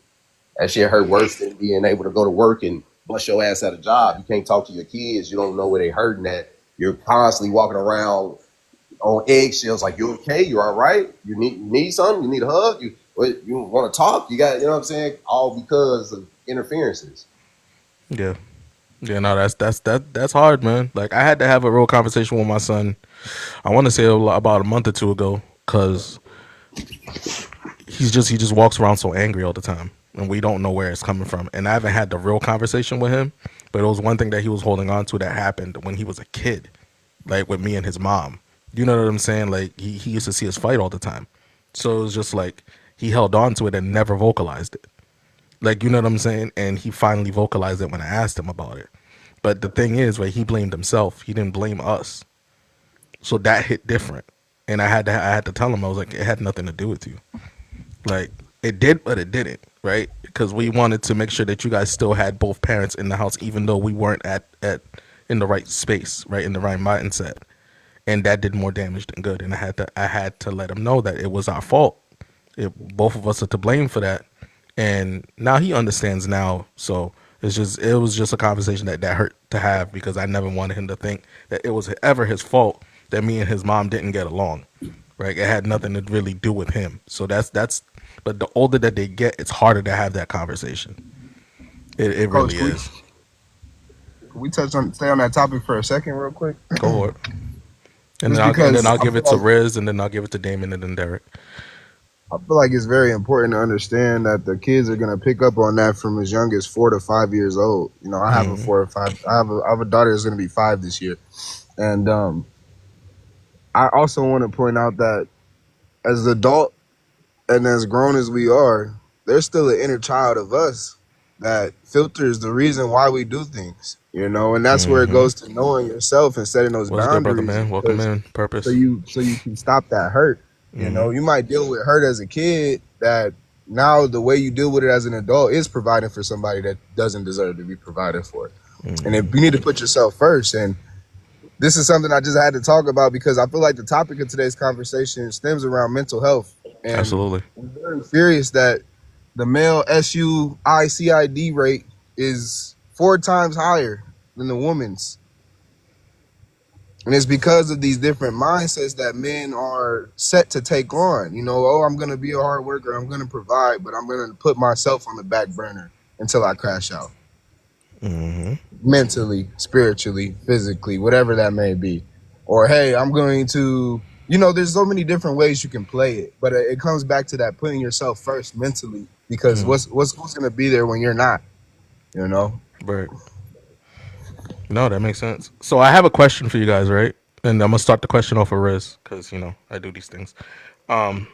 [SPEAKER 10] That shit hurt worse than being able to go to work and bust your ass at a job. You can't talk to your kids. You don't know where they hurting at. You're constantly walking around on eggshells. Like, you okay? You all right? You need something? You need a hug? You want to talk? You got, you know what I'm saying? All because of interferences.
[SPEAKER 1] Yeah. Yeah, no, that's hard, man. Like I had to have a real conversation with my son. I want to say about a month or two ago, because he just walks around so angry all the time, and we don't know where it's coming from. And I haven't had the real conversation with him, but it was one thing that he was holding on to that happened when he was a kid, like with me and his mom. You know what I'm saying? Like he used to see us fight all the time, so it was just like he held on to it and never vocalized it. Like, you know what I'm saying? And he finally vocalized it when I asked him about it. But the thing is, right, he blamed himself. He didn't blame us. So that hit different. And I had to tell him, I was like, it had nothing to do with you. Like it did, but it didn't, right? Because we wanted to make sure that you guys still had both parents in the house, even though we weren't at in the right space, right, in the right mindset. And that did more damage than good. And I had to let him know that it was our fault. Both of us are to blame for that. And now he understands now. So it was just a conversation that hurt to have, because I never wanted him to think that it was ever his fault that me and his mom didn't get along. Right? It had nothing to really do with him. So that's. But the older that they get, it's harder to have that conversation. It
[SPEAKER 4] Coach,
[SPEAKER 1] really is.
[SPEAKER 4] can we stay on that topic for a second, real quick?
[SPEAKER 1] Go for it. And
[SPEAKER 4] Just
[SPEAKER 1] then
[SPEAKER 4] because
[SPEAKER 1] I'll give it to Riz, and then I'll give it to Damon, and then Derek.
[SPEAKER 4] I feel like it's very important to understand that the kids are gonna pick up on that from as young as 4 to 5 years old. You know, I have a
[SPEAKER 1] Mm-hmm.
[SPEAKER 4] 4 or 5. I have a daughter that's gonna be 5 this year, and I also want to point out that as an adult and as grown as we are, there's still an inner child of us that filters the reason why we do things. You know, and that's where it
[SPEAKER 1] Mm-hmm.
[SPEAKER 4] goes to knowing yourself and setting those
[SPEAKER 1] What's good, brother
[SPEAKER 4] boundaries
[SPEAKER 1] man? Welcome
[SPEAKER 4] because
[SPEAKER 1] in.
[SPEAKER 4] so
[SPEAKER 1] Purpose.
[SPEAKER 4] you can stop that hurt. You
[SPEAKER 1] Mm-hmm.
[SPEAKER 4] know, you might deal with hurt as a kid that now the way you deal with it as an adult is providing for somebody that doesn't deserve to be provided for. And if you need to put yourself first, and this is something I just had to talk about because I feel like the topic of today's conversation stems around mental health. And
[SPEAKER 1] Absolutely.
[SPEAKER 4] I'm very furious that the male SUICID rate is 4 times higher than the woman's. And it's because of these different mindsets that men are set to take on. You know, oh, I'm going to be a hard worker, I'm going to provide, but I'm going to put myself on the back burner until I crash out
[SPEAKER 1] Mm-hmm.
[SPEAKER 4] mentally, spiritually, physically, whatever that may be. Or, hey, I'm going to, there's so many different ways you can play it, but it comes back to that putting yourself first mentally because
[SPEAKER 1] Mm-hmm.
[SPEAKER 4] who's going to be there when you're not, you know?
[SPEAKER 1] Right. No, that makes sense. So I have a question for you guys, right? And I'm gonna start the question off of Riz, because I do these things. Um,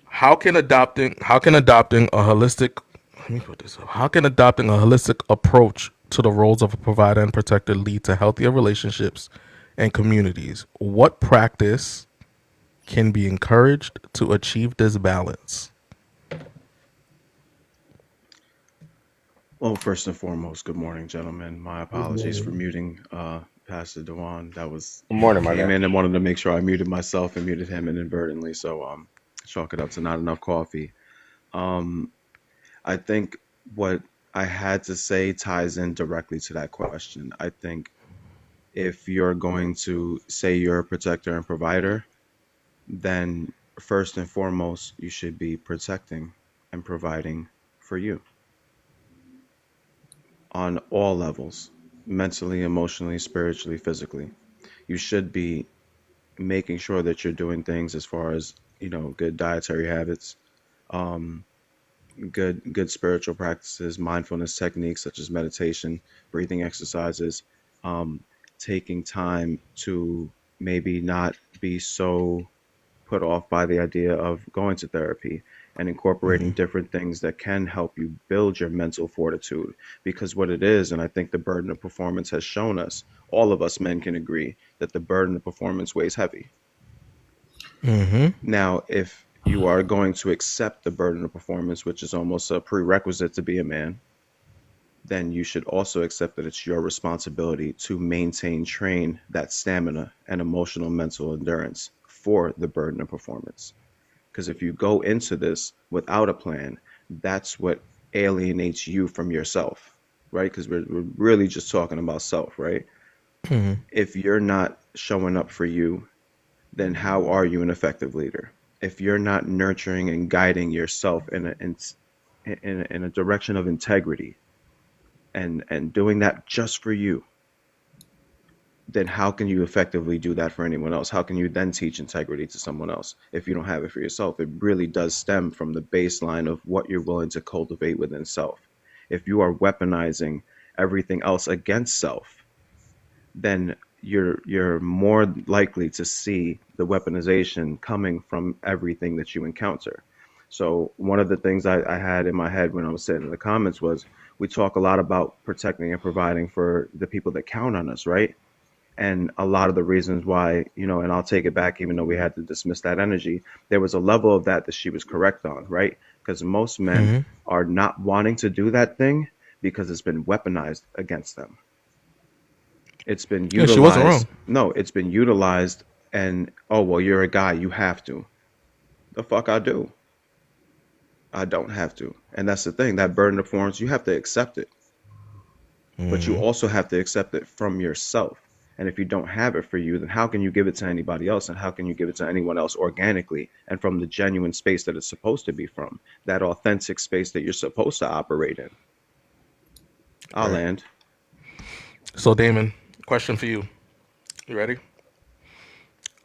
[SPEAKER 1] how can adopting a holistic let me put this up. How can adopting a holistic approach to the roles of a provider and protector lead to healthier relationships and communities? What practice can be encouraged to achieve this balance?
[SPEAKER 13] Well, first and foremost, good morning, gentlemen. My apologies for muting Pastor Dewan. That was
[SPEAKER 6] Good morning, my
[SPEAKER 13] came
[SPEAKER 6] guy.
[SPEAKER 13] in and wanted to make sure I muted myself and muted him inadvertently. So chalk it up to not enough coffee. Um, I think what I had to say ties in directly to that question. I think if you're going to say you're a protector and provider, then first and foremost, you should be protecting and providing for you on all levels. mentally, emotionally, spiritually, physically. You should be making sure that you're doing things as far as, good dietary habits, um, good spiritual practices, mindfulness techniques such as meditation, breathing exercises, um, taking time to maybe not be so put off by the idea of going to therapy and incorporating different things that can help you build your mental fortitude. Because what it is, and I think the burden of performance has shown us, all of us men can agree that the burden of performance weighs heavy.
[SPEAKER 1] Mm-hmm.
[SPEAKER 13] Now, if you are going to accept the burden of performance, which is almost a prerequisite to be a man, then you should also accept that it's your responsibility to maintain, train that stamina and emotional mental endurance for the burden of performance. Because if you go into this without a plan, that's what alienates you from yourself, right? Because we're really just talking about self, right?
[SPEAKER 1] Mm-hmm.
[SPEAKER 13] If you're not showing up for you, then how are you an effective leader? If you're not nurturing and guiding yourself in a direction of integrity and doing that just for you, then how can you effectively do that for anyone else? How can you then teach integrity to someone else if you don't have it for yourself? It really does stem from the baseline of what you're willing to cultivate within self. If you are weaponizing everything else against self, then you're more likely to see the weaponization coming from everything that you encounter. So one of the things I had in my head when I was sitting in the comments was we talk a lot about protecting and providing for the people that count on us, right? And a lot of the reasons why, and I'll take it back, even though we had to dismiss that energy, there was a level of that she was correct on, right? Because most men
[SPEAKER 1] Mm-hmm.
[SPEAKER 13] are not wanting to do that thing because it's been weaponized against them. It's been
[SPEAKER 1] Yeah, she wasn't wrong.
[SPEAKER 13] utilized. No, it's been utilized, and oh, well, you're a guy, you have to. The fuck I do. I don't have to. And that's the thing, that burden of performance, you have to accept it. But you
[SPEAKER 1] Mm-hmm.
[SPEAKER 13] also have to accept it from yourself. And if you don't have it for you, then how can you give it to anybody else? And how can you give it to anyone else organically and from the genuine space that it's supposed to be from? That authentic space that you're supposed to operate in. I'll
[SPEAKER 1] Right.
[SPEAKER 13] land.
[SPEAKER 1] So, Damon, question for you. You ready?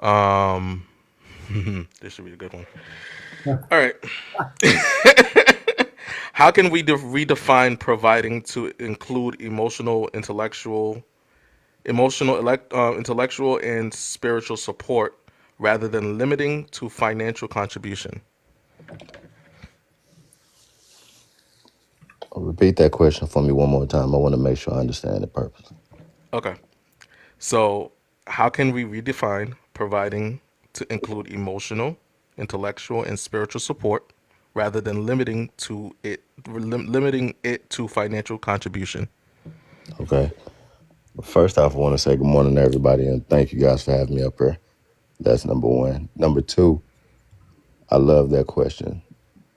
[SPEAKER 1] Um, this should be a good one. All right. How can we redefine providing to include intellectual, and spiritual support rather than limiting to financial contribution?
[SPEAKER 14] Repeat that question for me one more time. I want to make sure I understand it perfectly.
[SPEAKER 1] Okay. So, how can we redefine providing to include emotional, intellectual, and spiritual support rather than limiting it to financial contribution?
[SPEAKER 14] Okay. First off, I want to say good morning to everybody and thank you guys for having me up here. That's number one. Number two, I love that question.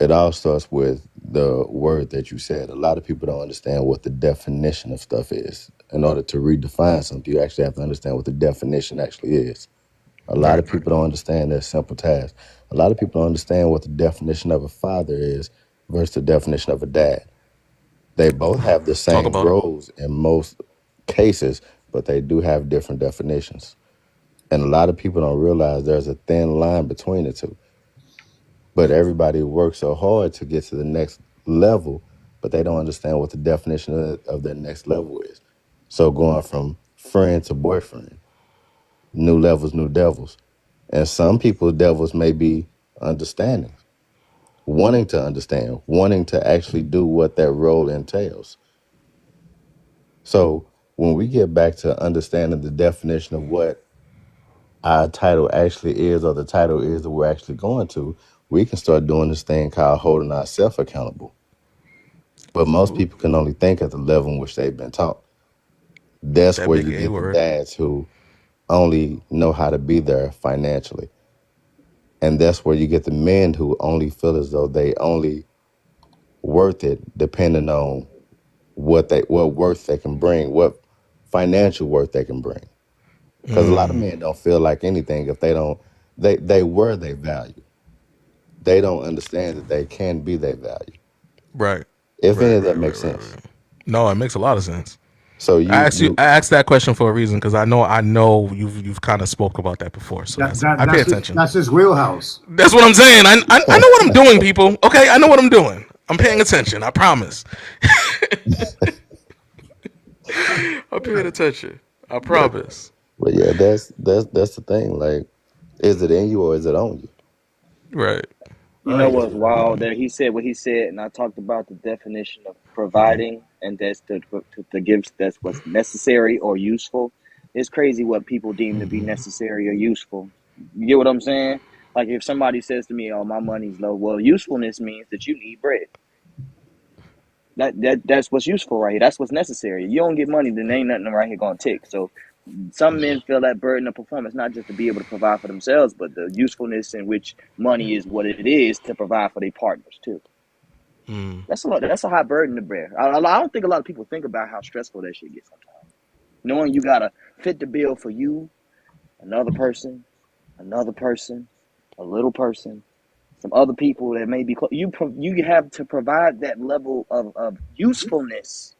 [SPEAKER 14] It all starts with the word that you said. A lot of people don't understand what the definition of stuff is. In order to redefine something, you actually have to understand what the definition actually is. A lot
[SPEAKER 1] Right.
[SPEAKER 14] of people don't understand that simple task. A lot of people don't understand what the definition of a father is versus the definition of a dad. They both have the
[SPEAKER 1] Talk
[SPEAKER 14] same
[SPEAKER 1] about it.
[SPEAKER 14] roles in most cases, but they do have different definitions. And a lot of people don't realize there's a thin line between the two. But everybody works so hard to get to the next level, but they don't understand what the definition of that next level is. So going from friend to boyfriend, new levels, new devils. And some people's devils may be understanding, wanting to understand, wanting to actually do what that role entails. So when we get back to understanding the definition of what our title actually is, or the title is that we're actually going to, we can start doing this thing called holding ourselves accountable. But most people can only think at the level in which they've been taught. That's
[SPEAKER 1] That
[SPEAKER 14] where
[SPEAKER 1] big
[SPEAKER 14] you
[SPEAKER 1] A
[SPEAKER 14] get the
[SPEAKER 1] word.
[SPEAKER 14] dads who only know how to be there financially. And that's where you get the men who only feel as though they only worth it depending on what worth they can bring, what financial worth they can bring. Because a lot of
[SPEAKER 1] Mm,
[SPEAKER 14] men don't feel like anything if they don't they were their value. They don't understand that they can be their value.
[SPEAKER 1] right.
[SPEAKER 14] If any
[SPEAKER 1] Right,
[SPEAKER 14] of that
[SPEAKER 1] right,
[SPEAKER 14] makes
[SPEAKER 1] right, right,
[SPEAKER 14] sense.
[SPEAKER 1] right. No, it makes a lot of sense.
[SPEAKER 14] So
[SPEAKER 1] I asked that question for a reason because I know you've kind of spoke about that before. So
[SPEAKER 3] That,
[SPEAKER 1] that's
[SPEAKER 3] that
[SPEAKER 1] I pay
[SPEAKER 3] that's his,
[SPEAKER 1] attention.
[SPEAKER 3] that's his wheelhouse.
[SPEAKER 1] That's what I'm saying. I know what I'm doing, people. Okay, I know what I'm doing. I'm paying attention. I promise. I'm paying attention. I promise.
[SPEAKER 14] but yeah, that's the thing. Like, is it in you or is it on you?
[SPEAKER 1] Right.
[SPEAKER 8] You know
[SPEAKER 3] Right.
[SPEAKER 8] what's wild? That he said what he said, and I talked about the definition of providing, and that's the gifts that's what's necessary or useful. It's crazy what people deem to be necessary or useful. You get what I'm saying? Like if somebody says to me, "Oh, my money's low," well, usefulness means that you need bread. That's what's useful right here. That's what's necessary. You don't get money, then ain't nothing right here gonna tick. So some men feel that burden of performance, not just to be able to provide for themselves, but the usefulness in which money is what it is to provide for their partners too.
[SPEAKER 1] Mm.
[SPEAKER 8] That's a lot. That's a high burden to bear. I don't think a lot of people think about how stressful that shit gets sometimes. Knowing you gotta fit the bill for you, another person, another person, a little person, some other people that may be close. You have to provide that level of usefulness,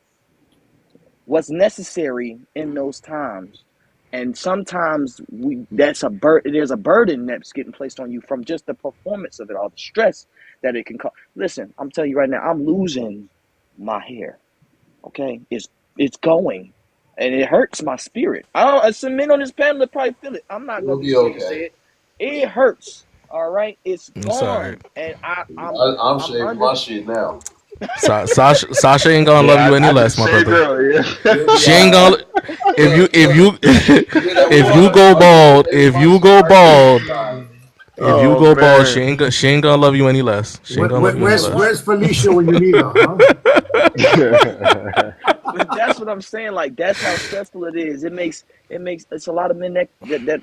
[SPEAKER 8] what's necessary in those times. And sometimes there's a burden that's getting placed on you from just the performance of it all, the stress that it can cause. Listen, I'm telling you right now, I'm losing my hair. Okay, it's going, and it hurts my spirit. I don't. Some men on this panel that probably feel it. I'm not gonna
[SPEAKER 10] You'll
[SPEAKER 8] be
[SPEAKER 10] be
[SPEAKER 8] scared to
[SPEAKER 10] okay.
[SPEAKER 8] say it. It hurts. All right, it's
[SPEAKER 1] It's all right.
[SPEAKER 8] gone, and
[SPEAKER 10] I'm
[SPEAKER 8] I'm
[SPEAKER 10] shaving
[SPEAKER 8] under.
[SPEAKER 10] my shit now.
[SPEAKER 1] Sasha ain't gonna love
[SPEAKER 6] Yeah,
[SPEAKER 1] you any
[SPEAKER 6] I did the
[SPEAKER 1] less, my
[SPEAKER 6] same
[SPEAKER 1] brother.
[SPEAKER 6] earlier.
[SPEAKER 10] You'll be
[SPEAKER 1] She
[SPEAKER 10] all
[SPEAKER 1] ain't
[SPEAKER 10] right.
[SPEAKER 1] gonna
[SPEAKER 10] Look, you hear that
[SPEAKER 1] if you
[SPEAKER 10] water?
[SPEAKER 1] go
[SPEAKER 10] I'm just
[SPEAKER 1] bald
[SPEAKER 10] shaving my shit right here this time.
[SPEAKER 1] if you
[SPEAKER 6] Oh
[SPEAKER 1] go bald,
[SPEAKER 6] man.
[SPEAKER 1] she ain't gonna love you any less. She ain't gonna love you any
[SPEAKER 8] For
[SPEAKER 1] less.
[SPEAKER 8] one,
[SPEAKER 3] Where's Felicia when you need her, huh?
[SPEAKER 8] but that's what I'm saying. Like that's how stressful it is. It makes it's a lot of men that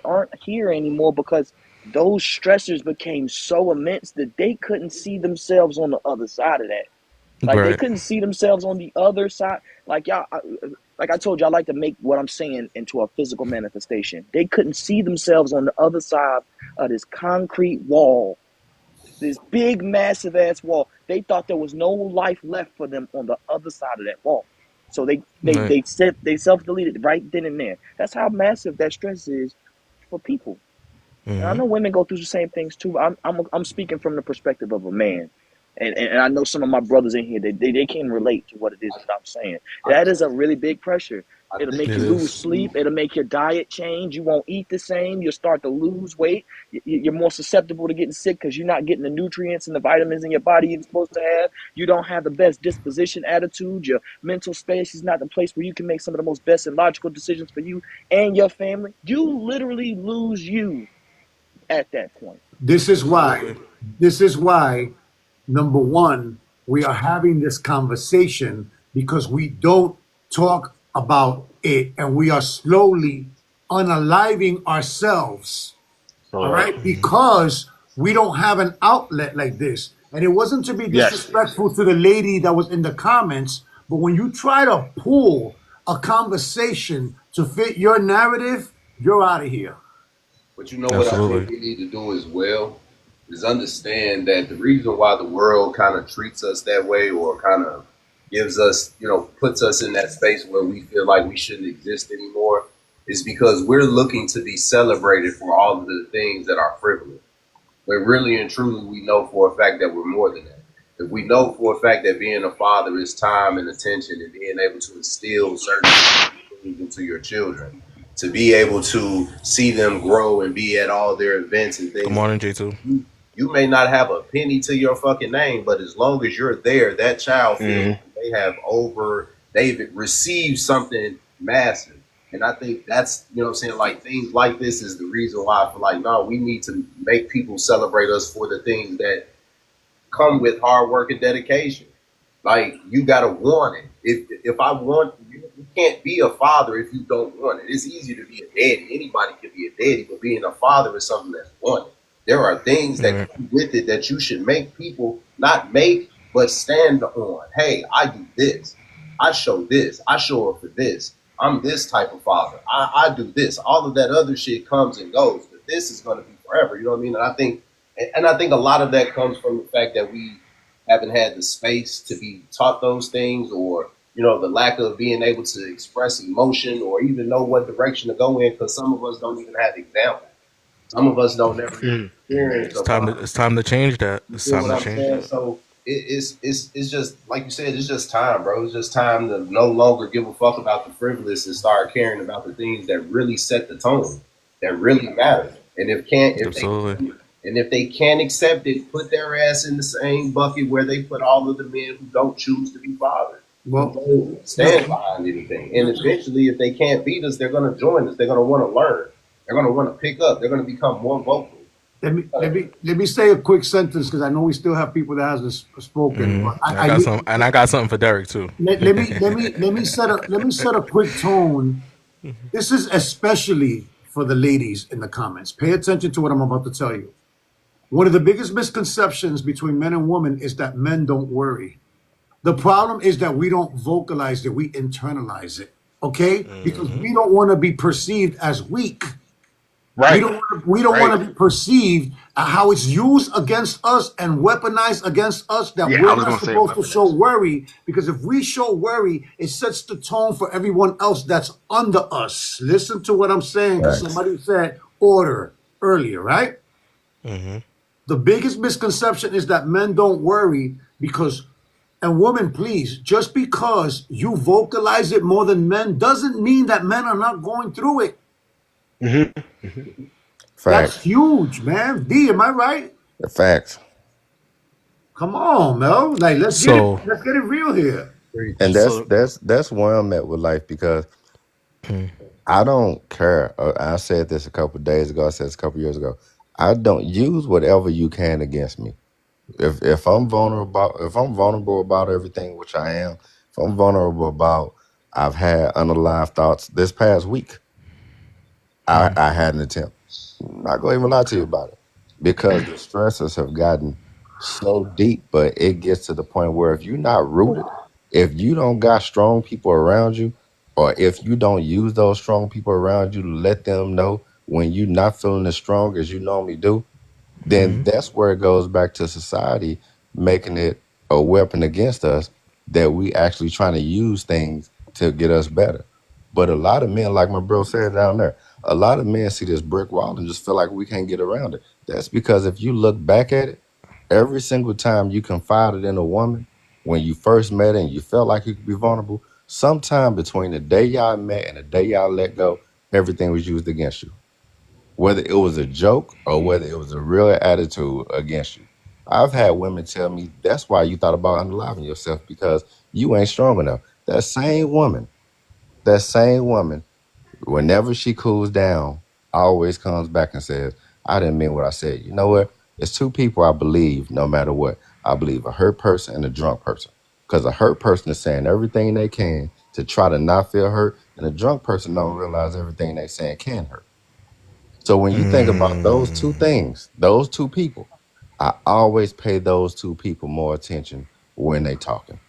[SPEAKER 8] aren't here anymore because those stressors became so immense that they couldn't see themselves on the other side of that. Like they
[SPEAKER 1] Right.
[SPEAKER 8] couldn't see themselves on the other side. Like y'all, like I told you, I like to make what I'm saying into a physical manifestation. They couldn't see themselves on the other side of this concrete wall, this big, massive ass wall. They thought there was no life left for them on the other side of that wall. So they they
[SPEAKER 1] Right.
[SPEAKER 8] they said they self deleted right then and there. That's how massive that stress is for people. And I
[SPEAKER 1] Mm-hmm.
[SPEAKER 8] know women go through the same things too. I'm speaking from the perspective of a man, and I know some of my brothers in here they can relate to what it is that I'm saying.
[SPEAKER 10] I
[SPEAKER 8] That is
[SPEAKER 10] think
[SPEAKER 8] a really big pressure.
[SPEAKER 10] I
[SPEAKER 8] It'll
[SPEAKER 10] think
[SPEAKER 8] make
[SPEAKER 1] It
[SPEAKER 8] you lose
[SPEAKER 1] is.
[SPEAKER 8] sleep. It'll make your diet change. You won't eat the same. You'll start to lose weight. You're more susceptible to getting sick because you're not getting the nutrients and the vitamins in your body you're supposed to have. You don't have the best disposition, attitude. Your mental space is not the place where you can make some of the most best and logical decisions for you and your family. You literally lose you at that point.
[SPEAKER 3] This is why.
[SPEAKER 1] Absolutely.
[SPEAKER 3] This is why. Number one, we are having this conversation because we don't talk about it, and we are slowly unaliving ourselves. All
[SPEAKER 6] Correct.
[SPEAKER 3] right, because we don't have an outlet like this. And it wasn't to be
[SPEAKER 6] Yes.
[SPEAKER 3] disrespectful to the lady that was in the comments, but when you try to pull a conversation to fit your narrative, you're out of here.
[SPEAKER 10] But you know what I think
[SPEAKER 1] Absolutely.
[SPEAKER 10] we need to do as well is understand that the reason why the world kind of treats us that way or kind of gives us, puts us in that space where we feel like we shouldn't exist anymore is because we're looking to be celebrated for all of the things that are frivolous. But really and truly, we know for a fact that we're more than that. If we know for a fact that being a father is time and attention and being able to instill certain things into your children, to be able to see them grow and be at all their events and
[SPEAKER 1] Good
[SPEAKER 10] things,
[SPEAKER 1] morning, J2.
[SPEAKER 10] you may not have a penny to your fucking name, but as long as you're there, that child feels
[SPEAKER 6] Hmm.
[SPEAKER 10] like they've received something massive. And I think that's, what I'm saying, like things like this is the reason why I feel like, no, we need to make people celebrate us for the things that come with hard work and dedication. Like you gotta want it. If I want you can't be a father if you don't want it. It's easy to be a daddy. Anybody can be a daddy, but being a father is something that's wanted. There are things that
[SPEAKER 1] Right.
[SPEAKER 10] come with it that you should make people not make, but stand on. Hey, I do this. I show this. I show up for this. I'm this type of father. I do this. All of that other shit comes and goes, but this is gonna be forever. You know what I mean? And I think a lot of that comes from the fact that we haven't had the space to be taught those things, or the lack of being able to express emotion or even know what direction to go in, because some of us don't even have examples. Some of us don't never even
[SPEAKER 6] Mm.
[SPEAKER 10] experience a
[SPEAKER 1] It's
[SPEAKER 10] father.
[SPEAKER 1] time to change that.
[SPEAKER 10] You
[SPEAKER 1] It's
[SPEAKER 10] feel
[SPEAKER 1] time
[SPEAKER 10] what
[SPEAKER 1] to
[SPEAKER 10] I'm
[SPEAKER 1] change
[SPEAKER 10] saying?
[SPEAKER 1] that.
[SPEAKER 10] So it's just like you said, it's just time, bro. It's just time to no longer give a fuck about the frivolous and start caring about the things that really set the tone, that really matter. And
[SPEAKER 1] Absolutely.
[SPEAKER 10] if they can't accept it, put their ass in the same bucket where they put all of the men who don't choose to be fathered, who
[SPEAKER 3] Well,
[SPEAKER 10] don't stand
[SPEAKER 3] let,
[SPEAKER 10] behind anything. And eventually, if they can't beat us, they're gonna join us. They're gonna want to learn. They're gonna want to pick up. They're gonna become more vocal.
[SPEAKER 3] let me say a quick sentence because I know we still have people that hasn't spoken. But
[SPEAKER 1] I got some, and I got something for Derek too.
[SPEAKER 3] let me set a quick tone. This is especially for the ladies in the comments. Pay attention to what I'm about to tell you. One of the biggest misconceptions between men and women is that men don't worry. The problem is that we don't vocalize it, we internalize it. Okay? Because we don't want to be perceived as weak. We
[SPEAKER 6] Right.
[SPEAKER 3] don't want to, we don't
[SPEAKER 6] Right.
[SPEAKER 3] want to be perceived how it's used against us and weaponized against us that
[SPEAKER 6] Yeah, I
[SPEAKER 3] we're
[SPEAKER 6] was
[SPEAKER 3] not
[SPEAKER 6] gonna say
[SPEAKER 3] supposed to show
[SPEAKER 6] weaponize.
[SPEAKER 3] worry because if we show worry, it sets the tone for everyone else that's under us. Listen to what I'm saying because
[SPEAKER 14] Facts.
[SPEAKER 3] somebody said order earlier, right?
[SPEAKER 1] Hmm.
[SPEAKER 3] The biggest misconception is that men don't worry because, and women, please, just because you vocalize it more than men doesn't mean that men are not going through it.
[SPEAKER 6] Hmm.
[SPEAKER 3] That's
[SPEAKER 14] Facts.
[SPEAKER 3] huge, man. D, am I right?
[SPEAKER 14] Facts.
[SPEAKER 3] Come on, Mel. Like, let's get it.
[SPEAKER 1] So,
[SPEAKER 3] Let's get it real here.
[SPEAKER 14] And
[SPEAKER 5] Preach.
[SPEAKER 14] that's
[SPEAKER 1] so,
[SPEAKER 14] that's that's where I'm at with life because I don't care. I said this a couple of days ago. I said this a couple of years ago. I don't use whatever you can against me. If I'm vulnerable about everything, which I am, if I'm vulnerable about I've had unalive thoughts this past week. I had an attempt. I'm not gonna even lie to you about it. Because the stressors have gotten so deep, but it gets to the point where if you're not rooted, if you don't got strong people around you, or if you don't use those strong people around you to let them know when you're not feeling as strong as you normally do, then that's where it goes back to society making it a weapon against us that we actually trying to use things to get us better. But a lot of men, like my bro said down there, a lot of men see this brick wall and just feel like we can't get around it. That's because if you look back at it, every single time you confided in a woman, when you first met her and you felt like you could be vulnerable, sometime between the day y'all met and the day y'all let go, everything was used against you, whether it was a joke or whether it was a real attitude against you. I've had women tell me that's why you thought about unaliving yourself because you ain't strong enough. That same woman, whenever she cools down, always comes back and says, I didn't mean what I said. You know what? It's two people I believe no matter what. I believe a hurt person and a drunk person. Because a hurt person is saying everything they can to try to not feel hurt, and a drunk person don't realize everything they saying can hurt. So when you think about those two things, those two people, I always pay those two people more attention when they talking,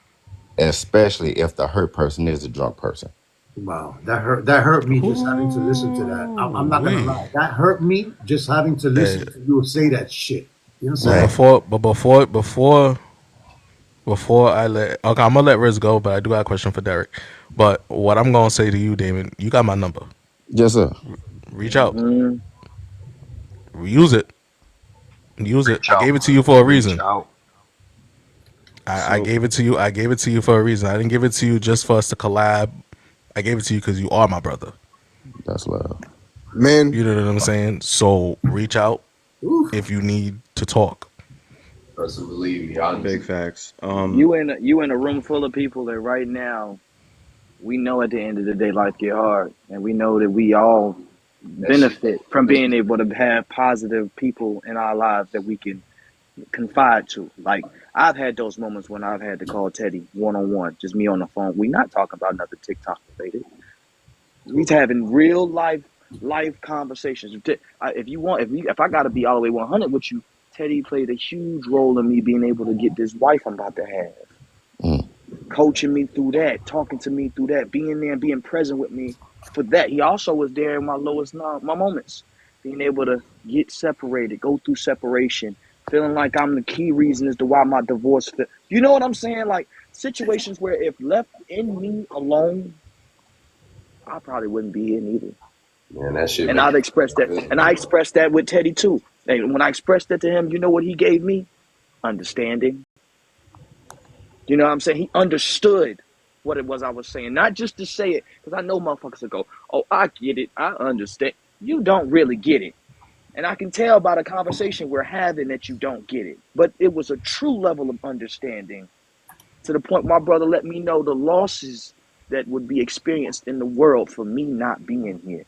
[SPEAKER 14] especially if the hurt person is a drunk person.
[SPEAKER 3] Wow, that hurt. That hurt me just having to listen to that. I'm
[SPEAKER 1] ooh
[SPEAKER 3] not gonna
[SPEAKER 1] wee.
[SPEAKER 3] lie. That hurt me just having to listen to you say that shit. You know what I'm
[SPEAKER 1] But
[SPEAKER 3] saying?
[SPEAKER 14] Man,
[SPEAKER 1] before I let, okay, I'm gonna let Riz go, but I do got a question for Derek. But what I'm gonna say to you, Damon, you got my number.
[SPEAKER 14] yes sir.
[SPEAKER 1] Reach out,
[SPEAKER 8] Hmm.
[SPEAKER 1] use it, use it.
[SPEAKER 6] Reach
[SPEAKER 1] I
[SPEAKER 6] out,
[SPEAKER 1] gave it to
[SPEAKER 6] man.
[SPEAKER 1] you for a
[SPEAKER 6] Reach
[SPEAKER 1] reason.
[SPEAKER 6] out.
[SPEAKER 1] I
[SPEAKER 13] So
[SPEAKER 1] gave it to you. I gave it to you for a reason. I didn't give it to you just for us to collab. I gave it to you because you are my brother.
[SPEAKER 14] That's love.
[SPEAKER 1] You
[SPEAKER 4] Man,
[SPEAKER 1] know what I'm saying? So reach out
[SPEAKER 3] Oof.
[SPEAKER 1] if you need to talk.
[SPEAKER 10] Person, believe me, honestly.
[SPEAKER 13] big facts.
[SPEAKER 8] You in a room full of people that right now we know at the end of the day life get hard, and we know that we all
[SPEAKER 10] That shit.
[SPEAKER 8] benefit from being able to have positive people in our lives that we can confide to. Like I've had those moments when I've had to call Teddy one on one, just me on the phone. We not talking about nothing TikTok related. We having real life conversations. If you want, if I got to be all the way 100 with you, Teddy played a huge role in me being able to get this wife I'm about to have,
[SPEAKER 14] Mm.
[SPEAKER 8] coaching me through that, talking to me through that, being there and being present with me for that. He also was there in my lowest my moments, being able to get separated, go through separation, feeling like I'm the key reason as to why my divorce. You know what I'm saying? Like Situations where if left in me alone, I probably wouldn't be here neither.
[SPEAKER 10] Man, that shit
[SPEAKER 8] And
[SPEAKER 10] make
[SPEAKER 8] I've
[SPEAKER 10] you
[SPEAKER 8] expressed that,
[SPEAKER 10] good,
[SPEAKER 8] and I
[SPEAKER 10] man.
[SPEAKER 8] expressed that with Teddy too. And when I expressed that to him, you know what he gave me? Understanding. You know what I'm saying? He understood what it was I was saying, not just to say it, because I know motherfuckers will go, "Oh, I get it, I understand." You don't really get it, and I can tell by the conversation we're having that you don't get it. But it was a true level of understanding to the point my brother let me know the losses that would be experienced in the world for me not being here.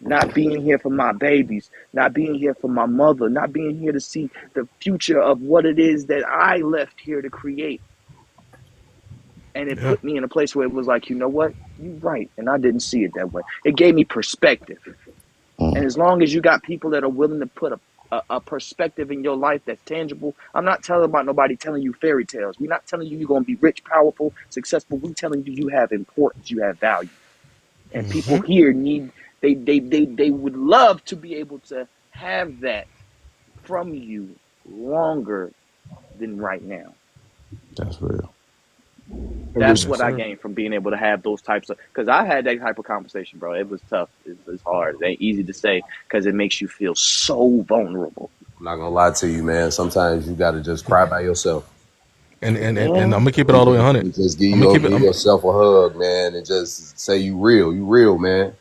[SPEAKER 8] Not being here for my babies, not being here for my mother, not being here to see the future of what it is that I left here to create. And it
[SPEAKER 1] Yeah.
[SPEAKER 8] put me in a place where it was like, you know what? You're right. And I didn't see it that way. It gave me perspective. And
[SPEAKER 14] Mm.
[SPEAKER 8] as long as you got people that are willing to put a perspective in your life that's tangible, I'm not telling about nobody telling you fairy tales. We're not telling you you're going to be rich, powerful, successful. We're telling you you have importance, you have value. And people here need, they would love to be able to have that from you longer than right now.
[SPEAKER 14] That's real.
[SPEAKER 8] That's
[SPEAKER 1] Yes,
[SPEAKER 8] what I
[SPEAKER 1] sir.
[SPEAKER 8] gained from being able to have those types of, because I had that type of conversation, bro. It was tough. It's hard. It ain't easy to say because it makes you feel so vulnerable.
[SPEAKER 10] I'm not gonna lie to you, man. Sometimes you gotta just cry by yourself.
[SPEAKER 1] And
[SPEAKER 8] Yeah.
[SPEAKER 1] I'm gonna keep it all the way 100.
[SPEAKER 10] Just
[SPEAKER 1] I'm gonna keep it.
[SPEAKER 10] give yourself a hug, man, and just say you real, man.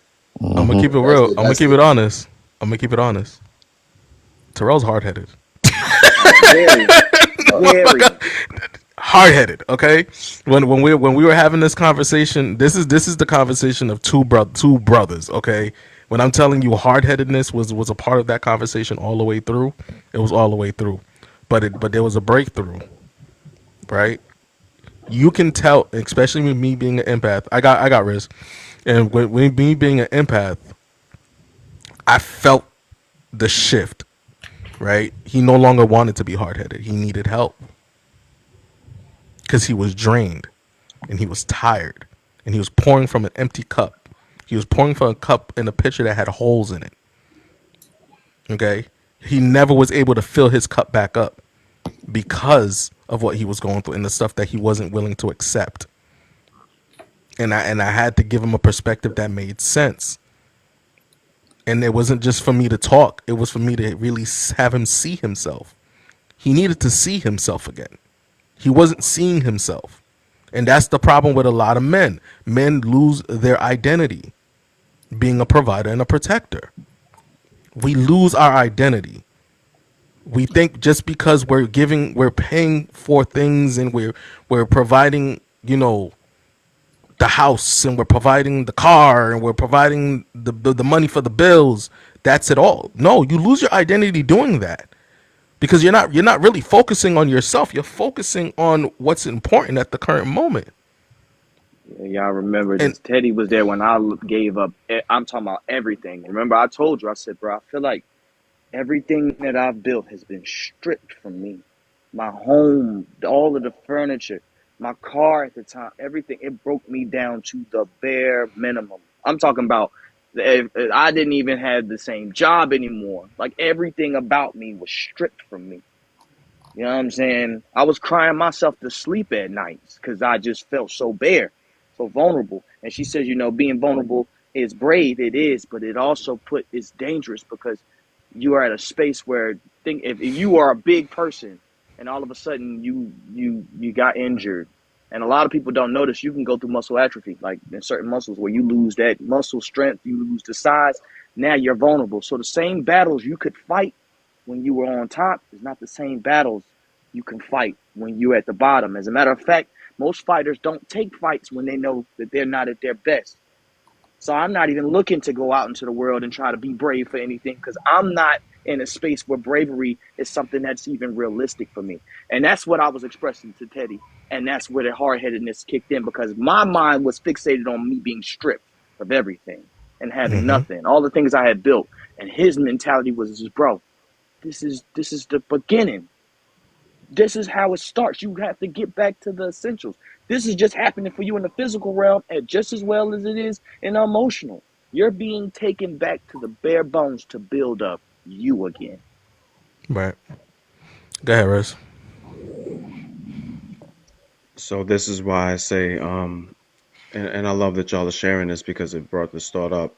[SPEAKER 1] I'm gonna
[SPEAKER 14] Hmm.
[SPEAKER 1] keep it
[SPEAKER 10] That's
[SPEAKER 1] real.
[SPEAKER 10] the
[SPEAKER 1] I'm gonna
[SPEAKER 10] that's
[SPEAKER 1] keep it
[SPEAKER 10] the
[SPEAKER 1] honest. I'm gonna keep it honest. Terrell's hard headed.
[SPEAKER 8] Very, very.
[SPEAKER 1] Hard headed. Okay. When we were having this conversation, this is the conversation of two brothers. Okay. When I'm telling you, hard headedness was a part of that conversation all the way through. It was all the way through, but there was a breakthrough, right? You can tell, especially with me being an empath. I got risk, and with me being an empath, I felt the shift. Right? He no longer wanted to be hard headed. He needed help because he was drained and he was tired and he was pouring from an empty cup. He was pouring from a cup in a pitcher that had holes in it. Okay? He never was able to fill his cup back up because of what he was going through and the stuff that he wasn't willing to accept. And I had to give him a perspective that made sense. And it wasn't just for me to talk, it was for me to really have him see himself. He needed to see himself again. He wasn't seeing himself. And that's the problem with a lot of men. Men lose their identity being a provider and a protector. We lose our identity. We think just because we're paying for things and we're providing, the house and we're providing the car and we're providing the money for the bills, that's it all. No, you lose your identity doing that. Because you're not really focusing on yourself. You're focusing on what's important at the current moment.
[SPEAKER 8] Y'all remember
[SPEAKER 1] And
[SPEAKER 8] this. Teddy was there when I gave up. I'm talking about everything. Remember, I told you, I said, bro, I feel like everything that I've built has been stripped from me. My home, all of the furniture, my car at the time, everything, it broke me down to the bare minimum. I'm talking about, I didn't even have the same job anymore. Like everything about me was stripped from me. You know what I'm saying? I was crying myself to sleep at nights because I just felt so bare, so vulnerable. And she says, being vulnerable is brave. It is, but it also it's dangerous because you are at a space where think if you are a big person and all of a sudden you got injured. And a lot of people don't notice you can go through muscle atrophy, like in certain muscles where you lose that muscle strength, you lose the size. Now you're vulnerable. So the same battles you could fight when you were on top is not the same battles you can fight when you're at the bottom. As a matter of fact, most fighters don't take fights when they know that they're not at their best. So I'm not even looking to go out into the world and try to be brave for anything because I'm not in a space where bravery is something that's even realistic for me. And that's what I was expressing to Teddy. And that's where the hard headedness kicked in because my mind was fixated on me being stripped of everything and having nothing, all the things I had built. And his mentality was just, bro, this is the beginning. This is how it starts. You have to get back to the essentials. This is just happening for you in the physical realm and just as well as it is in the emotional. You're being taken back to the bare bones to build up you again.
[SPEAKER 1] right. Go ahead, Rez.
[SPEAKER 13] So this is why I say, and I love that y'all are sharing this because it brought this thought up.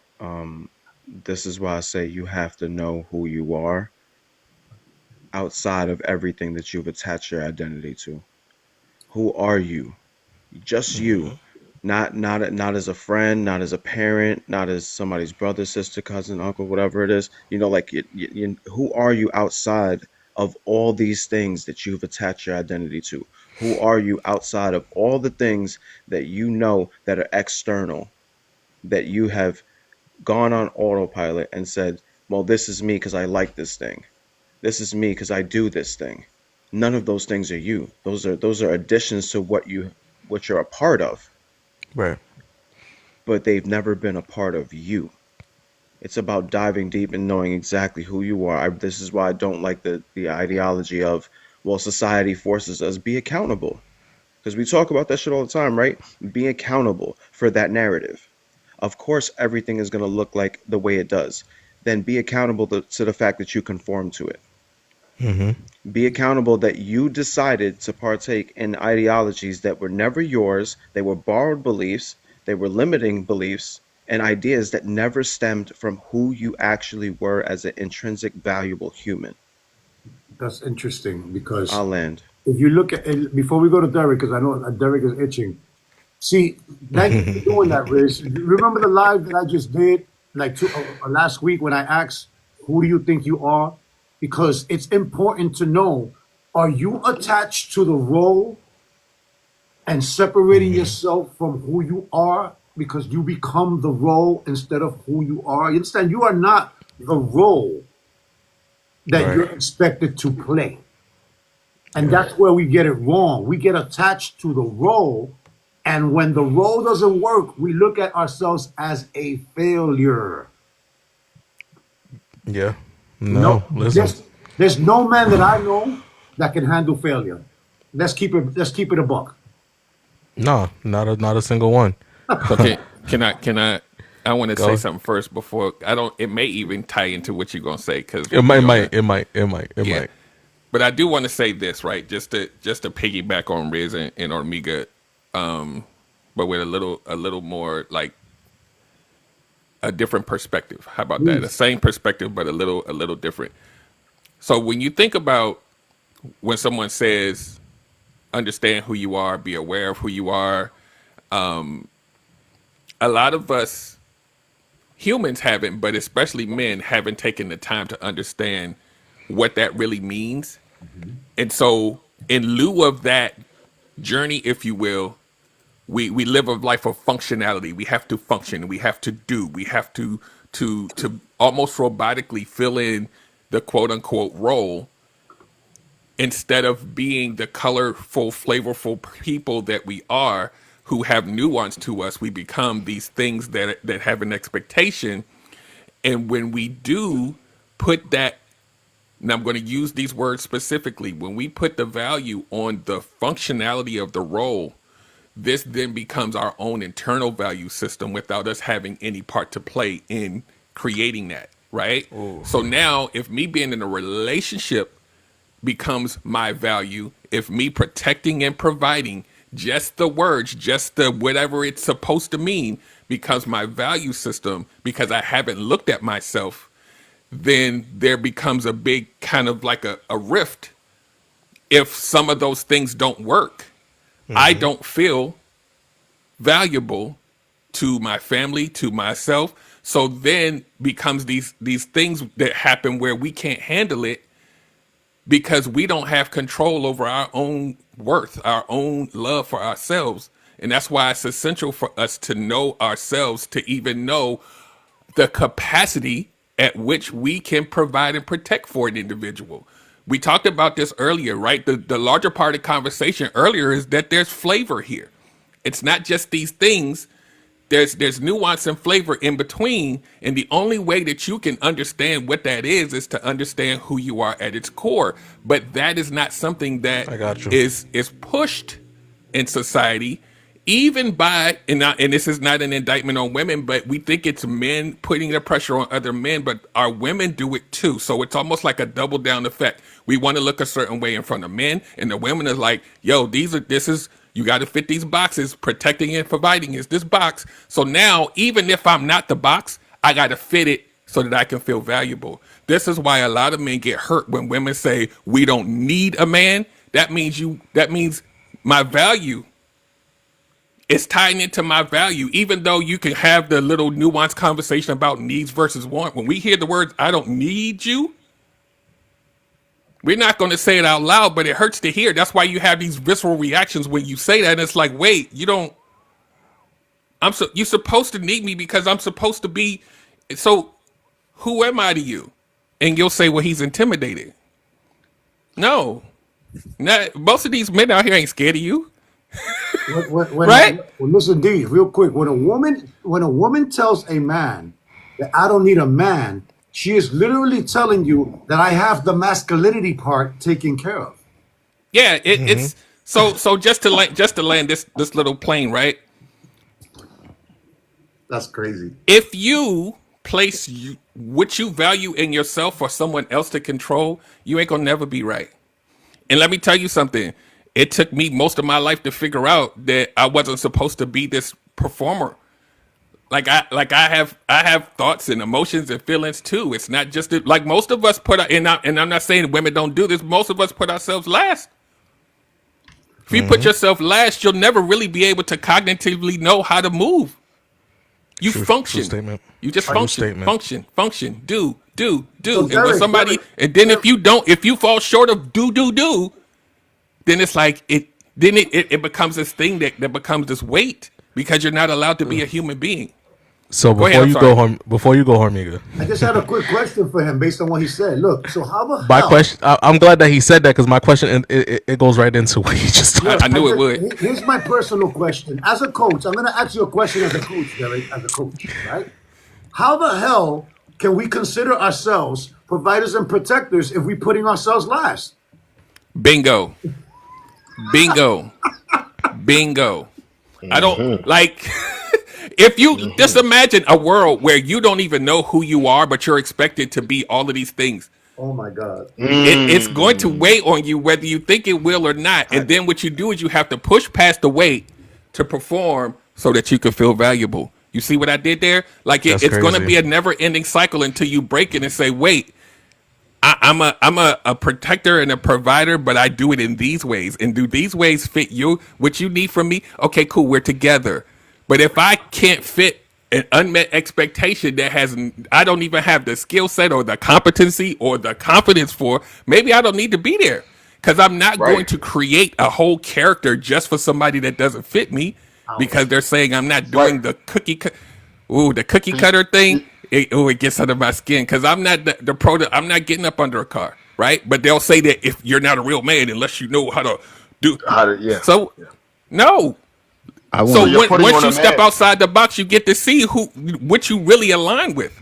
[SPEAKER 13] This is why I say you have to know who you are outside of everything that you've attached your identity to. Who are you? Just you. Not as a friend, not as a parent, not as somebody's brother, sister, cousin, uncle, whatever it is. You know, like who are you outside of all these things that you've attached your identity to? Who are you outside of all the things that you know that are external, that you have gone on autopilot and said, well, this is me because I like this thing. This is me because I do this thing. None of those things are you. Those are additions to what you're a part of,
[SPEAKER 1] Right.
[SPEAKER 13] but they've never been a part of you. It's about diving deep and knowing exactly who you are. This is why I don't like the ideology of, well, society forces us be accountable, because we talk about that shit all the time, right? Be accountable for that narrative. Of course, everything is going to look like the way it does. Then be accountable to the fact that you conform to it. Be accountable that you decided to partake in ideologies that were never yours. They were borrowed beliefs, they were limiting beliefs, and ideas that never stemmed from who you actually were as an intrinsic valuable human.
[SPEAKER 3] That's interesting because
[SPEAKER 13] I'll land.
[SPEAKER 3] if you look at before we go to Derek, because I know Derek is itching. See, thank you for doing that, Riz. Remember the live that I just did like last week when I asked, "Who do you think you are?" Because it's important to know: are you attached to the role and separating yourself from who you are because you become the role instead of who you are? You understand? You are not the role that
[SPEAKER 1] Right.
[SPEAKER 3] you're expected to play. And
[SPEAKER 1] Yeah.
[SPEAKER 3] that's where we get it wrong. We get attached to the role. And when the role doesn't work, we look at ourselves as a failure.
[SPEAKER 1] Yeah.
[SPEAKER 3] No,
[SPEAKER 1] No, listen.
[SPEAKER 3] there's no man that I know that can handle failure. Let's keep it a buck.
[SPEAKER 1] No, not a single one.
[SPEAKER 15] So I want to say
[SPEAKER 1] Go.
[SPEAKER 15] something first before I don't. It may even tie into what you're gonna say because
[SPEAKER 1] It
[SPEAKER 15] we'll
[SPEAKER 1] might,
[SPEAKER 15] be on
[SPEAKER 1] might,
[SPEAKER 15] the
[SPEAKER 1] it might, it might, it
[SPEAKER 15] yeah.
[SPEAKER 1] might.
[SPEAKER 15] But I do want to say this right, just to piggyback on Riz and Omega, but with a little more like a different perspective. How about that? The
[SPEAKER 3] Please.
[SPEAKER 15] same perspective, but a little different. So when you think about when someone says understand who you are, be aware of who you are, a lot of us humans haven't, but especially men haven't taken the time to understand what that really means. And so, in lieu of that journey, if you will, we live a life of functionality. We have to function. We have to do. We have to almost robotically fill in the quote unquote role instead of being the colorful, flavorful people that we are, who have nuance to us. We become these things that have an expectation, and when we do put that, and I'm going to use these words specifically, when we put the value on the functionality of the role, this then becomes our own internal value system without us having any part to play in creating that, right?
[SPEAKER 1] Ooh.
[SPEAKER 15] So now, if me being in a relationship becomes my value, if me protecting and providing, just the words, just the whatever it's supposed to mean, becomes my value system because I haven't looked at myself, then there becomes a big kind of like a rift. If some of those things don't work, I don't feel valuable to my family, to myself. So then becomes these things that happen where we can't handle it because we don't have control over our own worth, our own love for ourselves. And that's why it's essential for us to know ourselves, to even know the capacity at which we can provide and protect for an individual. We talked about this earlier, right? The larger part of the conversation earlier is that there's flavor here. It's not just these things. There's nuance and flavor in between, and the only way that you can understand what that is to understand who you are at its core. But that is not something that
[SPEAKER 1] I got you.
[SPEAKER 15] is pushed in society, even by and this is not an indictment on women, but we think it's men putting the pressure on other men, but our women do it too. So it's almost like a double down effect. We want to look a certain way in front of men, and the women are like, "Yo, this is You got to fit these boxes. Protecting and providing is this box. So now, even if I'm not the box, I got to fit it so that I can feel valuable. This is why a lot of men get hurt when women say we don't need a man. That means my value is tying into my value. Even though you can have the little nuanced conversation about needs versus want, when we hear the words "I don't need you," we're not going to say it out loud, but it hurts to hear. That's why you have these visceral reactions when you say that. And it's like, wait, you don't. You're supposed to need me because I'm supposed to be. So who am I to you? And you'll say, well, he's intimidated. No, not most of these men out here ain't scared of you, right?
[SPEAKER 3] Listen, D, real quick. When a woman tells a man that I don't need a man, she is literally telling you that I have the masculinity part taken care of.
[SPEAKER 15] Yeah, it's so just to land this little plane, right?
[SPEAKER 3] That's crazy.
[SPEAKER 15] If you place what you value in yourself for someone else to control, you ain't gonna never be right. And let me tell you something. It took me most of my life to figure out that I wasn't supposed to be this performer. I have thoughts and emotions and feelings too. It's not just like most of us put and I'm not saying women don't do this. Most of us put ourselves last. If you put yourself last, you'll never really be able to cognitively know how to move. You
[SPEAKER 1] True
[SPEAKER 15] function.
[SPEAKER 1] statement.
[SPEAKER 15] You just
[SPEAKER 1] True
[SPEAKER 15] function,
[SPEAKER 1] statement.
[SPEAKER 15] function, do.
[SPEAKER 3] So
[SPEAKER 15] And when somebody, and then if you fall short of do, then it's like it becomes this thing that becomes this weight because you're not allowed to be a human being.
[SPEAKER 1] So
[SPEAKER 15] Go ahead. I'm sorry.
[SPEAKER 1] before you go, Hormiga,
[SPEAKER 3] I just had a quick question for him based on what he said. Look, so how the
[SPEAKER 1] my
[SPEAKER 3] hell?
[SPEAKER 1] question. I'm glad that he said that because my question it goes right into what he just
[SPEAKER 3] Look,
[SPEAKER 1] talked.
[SPEAKER 15] I knew it would.
[SPEAKER 3] here's my personal question. As a coach, I'm going to ask you a question as a coach, Derek, as a coach, right? How the hell can we consider ourselves providers and protectors if we're putting ourselves last?
[SPEAKER 15] Bingo. I don't like. If you just imagine a world where you don't even know who you are, but you're expected to be all of these things,
[SPEAKER 3] Oh my God.
[SPEAKER 15] it's going to weigh on you whether you think it will or not. And then what you do is you have to push past the weight to perform so that you can feel valuable. You see what I did there? Like
[SPEAKER 1] That's
[SPEAKER 15] it's going to be
[SPEAKER 1] crazy.
[SPEAKER 15] a never-ending cycle until you break it and say, "Wait, I'm a protector and a provider, but I do it in these ways. And do these ways fit you? What you need from me? Okay, cool. We're together. But if I can't fit an unmet expectation I don't even have the skill set or the competency or the confidence for, maybe I don't need to be there because I'm not going
[SPEAKER 6] Right.
[SPEAKER 15] to create a whole character just for somebody that doesn't fit me because they're saying I'm not
[SPEAKER 6] Right.
[SPEAKER 15] doing the cookie cutter thing. It gets under my skin because I'm not the pro. I'm not getting up under a car, right? But they'll say that if you're not a real man unless you know how to do.
[SPEAKER 6] How to, yeah.
[SPEAKER 15] So no.
[SPEAKER 14] I
[SPEAKER 15] So
[SPEAKER 6] So
[SPEAKER 14] want
[SPEAKER 6] you're putting
[SPEAKER 15] once
[SPEAKER 6] on
[SPEAKER 15] you
[SPEAKER 6] a
[SPEAKER 15] step
[SPEAKER 6] mask.
[SPEAKER 15] outside the box, you get to see what you really align with.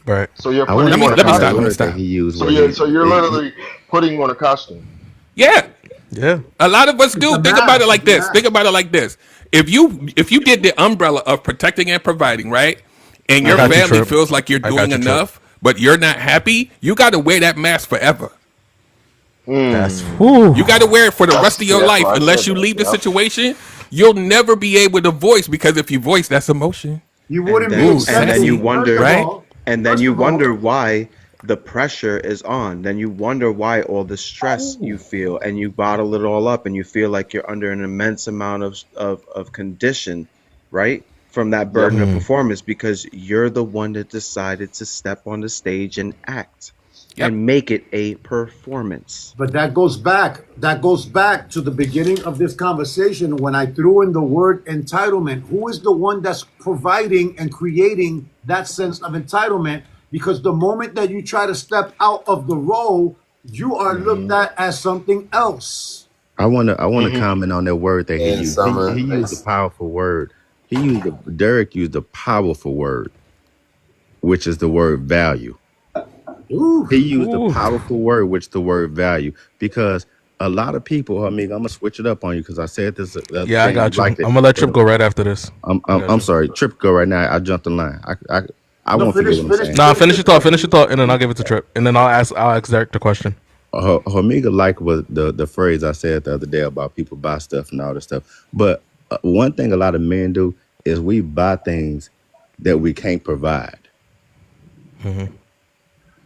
[SPEAKER 1] Right.
[SPEAKER 6] So you're
[SPEAKER 14] I want
[SPEAKER 6] putting
[SPEAKER 14] to
[SPEAKER 6] on a
[SPEAKER 15] Let me
[SPEAKER 14] find the
[SPEAKER 15] stop.
[SPEAKER 6] costume.
[SPEAKER 15] Let me
[SPEAKER 14] word that
[SPEAKER 15] stop.
[SPEAKER 14] he used
[SPEAKER 6] So
[SPEAKER 14] where
[SPEAKER 6] you're literally putting on a costume.
[SPEAKER 15] Yeah,
[SPEAKER 1] Yeah.
[SPEAKER 15] a lot of us
[SPEAKER 3] It's
[SPEAKER 15] do.
[SPEAKER 3] a
[SPEAKER 15] Think about it
[SPEAKER 3] mask.
[SPEAKER 15] like
[SPEAKER 3] It's a
[SPEAKER 15] this. Think
[SPEAKER 3] mask.
[SPEAKER 15] about it like this. If you did the umbrella of protecting and providing, right, and
[SPEAKER 1] I
[SPEAKER 15] your
[SPEAKER 1] got you,
[SPEAKER 15] family
[SPEAKER 1] Trip.
[SPEAKER 15] feels like you're
[SPEAKER 1] I got
[SPEAKER 15] doing
[SPEAKER 1] you, Trip.
[SPEAKER 15] enough, but you're not happy, you got to wear that mask forever.
[SPEAKER 1] That's
[SPEAKER 6] Hmm.
[SPEAKER 1] whew.
[SPEAKER 15] You got to wear it for the
[SPEAKER 6] That's
[SPEAKER 15] rest of
[SPEAKER 6] see.
[SPEAKER 15] your
[SPEAKER 6] That's
[SPEAKER 15] life.
[SPEAKER 6] why I
[SPEAKER 15] Unless
[SPEAKER 6] said
[SPEAKER 15] you
[SPEAKER 6] that.
[SPEAKER 15] leave the
[SPEAKER 6] Yeah.
[SPEAKER 15] situation, you'll never be able to voice because if you voice, that's emotion.
[SPEAKER 3] You
[SPEAKER 9] and
[SPEAKER 3] wouldn't be
[SPEAKER 15] Ooh,
[SPEAKER 9] then and then you
[SPEAKER 15] sassy,
[SPEAKER 3] accepting,
[SPEAKER 9] wonder
[SPEAKER 15] right?
[SPEAKER 3] first of all,
[SPEAKER 9] why the pressure is on. Then you wonder why all the stress you feel, and you bottle it all up, and you feel like you're under an immense amount of condition, right? From that
[SPEAKER 6] Yep.
[SPEAKER 9] burden of performance, because you're the one that decided to step on the stage and act
[SPEAKER 15] Yep.
[SPEAKER 9] and make it a performance.
[SPEAKER 3] but that goes back. That goes back to the beginning of this conversation when I threw in the word entitlement. Who is the one that's providing and creating that sense of entitlement? Because the moment that you try to step out of the role, you are looked
[SPEAKER 6] Hmm.
[SPEAKER 3] at as something else.
[SPEAKER 14] I want to
[SPEAKER 6] Hmm.
[SPEAKER 14] comment on that word that he
[SPEAKER 10] And
[SPEAKER 14] used. He
[SPEAKER 10] summer,
[SPEAKER 14] used a powerful word. Derek used a powerful word, which is the word value.
[SPEAKER 3] Ooh.
[SPEAKER 14] He used a
[SPEAKER 1] Ooh.
[SPEAKER 14] powerful word, which the word value, because a lot of people. I mean, I'm gonna switch it up on you because I said this the other
[SPEAKER 1] Yeah, I
[SPEAKER 14] day. You
[SPEAKER 1] got you. I'm
[SPEAKER 14] liked it.
[SPEAKER 1] gonna let Trip go right after this.
[SPEAKER 14] I'm,
[SPEAKER 1] I
[SPEAKER 14] I'm,
[SPEAKER 1] got
[SPEAKER 14] I'm
[SPEAKER 1] you.
[SPEAKER 14] sorry, Trip, go right now. I jumped the line. I
[SPEAKER 3] No,
[SPEAKER 14] won't forget
[SPEAKER 3] finish,
[SPEAKER 14] what I'm
[SPEAKER 3] finish,
[SPEAKER 14] saying.
[SPEAKER 1] Nah,
[SPEAKER 3] finish
[SPEAKER 1] finish
[SPEAKER 3] this
[SPEAKER 1] your thought. Finish
[SPEAKER 3] question.
[SPEAKER 1] your thought, and then I'll give it to Trip, and then I'll ask Derek the question.
[SPEAKER 14] Hormiga like was the phrase I said the other day about people buy stuff and all this stuff. But one thing a lot of men do is we buy things that we can't provide.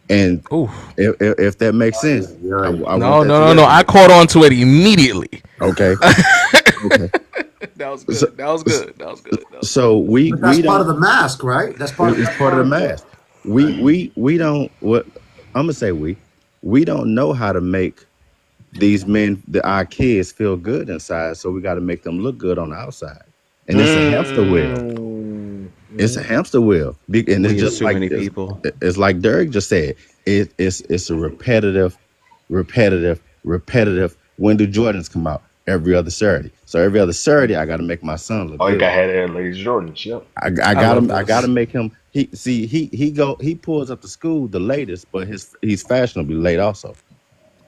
[SPEAKER 14] And
[SPEAKER 1] Oof.
[SPEAKER 14] if that makes
[SPEAKER 3] Oh,
[SPEAKER 14] sense,
[SPEAKER 3] yeah, you're right.
[SPEAKER 14] I want
[SPEAKER 1] No,
[SPEAKER 14] that
[SPEAKER 1] no,
[SPEAKER 14] to
[SPEAKER 1] no, no. I
[SPEAKER 14] resonate.
[SPEAKER 1] caught on to it immediately.
[SPEAKER 14] Okay. Okay.
[SPEAKER 1] That was
[SPEAKER 14] So,
[SPEAKER 1] good. That was good. That was good. That was good.
[SPEAKER 14] so we
[SPEAKER 3] But that's
[SPEAKER 14] we
[SPEAKER 3] part of
[SPEAKER 14] don't.
[SPEAKER 3] the mask, right?
[SPEAKER 14] It's
[SPEAKER 3] That's
[SPEAKER 14] part of
[SPEAKER 3] part
[SPEAKER 14] the
[SPEAKER 3] of
[SPEAKER 14] mask.
[SPEAKER 3] right.
[SPEAKER 14] We don't. What I'm gonna say, we don't know how to make these men, our kids, feel good inside. So we got to make them look good on the outside, and it's a hamster wheel.
[SPEAKER 6] Mm.
[SPEAKER 14] It's a
[SPEAKER 6] Mhm.
[SPEAKER 14] hamster wheel, and it's
[SPEAKER 13] We as
[SPEAKER 14] just
[SPEAKER 13] too
[SPEAKER 14] like
[SPEAKER 13] many people.
[SPEAKER 14] it's like Derek just said. It's a repetitive. When do Jordans come out? Every other Saturday. So every other Saturday, I got to make my son look
[SPEAKER 16] Oh, you
[SPEAKER 14] good.
[SPEAKER 16] got had Air Ladies Jordans. Yep.
[SPEAKER 1] I love
[SPEAKER 14] I got to
[SPEAKER 1] this.
[SPEAKER 14] make him. He pulls up to school the latest, but he's fashionably late also.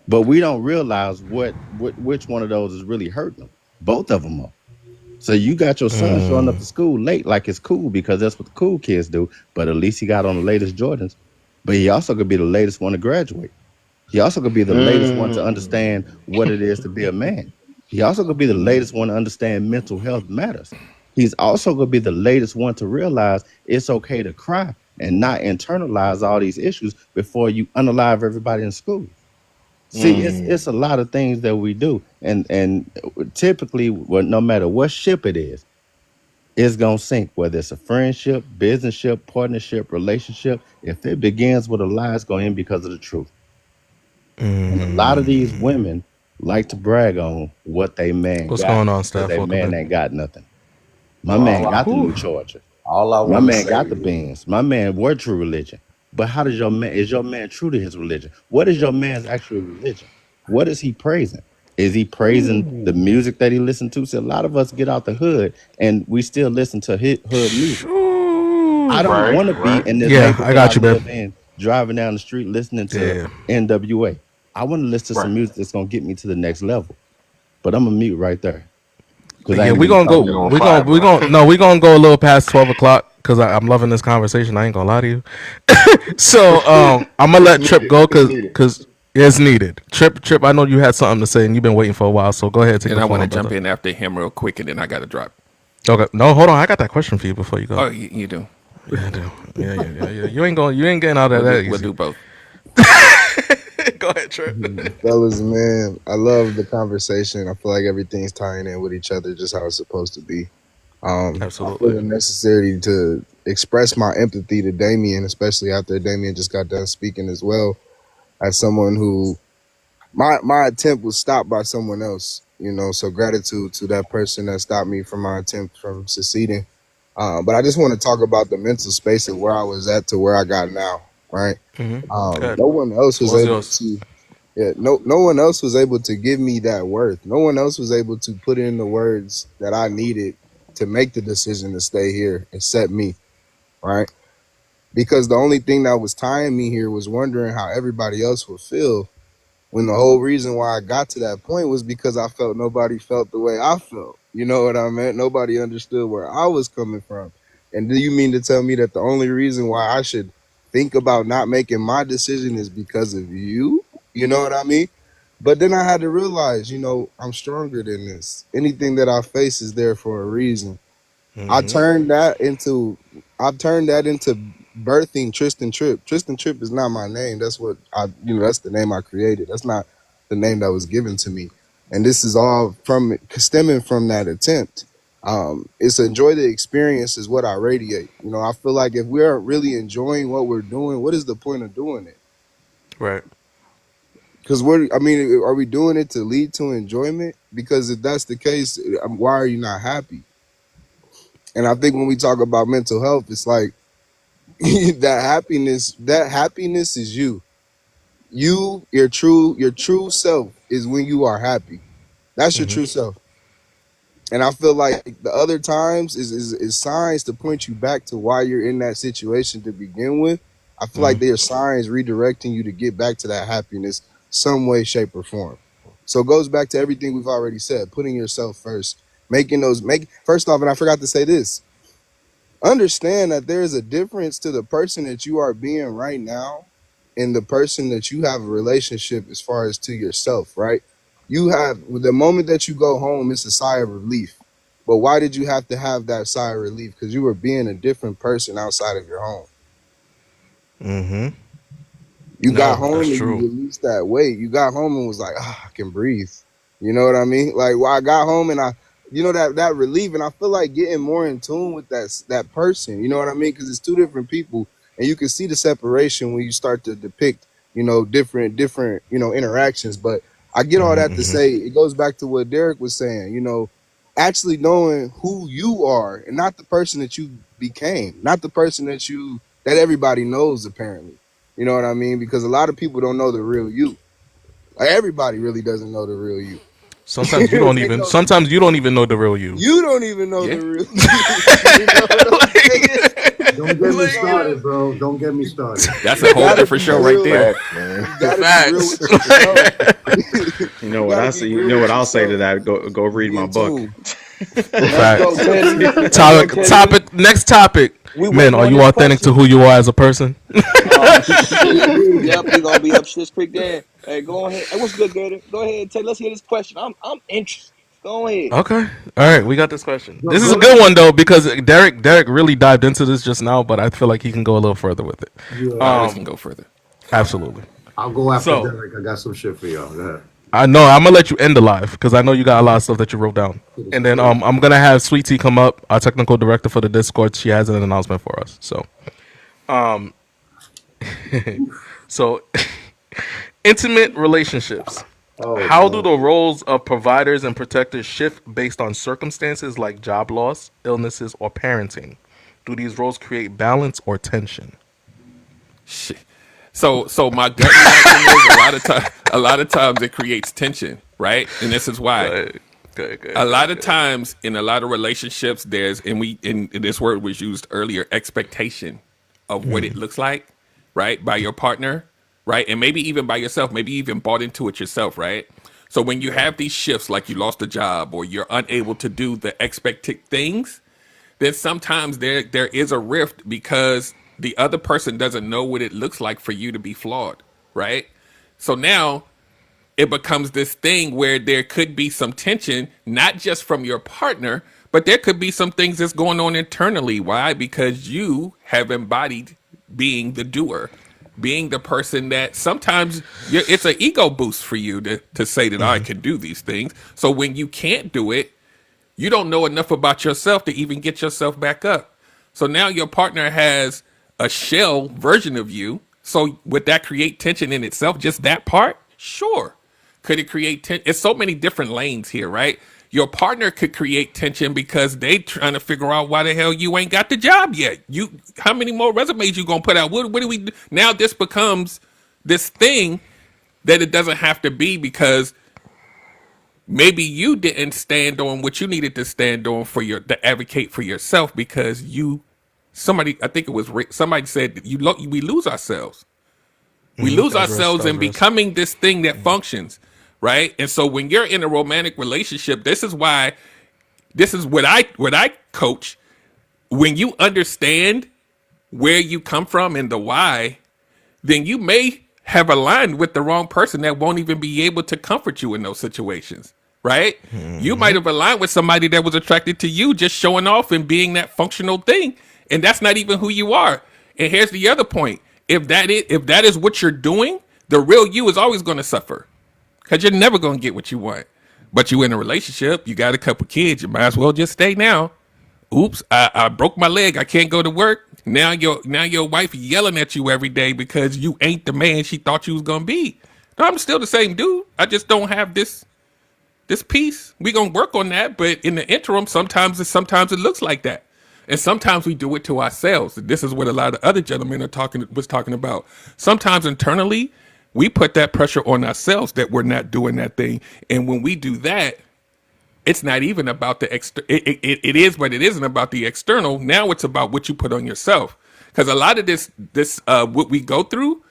[SPEAKER 14] But we don't realize which one of those is really hurting them. Both of them are. So you got your son showing up
[SPEAKER 1] Mm.
[SPEAKER 14] to school late, like it's cool because that's what the cool kids do. But at least he got on the latest Jordans. But he also could be the latest one to graduate. He also could be the latest one to
[SPEAKER 6] Mm.
[SPEAKER 14] understand what it is to be a man. He also could be the latest one to understand mental health matters. He's also going to be the latest one to realize it's okay to cry and not internalize all these issues before you unalive everybody in school. See, it's
[SPEAKER 6] Mm.
[SPEAKER 14] a lot of things that we do, and typically, well, no matter what ship it is, it's gonna sink. Whether it's a friendship, business ship, partnership, relationship, if it begins with a lie, it's gonna end because of the truth. And a lot of these women like to brag on what they man
[SPEAKER 1] What's
[SPEAKER 14] got
[SPEAKER 1] going on,
[SPEAKER 14] because
[SPEAKER 1] Steph?
[SPEAKER 14] they
[SPEAKER 1] Welcome
[SPEAKER 14] man
[SPEAKER 1] in.
[SPEAKER 14] ain't got nothing. My
[SPEAKER 3] Well,
[SPEAKER 14] man got the
[SPEAKER 1] Whew.
[SPEAKER 14] new Charger.
[SPEAKER 3] all I
[SPEAKER 14] My
[SPEAKER 3] want to
[SPEAKER 14] man
[SPEAKER 3] say
[SPEAKER 14] got the
[SPEAKER 3] is,
[SPEAKER 14] beans. My man wore true religion. But how does your man is your man true to his religion? What is your man's actual religion? What is he praising? Is he praising the
[SPEAKER 6] Ooh.
[SPEAKER 14] music that he listened to? See, a lot of us get out the hood and we still listen to hood music. I
[SPEAKER 1] Shoo.
[SPEAKER 14] don't
[SPEAKER 6] Right.
[SPEAKER 14] want to be
[SPEAKER 6] Right.
[SPEAKER 14] in this
[SPEAKER 1] Yeah, I
[SPEAKER 14] neighborhood I
[SPEAKER 1] got you, babe.
[SPEAKER 14] live in, driving down the street listening to
[SPEAKER 1] Yeah.
[SPEAKER 14] NWA. I want to listen to
[SPEAKER 6] Right.
[SPEAKER 14] some music that's gonna get me to the next level. But I'm gonna mute right there because I
[SPEAKER 1] Yeah,
[SPEAKER 14] ain't
[SPEAKER 1] we
[SPEAKER 14] even
[SPEAKER 1] gonna go.
[SPEAKER 14] talked
[SPEAKER 6] You
[SPEAKER 14] that
[SPEAKER 6] on
[SPEAKER 14] much.
[SPEAKER 6] fire,
[SPEAKER 1] We
[SPEAKER 6] bro?
[SPEAKER 1] gonna no. We gonna go a little past 12 o'clock because I'm loving this conversation. I ain't gonna lie to you. So I'm gonna
[SPEAKER 6] It's
[SPEAKER 1] let Trip
[SPEAKER 6] needed.
[SPEAKER 1] go
[SPEAKER 6] It's needed.
[SPEAKER 1] because it's needed. Trip. I know you had something to say and you've been waiting for a while. So go ahead, take
[SPEAKER 15] And
[SPEAKER 1] the
[SPEAKER 15] I
[SPEAKER 1] floor,
[SPEAKER 15] want
[SPEAKER 1] my
[SPEAKER 15] to jump
[SPEAKER 1] brother.
[SPEAKER 15] in after him real quick, and then I got to drop.
[SPEAKER 1] Okay. No, hold on. I got that question for you before you go.
[SPEAKER 15] Oh, you do.
[SPEAKER 1] Yeah, I do. Yeah. You ain't going. You ain't getting out of that
[SPEAKER 15] We'll
[SPEAKER 1] easy.
[SPEAKER 15] do both.
[SPEAKER 1] Go ahead, Trip.
[SPEAKER 4] Fellas, man, I love the conversation. I feel like everything's tying in with each other just how it's supposed to be. I feel
[SPEAKER 1] Absolutely.
[SPEAKER 4] the necessity to express my empathy to Damien, especially after Damien just got done speaking as well, as someone who my attempt was stopped by someone else, you know, so gratitude to that person that stopped me from my attempt from succeeding. But I just want to talk about the mental space of where I was at to where I got now, right?
[SPEAKER 1] Good.
[SPEAKER 4] No one else was
[SPEAKER 1] Floor's
[SPEAKER 4] able
[SPEAKER 1] yours.
[SPEAKER 4] to, yeah, no one else was able to give me that worth. No one else was able to put in the words that I needed to make the decision to stay here except me, right? Because the only thing that was tying me here was wondering how everybody else would feel when the whole reason why I got to that point was because I felt nobody felt the way I felt. You know what I meant? Nobody understood where I was coming from. And do you mean to tell me that the only reason why I should think about not making my decision is because of you? You know what I mean? But then I had to realize, you know, I'm stronger than this. Anything that I face is there for a reason. I turned that into I turned that into birthing Tristan Tripp. Tristan Tripp is not my name. That's what that's the name I created. That's not the name that was given to me. And this is all from stemming from that attempt. It's enjoy the experience is what I radiate. You know, I feel like if we aren't really enjoying what we're doing, what is the point of doing it?
[SPEAKER 1] Right.
[SPEAKER 4] Because are we doing it to lead to enjoyment? Because if that's the case, why are you not happy? And I think when we talk about mental health, it's like that happiness is you. Your true self is when you are happy. That's your true self. And I feel like the other times is signs to point you back to why you're in that situation to begin with. I feel like they are signs redirecting you to get back to that happiness some way, shape, or form. So it goes back to everything we've already said, putting yourself first, make first off, and I forgot to say this. Understand that there is a difference to the person that you are being right now in the person that you have a relationship as far as to yourself, right? You have the moment that you go home, it's a sigh of relief. But why did you have to have that sigh of relief? Because you were being a different person outside of your home.
[SPEAKER 1] Mm-hmm.
[SPEAKER 4] You got
[SPEAKER 1] No, that's
[SPEAKER 4] home and you
[SPEAKER 1] true.
[SPEAKER 4] released that weight. You got home and was like, ah, I can breathe. You know what I mean? Like, well, I got home and that relief, and I feel like getting more in tune with that person. You know what I mean? Because it's two different people, and you can see the separation when you start to depict, different, interactions. But I get all that to
[SPEAKER 1] Mm-hmm.
[SPEAKER 4] say it goes back to what Derek was saying. Actually knowing who you are and not the person that you became, not the person that everybody knows apparently. You know what I mean? Because a lot of people don't know the real you. Like everybody really doesn't know the real you.
[SPEAKER 1] Sometimes you don't
[SPEAKER 4] They
[SPEAKER 1] even.
[SPEAKER 4] know
[SPEAKER 1] Sometimes you don't even know the real you.
[SPEAKER 4] you don't even know
[SPEAKER 15] Yeah.
[SPEAKER 4] the real you. You know what I'm saying?
[SPEAKER 3] Don't get me
[SPEAKER 4] You gotta
[SPEAKER 3] started, bro. Don't get me started.
[SPEAKER 15] That's
[SPEAKER 4] you
[SPEAKER 15] a whole
[SPEAKER 4] gotta
[SPEAKER 15] different
[SPEAKER 4] be
[SPEAKER 15] show right
[SPEAKER 4] real.
[SPEAKER 15] there.
[SPEAKER 16] Facts, man.
[SPEAKER 4] You gotta be real
[SPEAKER 1] Facts.
[SPEAKER 4] with yourself.
[SPEAKER 13] You know
[SPEAKER 4] You
[SPEAKER 13] what
[SPEAKER 4] gotta
[SPEAKER 13] I
[SPEAKER 4] be
[SPEAKER 13] say? You
[SPEAKER 4] real
[SPEAKER 13] know what
[SPEAKER 4] with
[SPEAKER 13] I'll say
[SPEAKER 4] yourself
[SPEAKER 13] to that? Go
[SPEAKER 4] and
[SPEAKER 13] read
[SPEAKER 4] be
[SPEAKER 13] my
[SPEAKER 4] in
[SPEAKER 13] book.
[SPEAKER 4] tune.
[SPEAKER 8] Let's go,
[SPEAKER 1] Facts.
[SPEAKER 8] Teddy. Let's go,
[SPEAKER 1] Topic.
[SPEAKER 8] Teddy.
[SPEAKER 1] Topic. Next topic.
[SPEAKER 8] We
[SPEAKER 1] Men,
[SPEAKER 8] waiting
[SPEAKER 1] are
[SPEAKER 8] on
[SPEAKER 1] you
[SPEAKER 8] this
[SPEAKER 1] authentic to
[SPEAKER 8] question.
[SPEAKER 1] who you are as a person?
[SPEAKER 8] Oh shit. Yep, we gonna be up shit's creek then. Hey, go ahead. Hey, what's good, Gator? Go ahead, Teddy. Let's hear this question. I'm interested. Go ahead.
[SPEAKER 1] Okay. All right. We got this question.
[SPEAKER 3] Go,
[SPEAKER 1] This is a
[SPEAKER 3] go
[SPEAKER 1] good
[SPEAKER 3] ahead.
[SPEAKER 1] one though because Derek really dived into this just now, but I feel like he can go a little further with it.
[SPEAKER 15] I
[SPEAKER 3] Yeah,
[SPEAKER 15] always can go further.
[SPEAKER 1] Absolutely.
[SPEAKER 3] I'll go after
[SPEAKER 1] So
[SPEAKER 3] Derek. I got some shit for y'all. Go ahead.
[SPEAKER 1] I know I'm gonna let you end the live because I know you got a lot of stuff that you wrote down,
[SPEAKER 3] To the
[SPEAKER 1] and then
[SPEAKER 3] spirit.
[SPEAKER 1] I'm gonna have Sweet Tea come up, our technical director for the Discord. She has an announcement for us. So intimate relationships.
[SPEAKER 3] Oh
[SPEAKER 1] How do
[SPEAKER 3] boy.
[SPEAKER 1] the roles of providers and protectors shift based on circumstances like job loss, illnesses, or parenting? Do these roles create balance or tension?
[SPEAKER 15] Shit. So my gut reaction is a lot of times it creates tension, right? And this is
[SPEAKER 1] Go
[SPEAKER 15] why.
[SPEAKER 1] ahead. Go ahead. Go
[SPEAKER 15] A
[SPEAKER 1] ahead. Go
[SPEAKER 15] lot
[SPEAKER 1] ahead.
[SPEAKER 15] of
[SPEAKER 1] Go ahead.
[SPEAKER 15] times in a lot of relationships, and this word was used earlier, expectation of what it looks like, right? By your partner, right? And maybe even by yourself, maybe you even bought into it yourself, right? So when you have these shifts, like you lost a job or you're unable to do the expected things, then sometimes there is a rift because the other person doesn't know what it looks like for you to be flawed, right? So now it becomes this thing where there could be some tension, not just from your partner, but there could be some things that's going on internally. Why? Because you have embodied being the doer, being the person that sometimes it's an ego boost for you to say that I can do these things. So when you can't do it, you don't know enough about yourself to even get yourself back up. So now your partner has a shell version of you. So would that create tension in itself? Just that part? Sure. Could it create tension? It's so many different lanes here, right? Your partner could create tension because they trying to figure out why the hell you ain't got the job yet. How many more resumes you gonna put out? What do we do? Now this becomes this thing that it doesn't have to be because maybe you didn't stand on what you needed to stand on for your to advocate for yourself because somebody, I think it was somebody said that we lose ourselves. We lose
[SPEAKER 1] That
[SPEAKER 15] ourselves
[SPEAKER 1] was
[SPEAKER 15] in
[SPEAKER 1] Russ.
[SPEAKER 15] becoming this thing that functions, right? And so when you're in a romantic relationship, this is what I coach. When you understand where you come from and the why, then you may have aligned with the wrong person that won't even be able to comfort you in those situations, right? You might have aligned with somebody that was attracted to you just showing off and being that functional thing, and that's not even who you are. And here's the other point. If that is what you're doing, the real you is always going to suffer because you're never going to get what you want. But you in a relationship, you got a couple kids, you might as well just stay now. Oops, I broke my leg. I can't go to work. Now your wife yelling at you every day because you ain't the man she thought you was gonna be. No, I'm still the same dude. I just don't have this piece. We gonna work on that, but in the interim, sometimes it looks like that, and sometimes we do it to ourselves. This is what a lot of other gentlemen was talking about. Sometimes internally, we put that pressure on ourselves that we're not doing that thing, and when we do that, it's not even about the it is, but it isn't about the external. Now it's about what you put on yourself. Because a lot of this what we go through,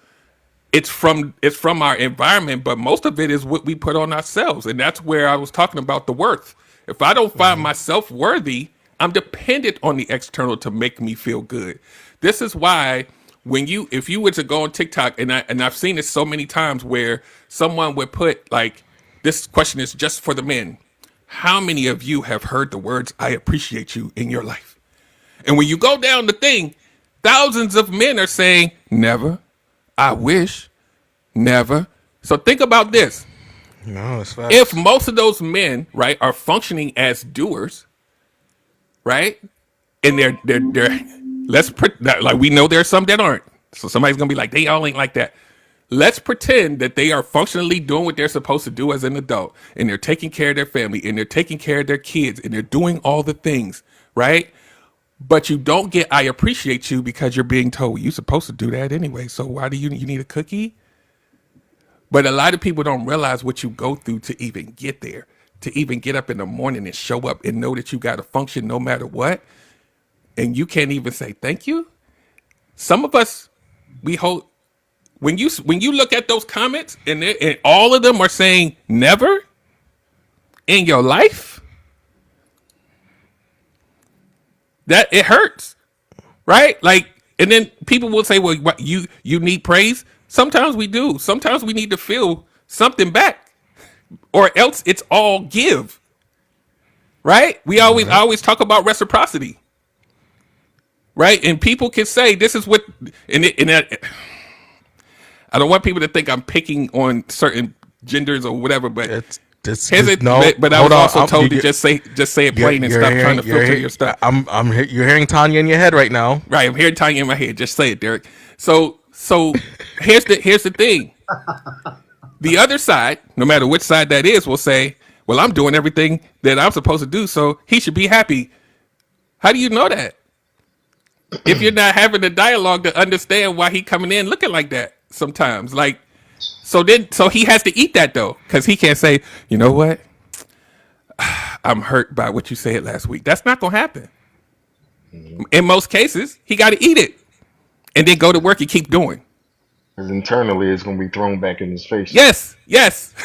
[SPEAKER 15] it's from our environment, but most of it is what we put on ourselves, and that's where I was talking about the worth. If I don't find myself worthy, I'm dependent on the external to make me feel good. This is why if you were to go on TikTok, and I've seen this so many times where someone would put like, this question is just for the men. How many of you have heard the words "I appreciate you" in your life? And when you go down the thing, thousands of men are saying never, I wish, never. So think about this.
[SPEAKER 1] No, it's
[SPEAKER 15] If
[SPEAKER 1] facts.
[SPEAKER 15] most of those men, right, are functioning as doers, right? And they're let's like, we know there are some that aren't. So somebody's gonna be like, they all ain't like that. Let's pretend that they are functionally doing what they're supposed to do as an adult, and they're taking care of their family, and they're taking care of their kids, and they're doing all the things, right? But you don't get "I appreciate you" because you're being told you're supposed to do that anyway. So why do you need a cookie? But a lot of people don't realize what you go through to even get there, to even get up in the morning and show up and know that you got to function no matter what. And you can't even say thank you. Some of us, we hold, when you look at those comments, and all of them are saying never in your life, that it hurts, right? Like, and then people will say, well, what, you need praise. Sometimes we do. Sometimes we need to feel something back, or else it's all give, right? We always talk about reciprocity, right? And people can say this is what, and that, I don't want people to think I'm picking on certain genders or whatever, but
[SPEAKER 1] It's this.
[SPEAKER 15] here's
[SPEAKER 1] This
[SPEAKER 15] it.
[SPEAKER 1] no.
[SPEAKER 15] But I
[SPEAKER 1] Hold
[SPEAKER 15] was
[SPEAKER 1] on.
[SPEAKER 15] also told to just say it plain and stop trying to filter your stuff.
[SPEAKER 1] You're hearing Tanya in your head right now.
[SPEAKER 15] Right, I'm hearing Tanya in my head. Just say it, Derek. So here's the thing. The other side, no matter which side that is, will say, "Well, I'm doing everything that I'm supposed to do, so he should be happy." How do you know that? If you're not having the dialogue to understand why he coming in looking like that sometimes, like, so he has to eat that though, because he can't say, you know what, I'm hurt by what you said last week. That's not gonna happen. In most cases, he got to eat it and then go to work and keep doing.
[SPEAKER 16] Because internally, it's gonna be thrown back in his face.
[SPEAKER 15] Yes,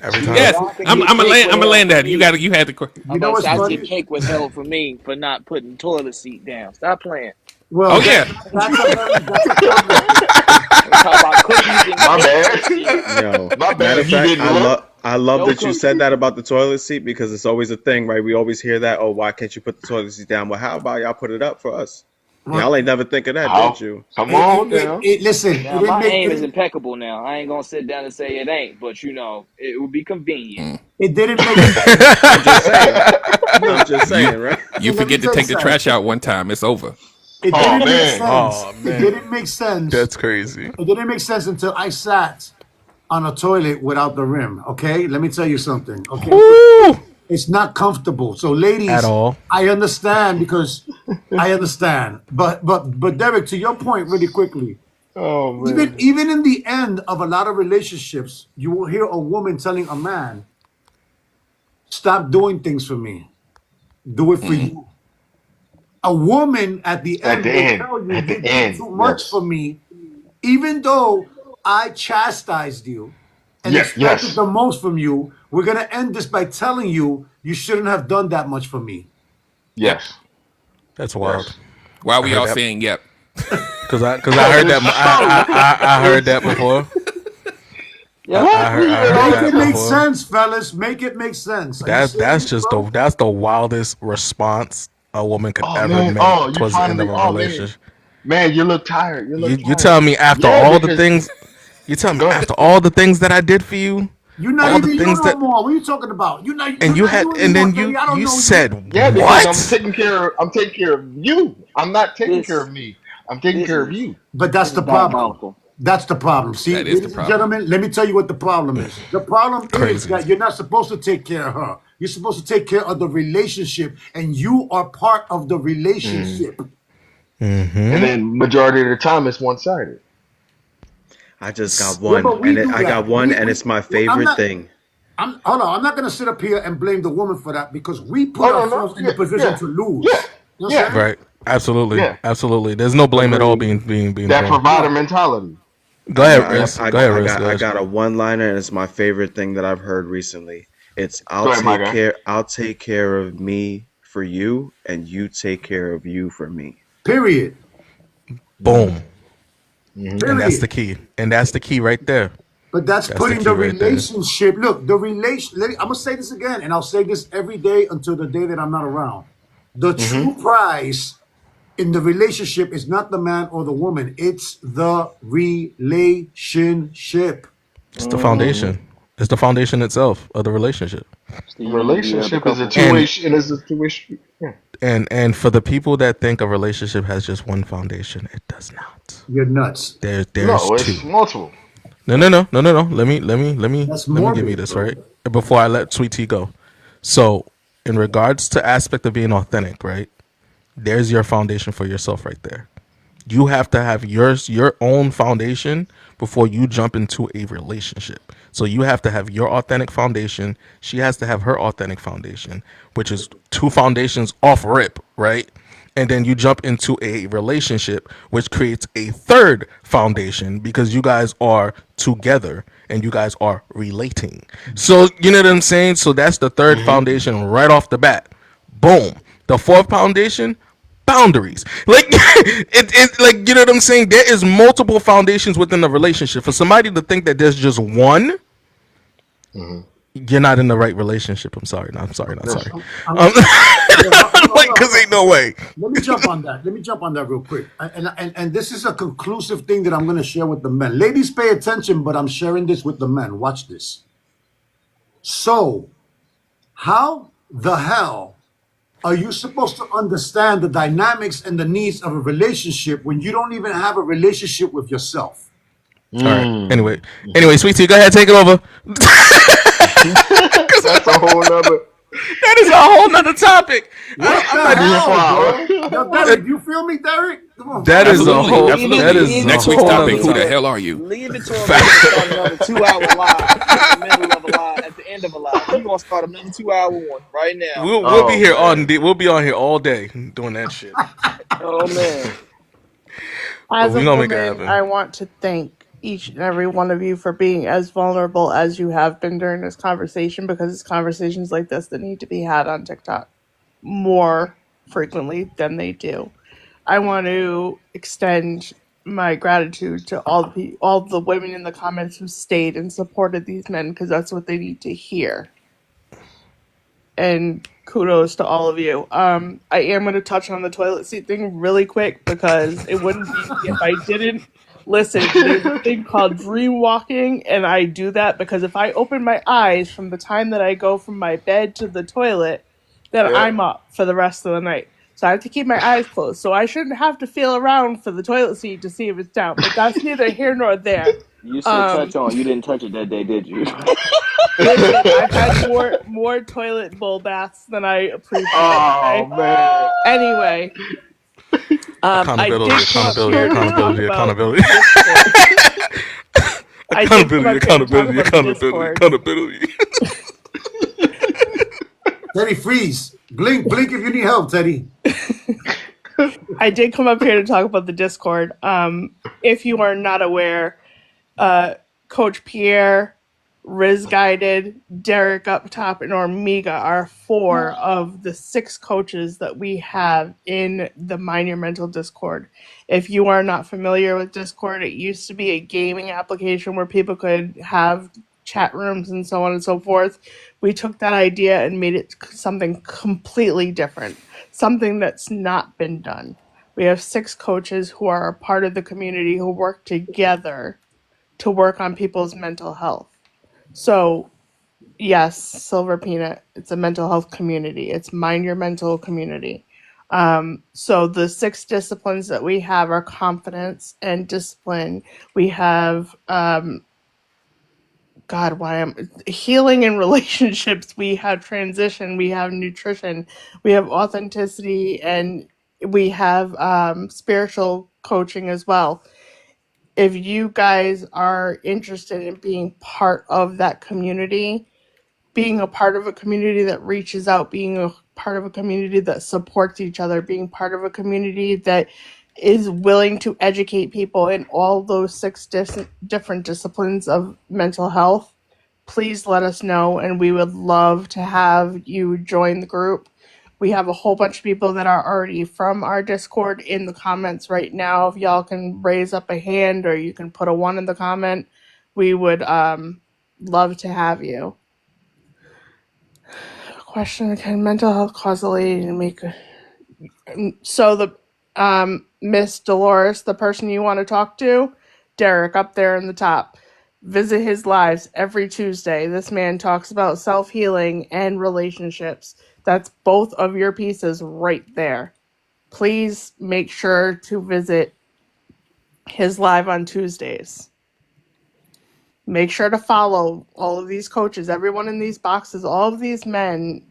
[SPEAKER 1] Every
[SPEAKER 8] You know
[SPEAKER 1] time.
[SPEAKER 15] yes.
[SPEAKER 8] what? I could
[SPEAKER 15] I'm
[SPEAKER 8] get
[SPEAKER 15] I'm gonna
[SPEAKER 8] cake
[SPEAKER 15] land. I'm gonna
[SPEAKER 8] withheld
[SPEAKER 15] land
[SPEAKER 8] from
[SPEAKER 15] that.
[SPEAKER 8] me.
[SPEAKER 15] You had the.
[SPEAKER 8] I'm
[SPEAKER 3] You know
[SPEAKER 8] about to
[SPEAKER 3] what's
[SPEAKER 8] say I could get
[SPEAKER 3] funny?
[SPEAKER 8] cake withheld from me for not putting toilet seat down. Stop playing.
[SPEAKER 3] Well,
[SPEAKER 15] Oh yeah.
[SPEAKER 3] that's a problem.
[SPEAKER 8] We talk about cookies and
[SPEAKER 16] My
[SPEAKER 8] cake and
[SPEAKER 16] bad.
[SPEAKER 8] shit.
[SPEAKER 13] Yo,
[SPEAKER 16] My
[SPEAKER 13] matter
[SPEAKER 16] bad.
[SPEAKER 13] of
[SPEAKER 16] You
[SPEAKER 13] fact,
[SPEAKER 16] didn't look.
[SPEAKER 13] I love
[SPEAKER 8] No
[SPEAKER 13] that you said
[SPEAKER 8] cookies.
[SPEAKER 13] that about the toilet seat because it's always a thing, right? We always hear that. Oh, why can't you put the toilet seat down? Well, how about y'all put it up for us?
[SPEAKER 3] Well,
[SPEAKER 13] Y'all ain't never think of that, did
[SPEAKER 16] How?
[SPEAKER 13] you?
[SPEAKER 16] Come on now.
[SPEAKER 3] listen,
[SPEAKER 8] Now my aim is impeccable. Now I ain't gonna sit down and say it ain't, but you know it would be convenient.
[SPEAKER 3] it didn't make
[SPEAKER 13] I'm just saying. I'm just
[SPEAKER 15] You
[SPEAKER 13] saying, right?
[SPEAKER 15] you
[SPEAKER 3] let me
[SPEAKER 15] forget to
[SPEAKER 3] tell you
[SPEAKER 15] take the
[SPEAKER 3] something.
[SPEAKER 15] trash out one time, it's over.
[SPEAKER 3] It
[SPEAKER 16] Oh
[SPEAKER 3] didn't make
[SPEAKER 16] man.
[SPEAKER 3] sense.
[SPEAKER 1] Oh
[SPEAKER 3] It
[SPEAKER 1] man,
[SPEAKER 3] didn't make sense.
[SPEAKER 1] that's crazy.
[SPEAKER 3] It didn't make sense until I sat on a toilet without the rim. Okay, let me tell you something. Okay,
[SPEAKER 1] Woo!
[SPEAKER 3] it's not comfortable. So,
[SPEAKER 1] At
[SPEAKER 3] ladies,
[SPEAKER 1] all.
[SPEAKER 3] I understand because I understand. But Derek, to your point, really quickly,
[SPEAKER 16] Oh
[SPEAKER 3] even
[SPEAKER 16] man.
[SPEAKER 3] even in the end of a lot of relationships, you will hear a woman telling a man, "Stop doing things for me. Do it for you." A woman at the
[SPEAKER 16] At
[SPEAKER 3] end
[SPEAKER 16] the
[SPEAKER 3] will
[SPEAKER 16] end.
[SPEAKER 3] tell you,
[SPEAKER 16] At
[SPEAKER 3] "You
[SPEAKER 16] the
[SPEAKER 3] did
[SPEAKER 16] end.
[SPEAKER 3] too much
[SPEAKER 16] Yes.
[SPEAKER 3] for me, even though I chastised you and
[SPEAKER 16] Yeah.
[SPEAKER 3] expected
[SPEAKER 16] Yes.
[SPEAKER 3] the most from you. We're gonna end this by telling you you shouldn't have done that much for me."
[SPEAKER 15] Yep.
[SPEAKER 16] Yes.
[SPEAKER 1] That's wild.
[SPEAKER 16] Yes.
[SPEAKER 15] Why are
[SPEAKER 1] I
[SPEAKER 15] we
[SPEAKER 1] heard
[SPEAKER 15] all
[SPEAKER 1] that
[SPEAKER 15] saying yep?
[SPEAKER 1] because I
[SPEAKER 16] Cause
[SPEAKER 1] heard that
[SPEAKER 16] it's true.
[SPEAKER 1] I heard
[SPEAKER 16] It's
[SPEAKER 1] that before.
[SPEAKER 8] Yep.
[SPEAKER 16] what we
[SPEAKER 1] I
[SPEAKER 16] hear it
[SPEAKER 1] heard
[SPEAKER 16] all
[SPEAKER 3] Make
[SPEAKER 16] the
[SPEAKER 1] that
[SPEAKER 3] it make
[SPEAKER 16] time.
[SPEAKER 1] before.
[SPEAKER 3] sense, fellas. Make it make sense. Are you
[SPEAKER 1] That's
[SPEAKER 3] serious,
[SPEAKER 1] just
[SPEAKER 3] bro?
[SPEAKER 1] that's the wildest response a woman could
[SPEAKER 16] Oh
[SPEAKER 1] ever
[SPEAKER 16] man.
[SPEAKER 1] make
[SPEAKER 16] Oh, you
[SPEAKER 1] towards the end of
[SPEAKER 16] finally.
[SPEAKER 1] a
[SPEAKER 16] Oh man.
[SPEAKER 1] relationship.
[SPEAKER 16] Man, you look tired. You look
[SPEAKER 1] You
[SPEAKER 16] tired.
[SPEAKER 1] tell me after
[SPEAKER 16] Yeah,
[SPEAKER 1] all the
[SPEAKER 16] because
[SPEAKER 1] things you tell me
[SPEAKER 16] go ahead.
[SPEAKER 1] after all the things that I did for you,
[SPEAKER 3] You're not
[SPEAKER 1] all the
[SPEAKER 3] even you
[SPEAKER 1] things
[SPEAKER 3] no
[SPEAKER 1] that
[SPEAKER 3] more. What are you talking about?
[SPEAKER 1] and
[SPEAKER 3] You're
[SPEAKER 1] you
[SPEAKER 3] not
[SPEAKER 1] had
[SPEAKER 3] you
[SPEAKER 1] and
[SPEAKER 3] anymore,
[SPEAKER 1] then
[SPEAKER 3] Kelly. I don't
[SPEAKER 1] you
[SPEAKER 3] know you.
[SPEAKER 1] said
[SPEAKER 16] Yeah, because
[SPEAKER 1] what?
[SPEAKER 16] I'm taking care of you. I'm not taking care
[SPEAKER 8] This
[SPEAKER 16] of me. I'm taking
[SPEAKER 8] this
[SPEAKER 16] care of
[SPEAKER 8] is
[SPEAKER 16] you.
[SPEAKER 3] But
[SPEAKER 8] this
[SPEAKER 3] that's
[SPEAKER 8] is
[SPEAKER 3] the problem.
[SPEAKER 8] diabolical.
[SPEAKER 3] That's the problem. See,
[SPEAKER 15] That is the
[SPEAKER 3] ladies and
[SPEAKER 15] problem.
[SPEAKER 3] gentlemen, let me tell you what the problem is. The problem is
[SPEAKER 1] Crazy.
[SPEAKER 3] that you're not supposed to take care of her. You're supposed to take care of the relationship, and you are part of the
[SPEAKER 16] Mm.
[SPEAKER 3] relationship.
[SPEAKER 16] And
[SPEAKER 1] Mm-hmm.
[SPEAKER 16] then majority of the time it's one sided.
[SPEAKER 13] I just got
[SPEAKER 3] Yeah,
[SPEAKER 13] one,
[SPEAKER 3] but we do
[SPEAKER 13] I got
[SPEAKER 3] that.
[SPEAKER 13] one, and it's my
[SPEAKER 3] I'm
[SPEAKER 13] favorite
[SPEAKER 3] not.
[SPEAKER 13] thing.
[SPEAKER 3] I'm hold on. I'm not going to sit up here and blame the woman for that because we put
[SPEAKER 16] Oh no no
[SPEAKER 3] ourselves in the
[SPEAKER 16] yeah
[SPEAKER 3] position
[SPEAKER 16] yeah
[SPEAKER 3] to
[SPEAKER 16] yeah
[SPEAKER 3] lose. You know what I'm
[SPEAKER 16] yeah
[SPEAKER 3] saying?
[SPEAKER 1] Right. Absolutely.
[SPEAKER 16] yeah.
[SPEAKER 1] Absolutely. There's no blame at all
[SPEAKER 16] Agreed.
[SPEAKER 1] being
[SPEAKER 16] That
[SPEAKER 1] thrown.
[SPEAKER 16] provider
[SPEAKER 3] Yeah.
[SPEAKER 16] mentality.
[SPEAKER 1] Go ahead, Riz. Go ahead, Riz. Go
[SPEAKER 13] I
[SPEAKER 1] ahead.
[SPEAKER 13] got a one liner, and it's my favorite thing that I've heard recently. It's
[SPEAKER 16] Go ahead, my guy.
[SPEAKER 13] I'll take care of me for you, and you take care of you for me.
[SPEAKER 3] Period.
[SPEAKER 1] Boom.
[SPEAKER 16] Hmm.
[SPEAKER 1] And that's the
[SPEAKER 3] Period.
[SPEAKER 1] key. And that's the key right there.
[SPEAKER 3] But that's
[SPEAKER 1] That's the
[SPEAKER 3] putting
[SPEAKER 1] key
[SPEAKER 3] the
[SPEAKER 1] right there.
[SPEAKER 3] relationship. Look, the relation. I'm gonna say this again, and I'll say this every day until the day that I'm not around. The
[SPEAKER 16] Hmm.
[SPEAKER 3] true prize in the relationship is not the man or the woman. It's the relationship.
[SPEAKER 1] It's the
[SPEAKER 8] Mm-hmm.
[SPEAKER 16] Hmm.
[SPEAKER 1] foundation. It's the foundation itself of the relationship.
[SPEAKER 8] It's the unity of the
[SPEAKER 16] Relationship is a
[SPEAKER 8] couple.
[SPEAKER 16] two way,
[SPEAKER 1] And
[SPEAKER 16] and it's a two-way street. Yeah.
[SPEAKER 1] and for the people that think a relationship has just one foundation, it does not.
[SPEAKER 3] You're nuts.
[SPEAKER 1] There's
[SPEAKER 16] No, it's
[SPEAKER 1] two.
[SPEAKER 16] multiple.
[SPEAKER 1] No.
[SPEAKER 3] That's
[SPEAKER 1] Let me give you
[SPEAKER 3] morbid,
[SPEAKER 1] this right
[SPEAKER 3] bro.
[SPEAKER 1] before I let Sweet Tea go. So, in regards to aspect of being authentic, right? There's your foundation for yourself right there. You have to have your own foundation before you jump into a relationship. So you have to have your authentic foundation. She has to have her authentic foundation, which is two foundations off rip, right? And then you jump into a relationship, which creates a third foundation because you guys are together and you guys are relating. So you know what I'm saying? So that's the third
[SPEAKER 16] Hmm.
[SPEAKER 1] foundation right off the bat. Boom. The fourth foundation, boundaries. Like it like you know what I'm saying? There is multiple foundations within a relationship. For somebody to think that there's just one,
[SPEAKER 16] Hmm.
[SPEAKER 1] you're not in the right relationship. I'm sorry. No, I'm sorry. Not
[SPEAKER 16] Yes.
[SPEAKER 1] sorry.
[SPEAKER 3] I'm,
[SPEAKER 1] Um,
[SPEAKER 3] yeah, hold
[SPEAKER 1] like,
[SPEAKER 3] on, hold
[SPEAKER 1] cause ain't
[SPEAKER 3] on.
[SPEAKER 1] no way.
[SPEAKER 3] Let me jump on that. Let me jump on that real quick. And this is a conclusive thing that I'm going to share with the men. Ladies, pay attention, but I'm sharing this with the men. Watch this. So, how the hell are you supposed to understand the dynamics and the needs of a relationship when you don't even have a relationship with yourself?
[SPEAKER 1] All right.
[SPEAKER 16] Mm.
[SPEAKER 1] Anyway,
[SPEAKER 16] Hmm.
[SPEAKER 1] Sweet Tea, go ahead, take it over.
[SPEAKER 16] That's a whole nother.
[SPEAKER 1] That is a whole nother topic.
[SPEAKER 3] What
[SPEAKER 1] I'm
[SPEAKER 3] the
[SPEAKER 1] not.
[SPEAKER 16] That'd be a
[SPEAKER 3] hell,
[SPEAKER 16] flower.
[SPEAKER 3] bro? Yo,
[SPEAKER 1] That,
[SPEAKER 3] Derek, do you feel me, Derek? Come on,
[SPEAKER 1] that
[SPEAKER 3] man.
[SPEAKER 1] is a
[SPEAKER 15] Absolutely,
[SPEAKER 1] whole.
[SPEAKER 8] Leave it,
[SPEAKER 1] That
[SPEAKER 15] absolutely.
[SPEAKER 1] is
[SPEAKER 8] leave
[SPEAKER 1] a
[SPEAKER 8] it
[SPEAKER 15] Next
[SPEAKER 8] to
[SPEAKER 15] week's
[SPEAKER 1] whole
[SPEAKER 8] him.
[SPEAKER 1] nother
[SPEAKER 15] topic: Who
[SPEAKER 8] Leave
[SPEAKER 15] the
[SPEAKER 1] topic.
[SPEAKER 8] it.
[SPEAKER 15] hell are you?
[SPEAKER 8] Leave it to him. He gonna start another 2 hour live in the middle of a live at the end of a live. He gonna start another 2 hour one right now.
[SPEAKER 1] We'll be
[SPEAKER 16] Oh
[SPEAKER 1] here
[SPEAKER 16] man.
[SPEAKER 1] we'll be on here all day doing that shit.
[SPEAKER 8] Oh man.
[SPEAKER 1] But
[SPEAKER 17] As a
[SPEAKER 1] we gonna make it
[SPEAKER 17] woman,
[SPEAKER 1] happen.
[SPEAKER 17] I want to thank each and every one of you for being as vulnerable as you have been during this conversation because it's conversations like this that need to be had on TikTok more frequently than they do. I want to extend my gratitude to all the women in the comments who stayed and supported these men because that's what they need to hear. And kudos to all of you. I am going to touch on the toilet seat thing really quick because it wouldn't be me if I didn't. Listen, there's a thing called dream walking, and I do that because if I open my eyes from the time that I go from my bed to the toilet, then
[SPEAKER 16] Yeah.
[SPEAKER 17] I'm up for the rest of the night. So I have to keep my eyes closed. So I shouldn't have to feel around for the toilet seat to see if it's down. But that's neither here nor there.
[SPEAKER 8] You said touch
[SPEAKER 17] Um,
[SPEAKER 8] on. You didn't touch it that day, did you?
[SPEAKER 17] Listen, I've had more toilet bowl baths than I appreciate.
[SPEAKER 16] Oh
[SPEAKER 17] Okay.
[SPEAKER 16] man.
[SPEAKER 17] Anyway, I
[SPEAKER 1] Accountability,
[SPEAKER 17] did come up
[SPEAKER 1] accountability,
[SPEAKER 17] here to talk
[SPEAKER 1] accountability,
[SPEAKER 17] about
[SPEAKER 1] accountability.
[SPEAKER 17] Discord. I did come
[SPEAKER 1] Accountability,
[SPEAKER 17] up here to talk
[SPEAKER 1] accountability,
[SPEAKER 17] about the
[SPEAKER 1] accountability,
[SPEAKER 17] Discord.
[SPEAKER 1] accountability.
[SPEAKER 3] Teddy, freeze. Blink, blink if you need help, Teddy.
[SPEAKER 17] I did come up here to talk about the Discord. If you are not aware, uh, Coach Pierre, Riz Guided, Derek up top, and Ormiga are four of the six coaches that we have in the Mind Your Mental Discord. If you are not familiar with Discord, it used to be a gaming application where people could have chat rooms and so on and so forth. We took that idea and made it something completely different, something that's not been done. We have six coaches who are a part of the community who work together to work on people's mental health. So, yes, Silver Peanut, it's a mental health community. It's Mind Your Mental community. So the six disciplines that we have are confidence and discipline. We have God, why am healing in relationships? We have transition. We have nutrition. We have authenticity, and we have spiritual coaching as well. If you guys are interested in being part of that community, being a part of a community that reaches out, being a part of a community that supports each other, being part of a community that is willing to educate people in all those six different disciplines of mental health, please let us know and we would love to have you join the group. We have a whole bunch of people that are already from our Discord in the comments right now. If y'all can raise up a hand or you can put a 1 in the comment, we would love to have you. Question: can mental health causally make so the Miss Dolores, the person you want to talk to, Derek up there in the top. Visit his lives every Tuesday. This man talks about self-healing and relationships. That's both of your pieces right there. Please make sure to visit his live on Tuesdays. Make sure to follow all of these coaches, everyone in these boxes, all of these men.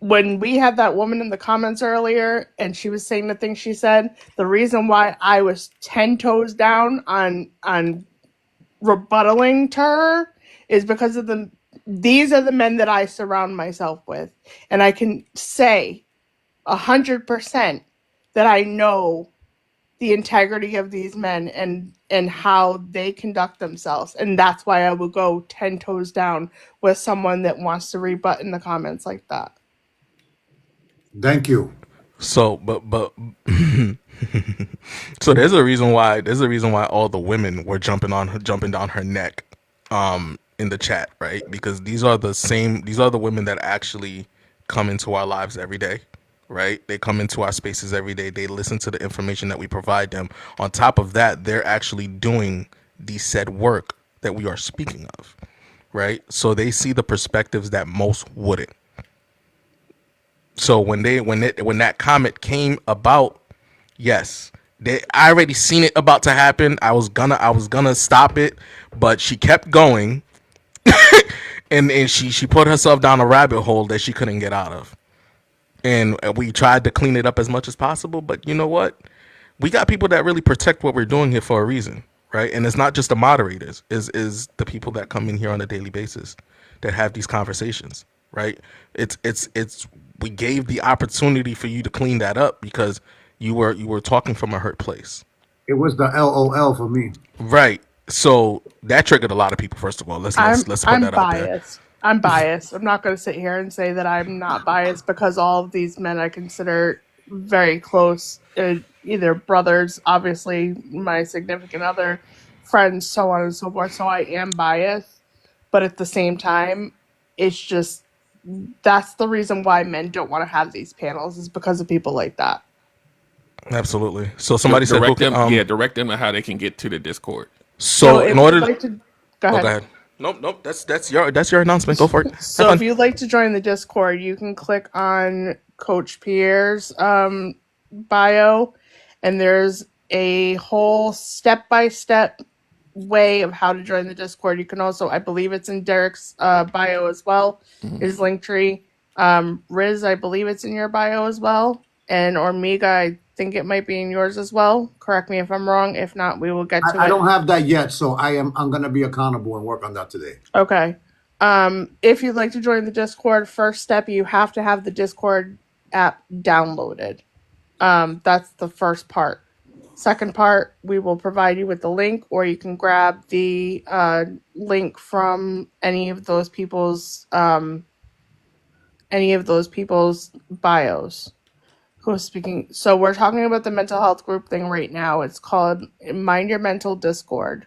[SPEAKER 17] When we had that woman in the comments earlier and she was saying the things she said, the reason why I was 10 toes down on rebuttaling to her is because of these are the men that I surround myself with. And I can say 100% that I know the integrity of these men and how they conduct themselves. And that's why I would go 10 toes down with someone that wants to rebut in the comments like that.
[SPEAKER 3] Thank you.
[SPEAKER 1] So, but so there's a reason why all the women were jumping down her neck, in the chat, right? Because these are the women that actually come into our lives every day, right? They come into our spaces every day. They listen to the information that we provide them. On top of that, they're actually doing the said work that we are speaking of, right? So they see the perspectives that most wouldn't. So when that comment came about, yes, I already seen it about to happen. I was gonna stop it, but she kept going, and she put herself down a rabbit hole that she couldn't get out of. And we tried to clean it up as much as possible, but you know what? We got people that really protect what we're doing here for a reason, right? And it's not just the moderators, is the people that come in here on a daily basis that have these conversations, right? It's we gave the opportunity for you to clean that up because you were talking from a hurt place.
[SPEAKER 3] It was the LOL for me.
[SPEAKER 1] Right. So that triggered a lot of people. First of all, let's put
[SPEAKER 17] I'm
[SPEAKER 1] that out there.
[SPEAKER 17] biased. I'm biased. I'm not going to sit here and say that I'm not biased because all of these men I consider very close, either brothers, obviously my significant other, friends, so on and so forth. So I am biased, but at the same time, it's just that's the reason why men don't want to have these panels is because of people like that.
[SPEAKER 1] Absolutely. So somebody said who
[SPEAKER 15] Direct
[SPEAKER 1] can
[SPEAKER 15] them, yeah, direct them on how they can get to the Discord.
[SPEAKER 17] So
[SPEAKER 1] So in
[SPEAKER 17] if you'd
[SPEAKER 1] order,
[SPEAKER 17] like to go
[SPEAKER 1] oh, go
[SPEAKER 17] ahead.
[SPEAKER 1] ahead. Nope. That's your announcement. Go for it. Have
[SPEAKER 17] So if
[SPEAKER 1] fun.
[SPEAKER 17] you'd like to join the Discord, you can click on Coach Pierre's bio, and there's a whole step-by-step way of how to join the Discord. You can also, I believe it's in Derek's bio as well, his link tree. Riz, I believe it's in your bio as well. And Ormiga, I think it might be in yours as well. Correct me if I'm wrong. If not, we will get to
[SPEAKER 3] I
[SPEAKER 17] it.
[SPEAKER 3] don't have that yet, so I'm gonna be accountable and work on that today.
[SPEAKER 17] Okay. If you'd like to join the Discord, first step, you have to have the Discord app downloaded. That's the first part. Second part, we will provide you with the link, or you can grab the link from any of those people's bios. Who's speaking? So we're talking about the mental health group thing right now. It's called Mind Your Mental Discord.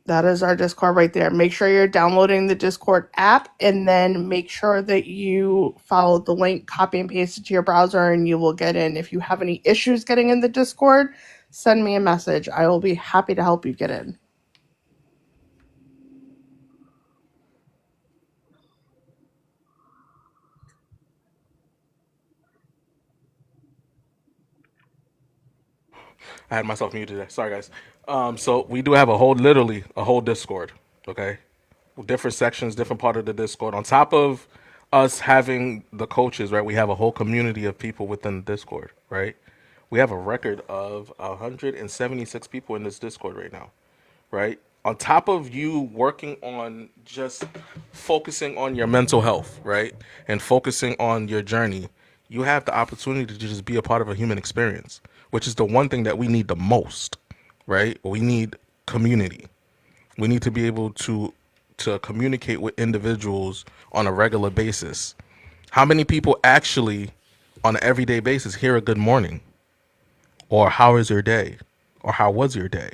[SPEAKER 17] That is our Discord right there. Make sure you're downloading the Discord app and then make sure that you follow the link, copy and paste it to your browser, and you will get in. If you have any issues getting in the Discord, send me a message. I will be happy to help you get in.
[SPEAKER 1] I had myself muted there. Sorry, guys. So we do have literally a whole Discord. Okay, different sections, different part of the Discord. On top of us having the coaches, right? We have a whole community of people within the Discord, right? We have a record of 176 people in this Discord right now, right? On top of you working on just focusing on your mental health, right? And focusing on your journey, you have the opportunity to just be a part of a human experience, which is the one thing that we need the most, right? We need community. We need to be able to to communicate with individuals on a regular basis, how many people actually on an everyday basis hear a good morning or how is your day or how was your day?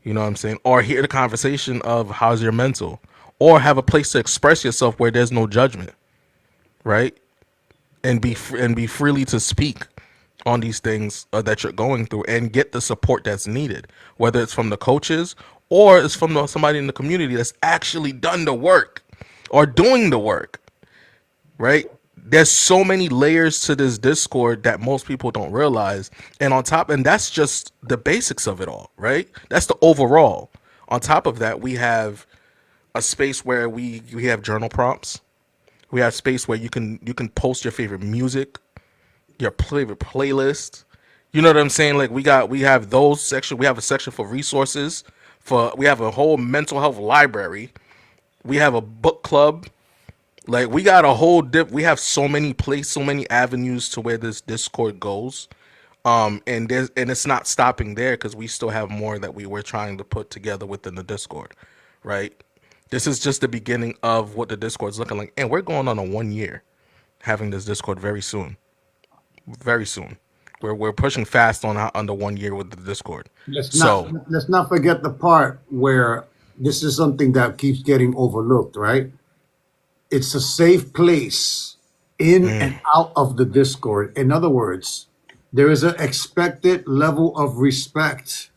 [SPEAKER 1] You know what I'm saying? Or hear the conversation of how's your mental, or have a place to express yourself where there's no judgment, right? And be freely to speak on these things that you're going through and get the support that's needed, whether it's from the coaches or it's from somebody in the community that's actually done the work or doing the work, right? There's so many layers to this Discord that most people don't realize. And that's just the basics of it all, right? That's the overall. On top of that, we have a space where we have journal prompts. We have space where you can post your favorite music, your favorite playlist. You know what I'm saying? Like we have those section. We have a section for resources. We have a whole mental health library. We have a book club. Like we got a whole dip. We have so many avenues to where this Discord goes. And it's not stopping there because we still have more that we were trying to put together within the Discord, right? This is just the beginning of what the Discord's looking like, and we're going on a 1 year having this Discord very soon, very soon. We're pushing fast on the 1 year with the Discord.
[SPEAKER 3] Let's not
[SPEAKER 1] So,
[SPEAKER 3] let's not forget the part where this is something that keeps getting overlooked, right? It's a safe place in and out of the Discord. In other words, there is an expected level of respect.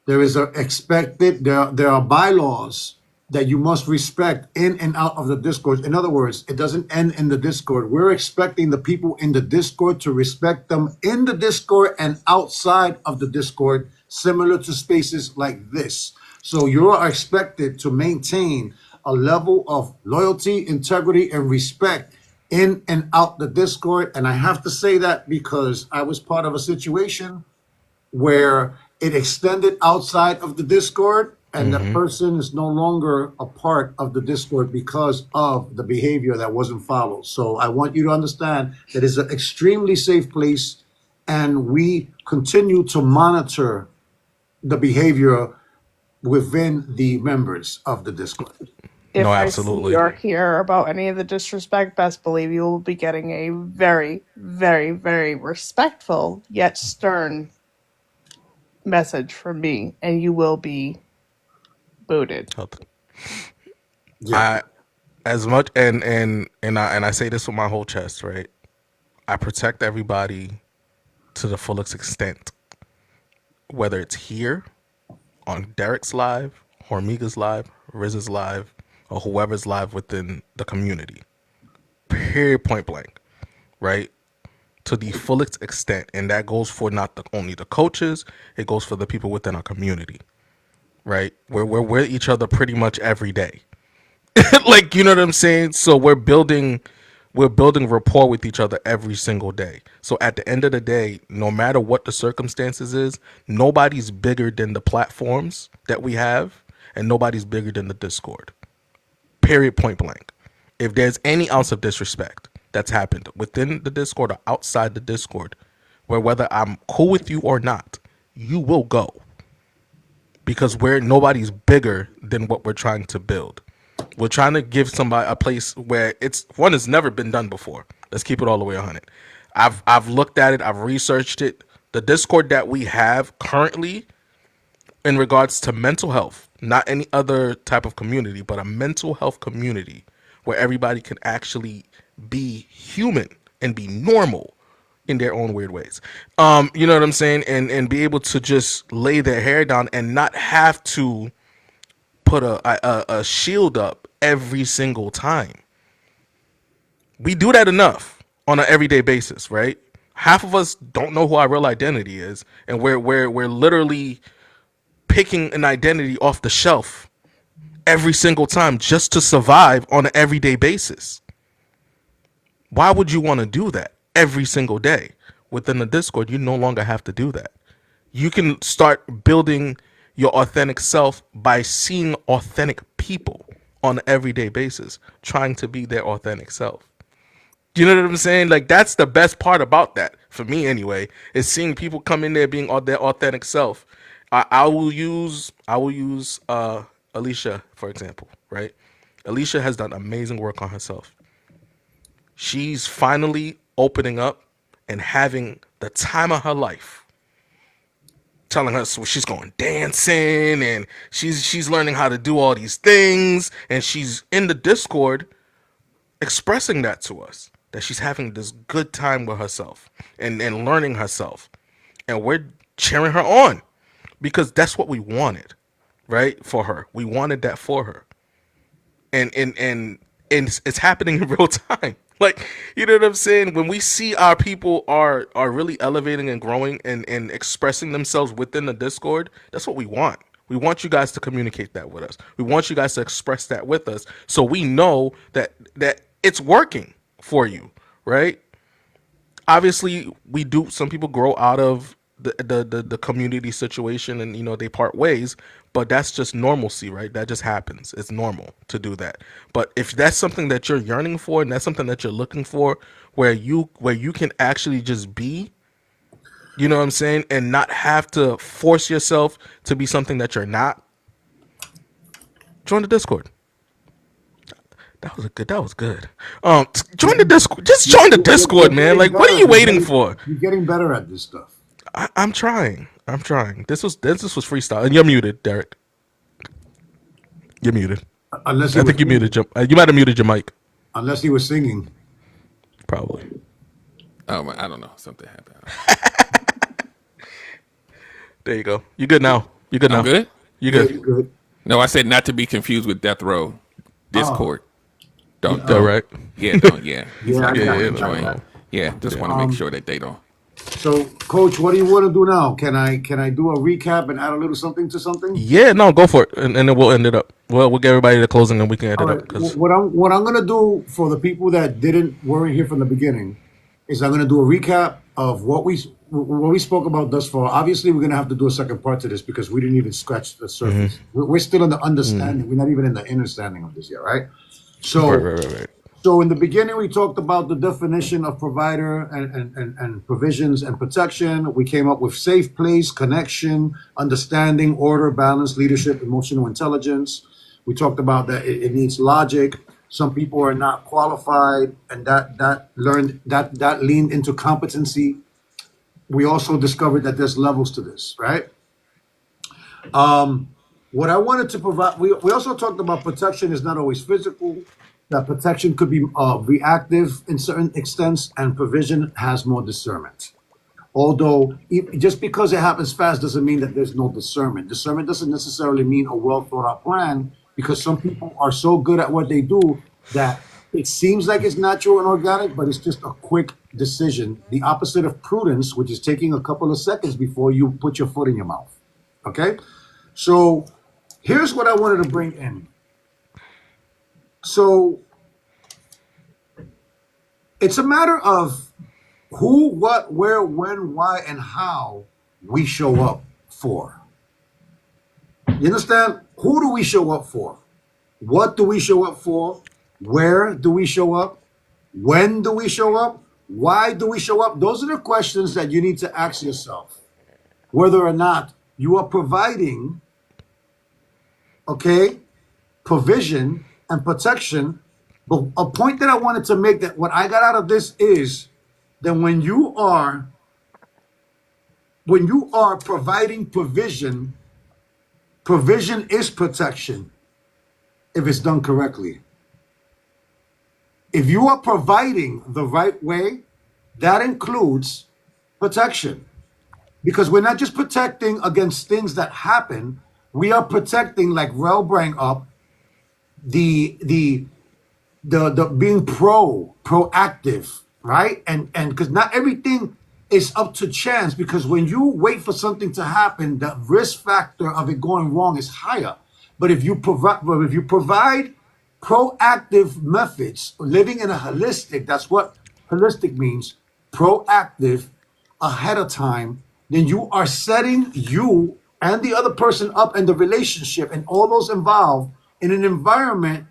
[SPEAKER 3] There are bylaws that you must respect in and out of the Discord. In other words, it doesn't end in the Discord. We're expecting the people in the Discord to respect them in the Discord and outside of the Discord, similar to spaces like this. So you are expected to maintain a level of loyalty, integrity, and respect in and out the Discord. And I have to say that because I was part of a situation where it extended outside of the Discord, and the person is no longer a part of the Discord because of the behavior that wasn't followed. So I want you to understand that it's an extremely safe place, and we continue to monitor the behavior within the members of the Discord.
[SPEAKER 1] no,
[SPEAKER 17] If I see
[SPEAKER 1] absolutely.
[SPEAKER 17] or hear about any of the disrespect, best believe you will be getting a very, very, very respectful yet stern message from me, and you will be booted.
[SPEAKER 3] Yeah.
[SPEAKER 1] I as much and I say this with my whole chest, right? I protect everybody to the fullest extent, whether it's here on Derek's live, Hormiga's live, Riz's live, or whoever's live within the community. Period, point blank, right? To the fullest extent, and that goes for not only the coaches, it goes for the people within our community, right? We're with each other pretty much every day. Like, you know what I'm saying? So we're building rapport with each other every single day. So at the end of the day, no matter what the circumstances is, nobody's bigger than the platforms that we have, and nobody's bigger than the Discord. Period, point blank. If there's any ounce of disrespect that's happened within the Discord or outside the Discord, where whether I'm cool with you or not, you will go, because nobody's bigger than what we're trying to build. We're trying to give somebody a place where it's one has never been done before. Let's keep it all the way 100. I've looked at it, I've researched it. The Discord that we have currently in regards to mental health, not any other type of community, but a mental health community where everybody can actually be human and be normal in their own weird ways. You know what I'm saying? And be able to just lay their hair down and not have to put a shield up every single time. We do that enough on an everyday basis, right? Half of us don't know who our real identity is, and we're literally picking an identity off the shelf every single time just to survive on an everyday basis. Why would you want to do that every single day? Within the Discord, you no longer have to do that. You can start building your authentic self by seeing authentic people on an everyday basis, trying to be their authentic self. You know what I'm saying? Like that's the best part about that for me, anyway. Is seeing people come in there being their authentic self. I will use Alicia, for example, right? Alicia has done amazing work on herself. She's finally opening up and having the time of her life, telling us she's going dancing and she's learning how to do all these things, and she's in the Discord expressing that to us, that she's having this good time with herself and learning herself, and we're cheering her on because that's what we wanted, right? For her, we wanted that for her, and it's happening in real time. Like, you know what I'm saying? When we see our people are really elevating and growing and expressing themselves within the Discord, that's what we want. We want you guys to communicate that with us. We want you guys to express that with us, so we know that it's working for you, right? Obviously, we do, some people grow out of the community situation, and they part ways, but that's just normalcy, right? That just happens. It's normal to do that. But if that's something that you're yearning for, and that's something that you're looking for, where you can actually just be, you know what I'm saying, and not have to force yourself to be something that you're not, join the Discord. That was good. Join the Discord. Just join the Discord,
[SPEAKER 3] You're
[SPEAKER 1] man.
[SPEAKER 3] getting
[SPEAKER 1] Like, what are
[SPEAKER 3] better.
[SPEAKER 1] you waiting for?
[SPEAKER 3] You're getting better at this stuff.
[SPEAKER 1] I'm trying. I'm trying. This was freestyle, and you're muted, Derek. You're muted.
[SPEAKER 3] Unless he
[SPEAKER 1] I
[SPEAKER 3] was
[SPEAKER 1] think you muted
[SPEAKER 3] singing.
[SPEAKER 1] your. You might have muted your mic.
[SPEAKER 3] Unless he was singing.
[SPEAKER 1] Probably.
[SPEAKER 15] Oh, I don't know. Something happened.
[SPEAKER 1] There you go. You good now. You good
[SPEAKER 15] I'm
[SPEAKER 1] now.
[SPEAKER 15] good.
[SPEAKER 1] You
[SPEAKER 3] Yeah,
[SPEAKER 1] good.
[SPEAKER 3] you're good.
[SPEAKER 15] No, I said not to be confused with Death Row.
[SPEAKER 3] Oh,
[SPEAKER 15] Discord.
[SPEAKER 3] yeah.
[SPEAKER 15] Don't
[SPEAKER 1] All
[SPEAKER 15] don't.
[SPEAKER 1] right.
[SPEAKER 15] Yeah, don't. Yeah, he's
[SPEAKER 3] Yeah, I
[SPEAKER 15] not
[SPEAKER 1] Yeah,
[SPEAKER 15] the
[SPEAKER 3] got,
[SPEAKER 15] one
[SPEAKER 1] yeah,
[SPEAKER 3] I got
[SPEAKER 15] enjoying.
[SPEAKER 3] that.
[SPEAKER 15] Yeah, just
[SPEAKER 1] yeah.
[SPEAKER 15] want to make sure that they don't.
[SPEAKER 3] So, Coach, what do you want to do now? Can I do a recap and add a little something to something?
[SPEAKER 1] Yeah, no, go for it, and then we'll end it up. Well, we'll get everybody to closing, and we can end
[SPEAKER 3] All
[SPEAKER 1] it
[SPEAKER 3] right.
[SPEAKER 1] up because.
[SPEAKER 3] What I'm gonna do for the people that weren't here from the beginning is I'm gonna do a recap of what we spoke about thus far. Obviously, we're gonna have to do a second part to this because we didn't even scratch the
[SPEAKER 1] Mm-hmm.
[SPEAKER 3] surface. We're still in the understanding. We're not even in the understanding of this yet, right?
[SPEAKER 1] Right,
[SPEAKER 3] So,
[SPEAKER 1] right, right, right.
[SPEAKER 3] so in the beginning, we talked about the definition of provider and provisions and protection. We came up with safe place, connection, understanding, order, balance, leadership, emotional intelligence. We talked about that it needs logic. Some people are not qualified, and that leaned into competency. We also discovered that there's levels to this, right? What I wanted to provide, we also talked about protection is not always physical, that protection could be reactive in certain extents, and provision has more discernment. Although, just because it happens fast doesn't mean that there's no discernment. Discernment doesn't necessarily mean a well thought out plan, because some people are so good at what they do that it seems like it's natural and organic, but it's just a quick decision. The opposite of prudence, which is taking a couple of seconds before you put your foot in your mouth. Okay? So here's what I wanted to bring in. So it's a matter of who, what, where, when, why, and how we show up for. You understand? Who do we show up for? What do we show up for? Where do we show up? When do we show up? Why do we show up? Those are the questions that you need to ask yourself. Whether or not you are providing, okay, provision and protection. But a point that I wanted to make, that what I got out of this is that when you are providing provision, provision is protection if it's done correctly. If you are providing the right way, that includes protection. Because we're not just protecting against things that happen, we are protecting, like Rel brought up, the being proactive, right? And because not everything is up to chance, because when you wait for something to happen, the risk factor of it going wrong is higher. But if you provide proactive methods, living in a holistic, that's what holistic means, proactive, ahead of time, then you are setting you and the other person up, and the relationship and all those involved, in an environment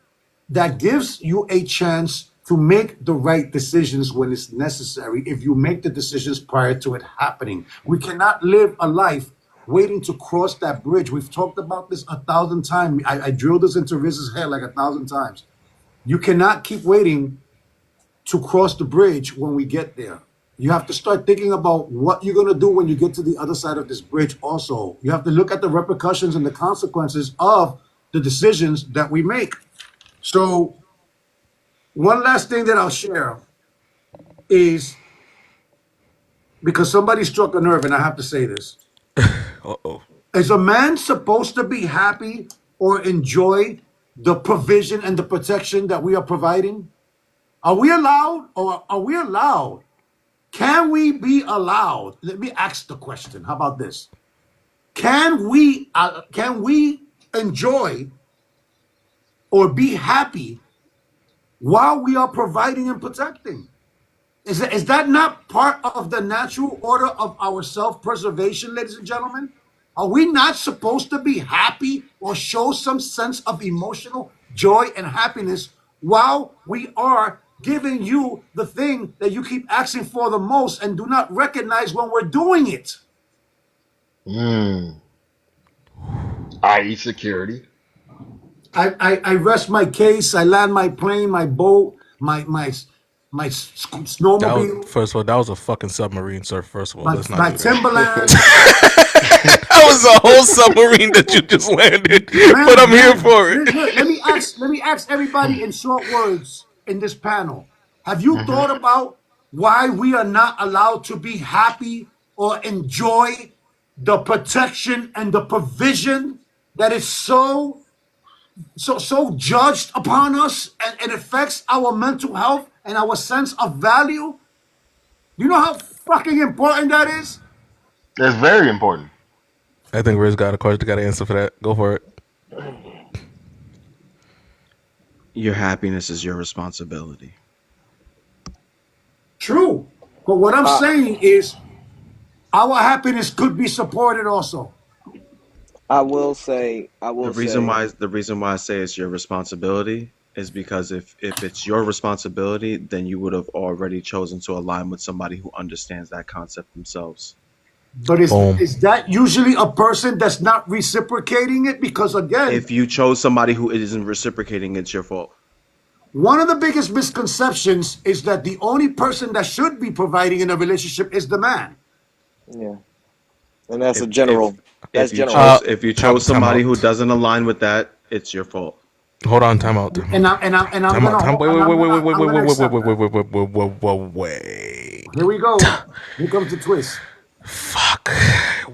[SPEAKER 3] that gives you a chance to make the right decisions when it's necessary, if you make the decisions prior to it happening. We cannot live a life waiting to cross that bridge. We've talked about this 1,000 times. I drilled this into Riz's head like 1,000 times. You cannot keep waiting to cross the bridge when we get there. You have to start thinking about what you're going to do when you get to the other side of this bridge also. You have to look at the repercussions and the consequences of the decisions that we make. So one last thing that I'll share is, because somebody struck a nerve, and I have to say this.
[SPEAKER 1] Uh-oh.
[SPEAKER 3] Is a man supposed to be happy or enjoy the provision and the protection that we are providing? Are we allowed, or are we allowed? Can we be allowed? Let me ask the question. How about this? Can we enjoy or be happy while we are providing and protecting? Is that not part of the natural order of our self-preservation, ladies and gentlemen? Are we not supposed to be happy or show some sense of emotional joy and happiness while we are giving you the thing that you keep asking for the most and do not recognize when we're doing it?
[SPEAKER 16] Mm. I.e. security.
[SPEAKER 3] I rest my case. I land my plane, my boat, my snowmobile,
[SPEAKER 1] First of all, that was a fucking submarine, sir. First of all, let's not
[SPEAKER 3] my
[SPEAKER 1] do that.
[SPEAKER 3] Timberlands.
[SPEAKER 1] That was a whole submarine that you just landed, but I'm here for it.
[SPEAKER 3] Let me ask everybody in short words in this panel. Have you
[SPEAKER 16] Mhm.
[SPEAKER 3] thought about why we are not allowed to be happy or enjoy the protection and the provision that is so judged upon us, and it affects our mental health and our sense of value? You know how fucking important that is?
[SPEAKER 16] That's very important.
[SPEAKER 1] I think Riz got a question. Got an answer for that. Go for it.
[SPEAKER 13] Your happiness is your responsibility.
[SPEAKER 3] True. But what I'm saying is our happiness could be supported also.
[SPEAKER 8] I will say,
[SPEAKER 13] The reason why I say it's your responsibility is because if it's your responsibility, then you would have already chosen to align with somebody who understands that concept themselves.
[SPEAKER 3] But
[SPEAKER 1] Boom.
[SPEAKER 3] is that usually a person that's not reciprocating it? Because again,
[SPEAKER 13] If you chose somebody who isn't reciprocating, it's your fault.
[SPEAKER 3] one of the biggest misconceptions is that the only person that should be providing in a relationship is the man.
[SPEAKER 8] yeah, and that's a
[SPEAKER 13] If
[SPEAKER 8] general. That's
[SPEAKER 13] if you
[SPEAKER 8] general.
[SPEAKER 13] chose
[SPEAKER 1] Time
[SPEAKER 13] somebody
[SPEAKER 1] out.
[SPEAKER 13] who doesn't align with that, it's your fault.
[SPEAKER 1] Hold on. Time out. Time out.
[SPEAKER 3] I'm
[SPEAKER 1] Time out.
[SPEAKER 3] gonna
[SPEAKER 1] Time. Wait.
[SPEAKER 3] and
[SPEAKER 1] Wait. Wait. Wait. Wait. Wait.
[SPEAKER 3] I'm
[SPEAKER 1] Wait.
[SPEAKER 3] gonna
[SPEAKER 1] Wait. Wait.
[SPEAKER 3] accept
[SPEAKER 1] Wait.
[SPEAKER 3] that.
[SPEAKER 1] Wait. Wait. Wait. Wait. Wait. Wait.
[SPEAKER 3] Here we go. Here comes the twist.
[SPEAKER 1] Fuck.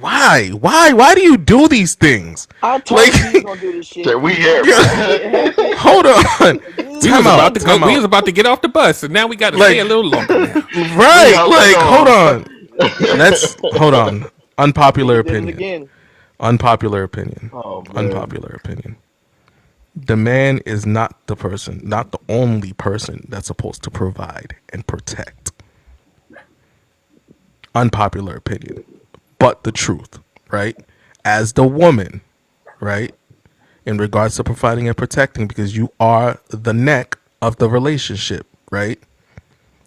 [SPEAKER 1] Why? Why do you do these things?
[SPEAKER 8] I told
[SPEAKER 1] Like,
[SPEAKER 8] you you gonna do this
[SPEAKER 16] Okay,
[SPEAKER 8] shit.
[SPEAKER 16] we here,
[SPEAKER 8] This
[SPEAKER 16] man.
[SPEAKER 8] shit happened
[SPEAKER 1] hold on.
[SPEAKER 15] We
[SPEAKER 8] again.
[SPEAKER 15] was
[SPEAKER 1] Time
[SPEAKER 15] about
[SPEAKER 1] out.
[SPEAKER 15] to go.
[SPEAKER 1] Time
[SPEAKER 15] We was
[SPEAKER 1] out.
[SPEAKER 15] about to get off the bus, and now we got to stay
[SPEAKER 1] Like,
[SPEAKER 15] a little longer now.
[SPEAKER 16] We
[SPEAKER 1] right.
[SPEAKER 16] hopping
[SPEAKER 1] Like, hold
[SPEAKER 16] on.
[SPEAKER 1] on. Let's hold on. Unpopular
[SPEAKER 8] He did it
[SPEAKER 1] opinion.
[SPEAKER 8] again.
[SPEAKER 1] Unpopular opinion.
[SPEAKER 16] Oh man.
[SPEAKER 1] Unpopular opinion. The man is not the person, not the only person that's supposed to provide and protect. Unpopular opinion, but the truth, right? As the woman, right? In regards to providing and protecting, because you are the neck of the relationship, right?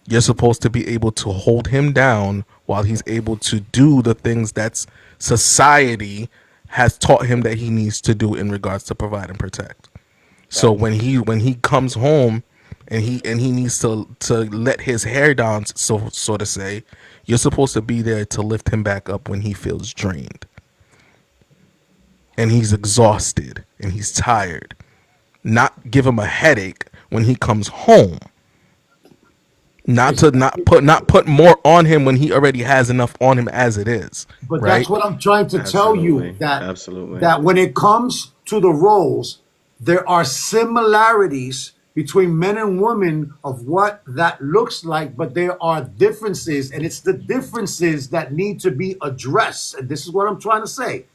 [SPEAKER 1] You're supposed to be able to hold him down while he's able to do the things that society has taught him that he needs to do in regards to provide and protect. So when he comes home and he needs to let his hair down, so to say, you're supposed to be there to lift him back up when he feels drained and he's exhausted and he's tired. Not give him a headache when he comes home. Not put more on him when he already has enough on him as it is,
[SPEAKER 3] But that's
[SPEAKER 1] right?
[SPEAKER 3] what I'm trying to tell you,
[SPEAKER 13] Absolutely.
[SPEAKER 3] that
[SPEAKER 13] Absolutely.
[SPEAKER 3] when it comes to the roles, there are similarities between men and women of what that looks like, but there are differences, and it's the differences that need to be addressed. And this is what I'm trying to say.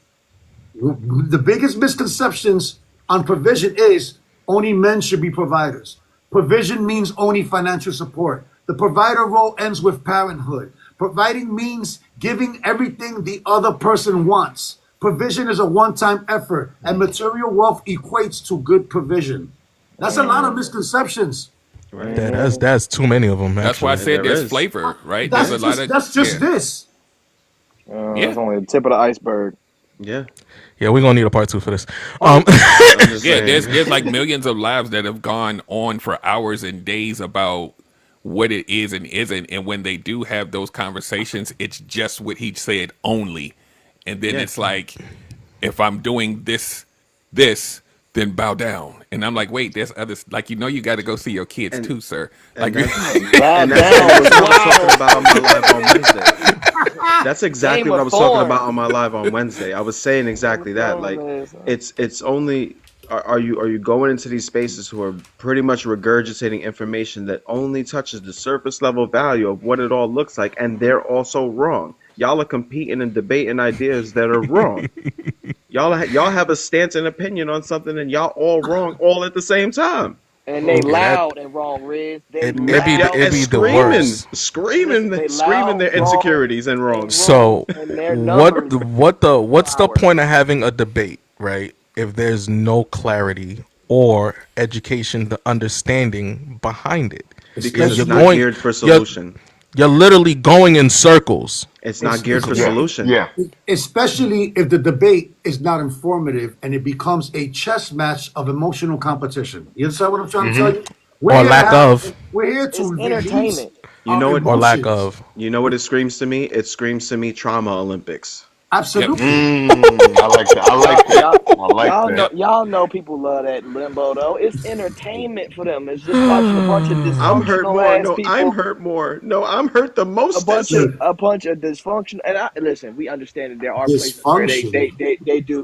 [SPEAKER 3] The biggest misconceptions on provision is only men should be providers. Provision means only financial support. The provider role ends with parenthood. Providing means giving everything the other person wants. Provision is a one-time effort, and material wealth equates to good provision. That's a lot of misconceptions.
[SPEAKER 13] Right.
[SPEAKER 1] That's too many of them
[SPEAKER 15] That's why I
[SPEAKER 1] actually.
[SPEAKER 15] said
[SPEAKER 13] There
[SPEAKER 15] there's
[SPEAKER 13] is.
[SPEAKER 15] flavor, right? There's a lot of
[SPEAKER 3] That's just
[SPEAKER 15] yeah,
[SPEAKER 3] this.
[SPEAKER 8] That's only the tip of the iceberg.
[SPEAKER 13] Yeah,
[SPEAKER 1] Yeah, we're gonna need a part two for this.
[SPEAKER 17] Oh,
[SPEAKER 13] I'm just
[SPEAKER 15] Yeah,
[SPEAKER 13] saying.
[SPEAKER 15] there's like millions of lives that have gone on for hours and days about what it is and isn't, and when they do have those conversations, it's just what he said only, and then
[SPEAKER 13] Yeah,
[SPEAKER 15] it's like, if I'm doing this, then bow down, and I'm like, wait, there's others. Like, you got to go see your kids
[SPEAKER 13] and
[SPEAKER 15] too, sir.
[SPEAKER 13] and
[SPEAKER 15] Like,
[SPEAKER 13] that's
[SPEAKER 8] Bow
[SPEAKER 13] and
[SPEAKER 8] down
[SPEAKER 13] that's
[SPEAKER 8] was
[SPEAKER 13] what I was talking
[SPEAKER 8] wild.
[SPEAKER 13] about on my live on Wednesday. That's exactly
[SPEAKER 8] Game
[SPEAKER 13] what I
[SPEAKER 8] of
[SPEAKER 13] was talking about
[SPEAKER 8] Thrones.
[SPEAKER 13] on my live on Wednesday. I was saying
[SPEAKER 8] Game of
[SPEAKER 13] exactly that.
[SPEAKER 8] Thrones
[SPEAKER 13] Like,
[SPEAKER 8] ass. Huh?
[SPEAKER 13] it's only are you going into these spaces who are pretty much regurgitating information that only touches the surface level value of what it all looks like, and they're also wrong. Y'all are competing and debating ideas that are wrong. Y'all have a stance and opinion on something, and y'all all wrong all at the same time.
[SPEAKER 8] And they
[SPEAKER 1] yeah, that
[SPEAKER 8] loud and wrong, Riz. They
[SPEAKER 13] Yeah,
[SPEAKER 8] loud
[SPEAKER 1] it
[SPEAKER 13] and
[SPEAKER 1] be
[SPEAKER 8] and
[SPEAKER 1] the
[SPEAKER 8] wrong.
[SPEAKER 13] screaming,
[SPEAKER 1] worst.
[SPEAKER 8] Listen, they
[SPEAKER 13] screaming
[SPEAKER 8] loud,
[SPEAKER 13] their
[SPEAKER 8] wrong,
[SPEAKER 13] insecurities and
[SPEAKER 8] and
[SPEAKER 13] wrongs.
[SPEAKER 8] wrong,
[SPEAKER 1] So
[SPEAKER 8] and their numbers
[SPEAKER 1] what's
[SPEAKER 8] for
[SPEAKER 1] the
[SPEAKER 8] hours.
[SPEAKER 1] point of having a debate, right? If there's no clarity or education, the understanding behind it,
[SPEAKER 13] Because
[SPEAKER 1] you're
[SPEAKER 13] it's
[SPEAKER 3] Especially,
[SPEAKER 13] not
[SPEAKER 1] going,
[SPEAKER 13] geared for
[SPEAKER 1] you're
[SPEAKER 13] solution.
[SPEAKER 1] you're literally going in circles.
[SPEAKER 13] It's not
[SPEAKER 3] it's,
[SPEAKER 13] geared for
[SPEAKER 16] Yeah,
[SPEAKER 13] solution.
[SPEAKER 16] yeah.
[SPEAKER 3] especially if the debate is not informative and it becomes a chess match of emotional competition. You understand what I'm trying to tell
[SPEAKER 16] Hmm.
[SPEAKER 3] you? We're
[SPEAKER 1] Or
[SPEAKER 3] here to
[SPEAKER 1] lack
[SPEAKER 3] have,
[SPEAKER 1] of,
[SPEAKER 3] we're here
[SPEAKER 8] It's
[SPEAKER 3] to release
[SPEAKER 8] entertainment.
[SPEAKER 13] You
[SPEAKER 3] our
[SPEAKER 13] know what?
[SPEAKER 1] or lack
[SPEAKER 3] emotions.
[SPEAKER 1] of.
[SPEAKER 13] You know what it screams to me? It screams to me trauma Olympics.
[SPEAKER 15] yep.
[SPEAKER 3] Absolutely.
[SPEAKER 16] I like that. I
[SPEAKER 8] Y'all,
[SPEAKER 16] like that.
[SPEAKER 8] y'all,
[SPEAKER 16] I like that.
[SPEAKER 8] y'all know people love that limbo though. It's entertainment for them. It's just watching a bunch of
[SPEAKER 13] I'm hurt
[SPEAKER 8] dysfunctional
[SPEAKER 13] more.
[SPEAKER 8] ass
[SPEAKER 13] No, I'm
[SPEAKER 8] people,
[SPEAKER 13] hurt more. No, I'm hurt the
[SPEAKER 8] a bunch
[SPEAKER 13] mostest.
[SPEAKER 8] of
[SPEAKER 3] Look,
[SPEAKER 8] a bunch of dysfunction. And listen, we understand that there are places where
[SPEAKER 3] dysfunction.